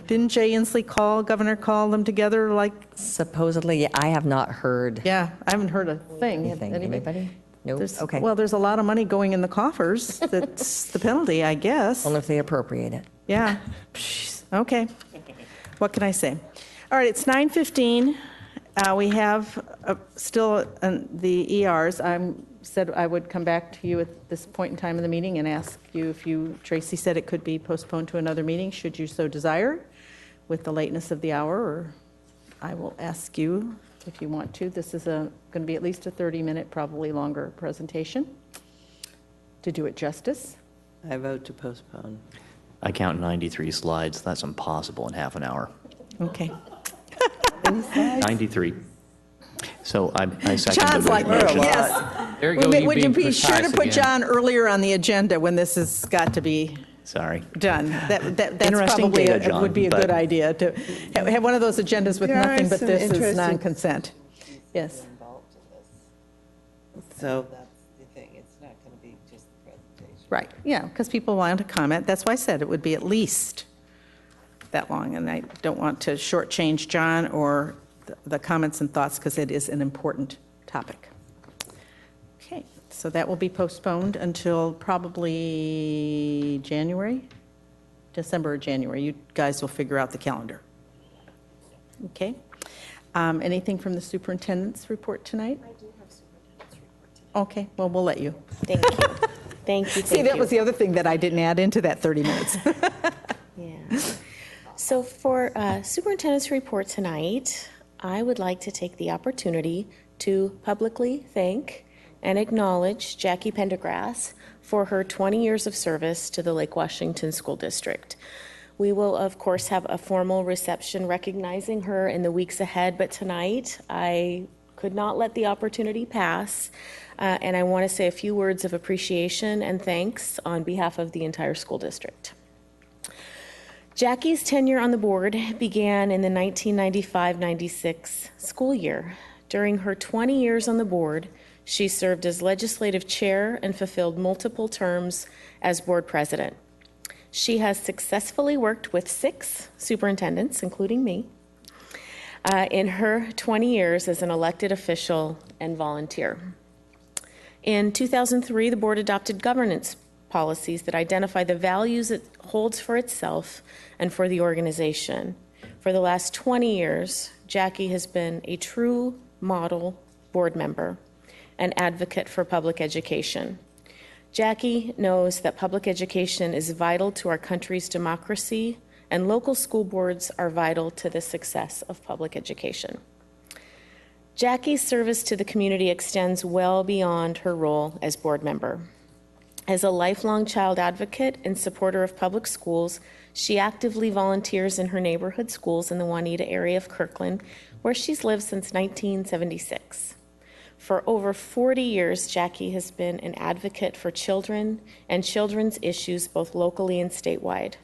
Speaker 1: Didn't Jay Inslee Governor call them together
Speaker 5: Supposedly, I have not heard.
Speaker 1: Yeah, I haven't heard a thing.
Speaker 5: Anything. Anybody? No? Okay.
Speaker 1: Well, there's a lot of money going in the coffers. That's the penalty, I guess.
Speaker 5: Only if they appropriate it.
Speaker 1: Yeah. Okay. What can I say? All right, it's 9:15. We have still the ERs. I said I would come back to you at this point in time in the meeting and ask you if Tracy said it could be postponed to another meeting, should you so desire, with the lateness of the hour, or I will ask you if you want to. This is going to be at least a 30-minute, probably longer presentation to do it justice.
Speaker 7: I vote to postpone.
Speaker 8: I count 93 slides. That's impossible in half an hour.
Speaker 1: Okay.
Speaker 8: 93. So I second
Speaker 1: John's
Speaker 8: the
Speaker 1: like,
Speaker 8: motion.
Speaker 1: yes.
Speaker 9: There you go.
Speaker 1: Would you be sure to
Speaker 9: precise
Speaker 1: put
Speaker 9: again.
Speaker 1: John earlier on the agenda when this has got to be
Speaker 8: Sorry.
Speaker 1: done? That's
Speaker 8: Interesting
Speaker 1: probably
Speaker 8: data, John,
Speaker 1: would be a
Speaker 8: but-
Speaker 1: good idea to have one of those agendas with
Speaker 7: There are
Speaker 1: nothing but
Speaker 7: some
Speaker 1: this is
Speaker 7: interesting-
Speaker 1: non-consent. Yes.
Speaker 7: So that's the thing, it's not going to be just the presentation.
Speaker 1: Right. Yeah, because people want to comment. That's why I said it would be at least that long, and I don't want to shortchange John or the comments and thoughts because it is an important topic. Okay, so that will be postponed until probably December or January. You guys will figure out the calendar. Okay. Anything from the superintendent's report tonight? I do have superintendent's report tonight. Okay, well, we'll let you.
Speaker 3: Thank you. Thank you.
Speaker 1: See, that was the other thing that I didn't add into that 30 minutes.
Speaker 3: Yeah. So for superintendent's report tonight, I would like to take the opportunity to publicly thank and acknowledge Jackie Pendergrass for her 20 years of service to the Lake Washington School District. We will, of course, have a formal reception recognizing her in the weeks ahead, but tonight I could not let the opportunity pass, and I want to say a few words of appreciation and thanks on behalf of the entire school district. Jackie's tenure on the board began in the 1995-96 school year. During her 20 years on the board, she served as legislative chair and fulfilled multiple terms as board president. She has successfully worked with 6 superintendents, including me, in her 20 years as an elected official and volunteer. In 2003, the board adopted governance policies that identify the values it holds for itself and for the organization. For the last 20 years, Jackie has been a true model board member, an advocate for public education. Jackie knows that public education is vital to our country's democracy, and local school boards are vital to the success of public education. Jackie's service to the community extends well beyond her role as board member. As a lifelong child advocate and supporter of public schools, she actively volunteers in her neighborhood schools in the Juanita area of Kirkland, where she's lived since 1976. For over 40 years, Jackie has been an advocate for children and children's issues both locally and statewide.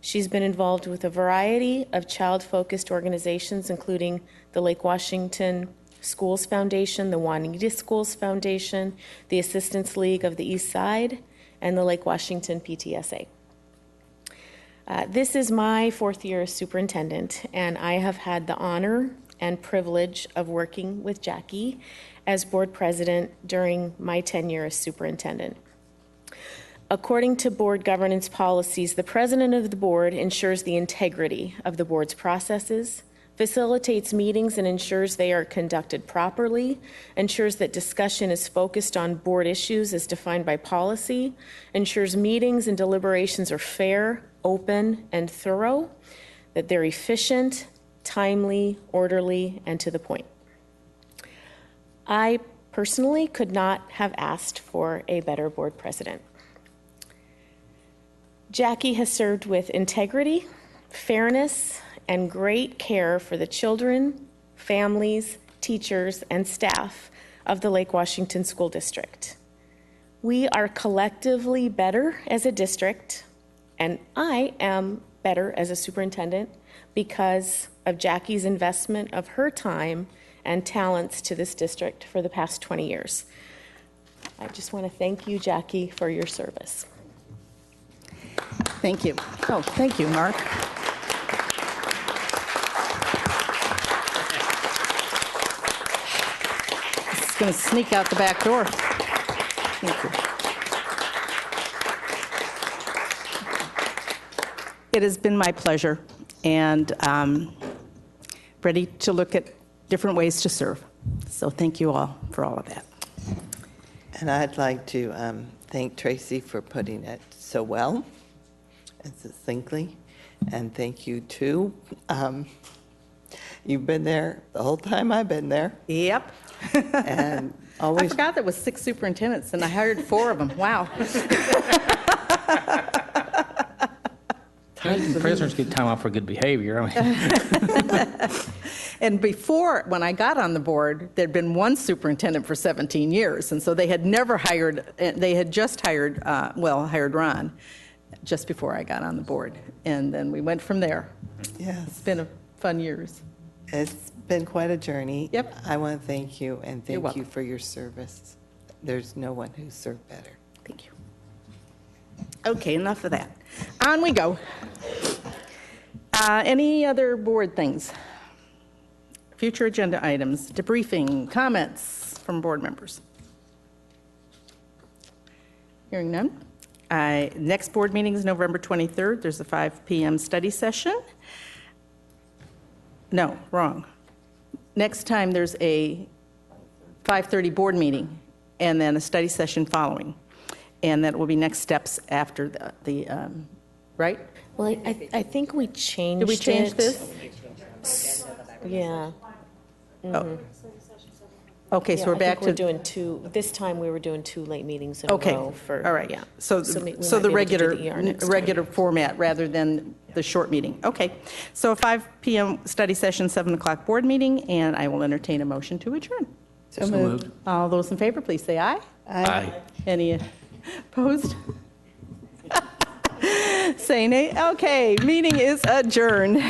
Speaker 3: She's been involved with a variety of child-focused organizations, including the Lake Washington Schools Foundation, the Juanita Schools Foundation, the Assistance League of the East Side, and the Lake Washington PTSA. This is my 4th year as superintendent, and I have had the honor and privilege of working with Jackie as board president during my tenure as superintendent. According to board governance policies, the president of the board ensures the integrity of the board's processes, facilitates meetings and ensures they are conducted properly, ensures that discussion is focused on board issues as defined by policy, ensures meetings and deliberations are fair, open, and thorough, that they're efficient, timely, orderly, and to the point. I personally could not have asked for a better board president. Jackie has served with integrity, fairness, and great care for the children, families, teachers, and staff of the Lake Washington School District. We are collectively better as a district, and I am better as a superintendent because of Jackie's investment of her time and talents to this district for the past 20 years. I just want to thank you, Jackie, for your service.
Speaker 1: Thank you. Oh, thank you, Mark. This is going to sneak out the back door. Thank you. It has been my pleasure, and ready to look at different ways to serve. So thank you all for all of that.
Speaker 7: And I'd like to thank Tracy for putting it so well and succinctly, and thank you too. You've been there the whole time I've been there.
Speaker 1: Yep.
Speaker 7: And always.
Speaker 1: I forgot there was 6 superintendents, and I hired 4 of them. Wow.
Speaker 9: Prisoners get time off for good behavior. I mean.
Speaker 1: And before, when I got on the board, there'd been 1 superintendent for 17 years, and so they had never hired, they had just hired, hired Ron just before I got on the board, and then we went from there.
Speaker 7: Yes.
Speaker 1: It's been a fun years.
Speaker 7: It's been quite a journey.
Speaker 1: Yep.
Speaker 7: I want to thank you, and
Speaker 1: You're
Speaker 7: thank
Speaker 1: welcome.
Speaker 7: you for your service. There's no one who served better.
Speaker 1: Thank you. Okay, enough of that. On we go. Any other board things? Future agenda items, debriefing, comments from board members? Hearing none. Next board meeting is November 23rd. There's a 5 p.m. study session. No, wrong. Next time there's a 5:30 board meeting and then a study session following. And that will be next steps after the right?
Speaker 3: Well, I think we changed it.
Speaker 1: Did we change this?
Speaker 3: Yeah.
Speaker 1: Oh. Okay, so
Speaker 3: Yeah,
Speaker 1: we're
Speaker 3: I
Speaker 1: back
Speaker 3: think
Speaker 1: to.
Speaker 3: we're doing 2, this time we were doing 2 late meetings in a
Speaker 1: Okay,
Speaker 3: row for.
Speaker 1: all right.
Speaker 3: Yeah.
Speaker 1: So
Speaker 3: we
Speaker 1: the
Speaker 3: might be able to do
Speaker 1: regular,
Speaker 3: the ER next time.
Speaker 1: regular format rather than the short meeting. Okay, so a 5 p.m. study session, 7 o'clock board meeting, and I will entertain a motion to adjourn.
Speaker 7: So moved.
Speaker 1: All those in favor, please say aye.
Speaker 7: Aye.
Speaker 1: Any opposed? Saying, okay, meeting is adjourned.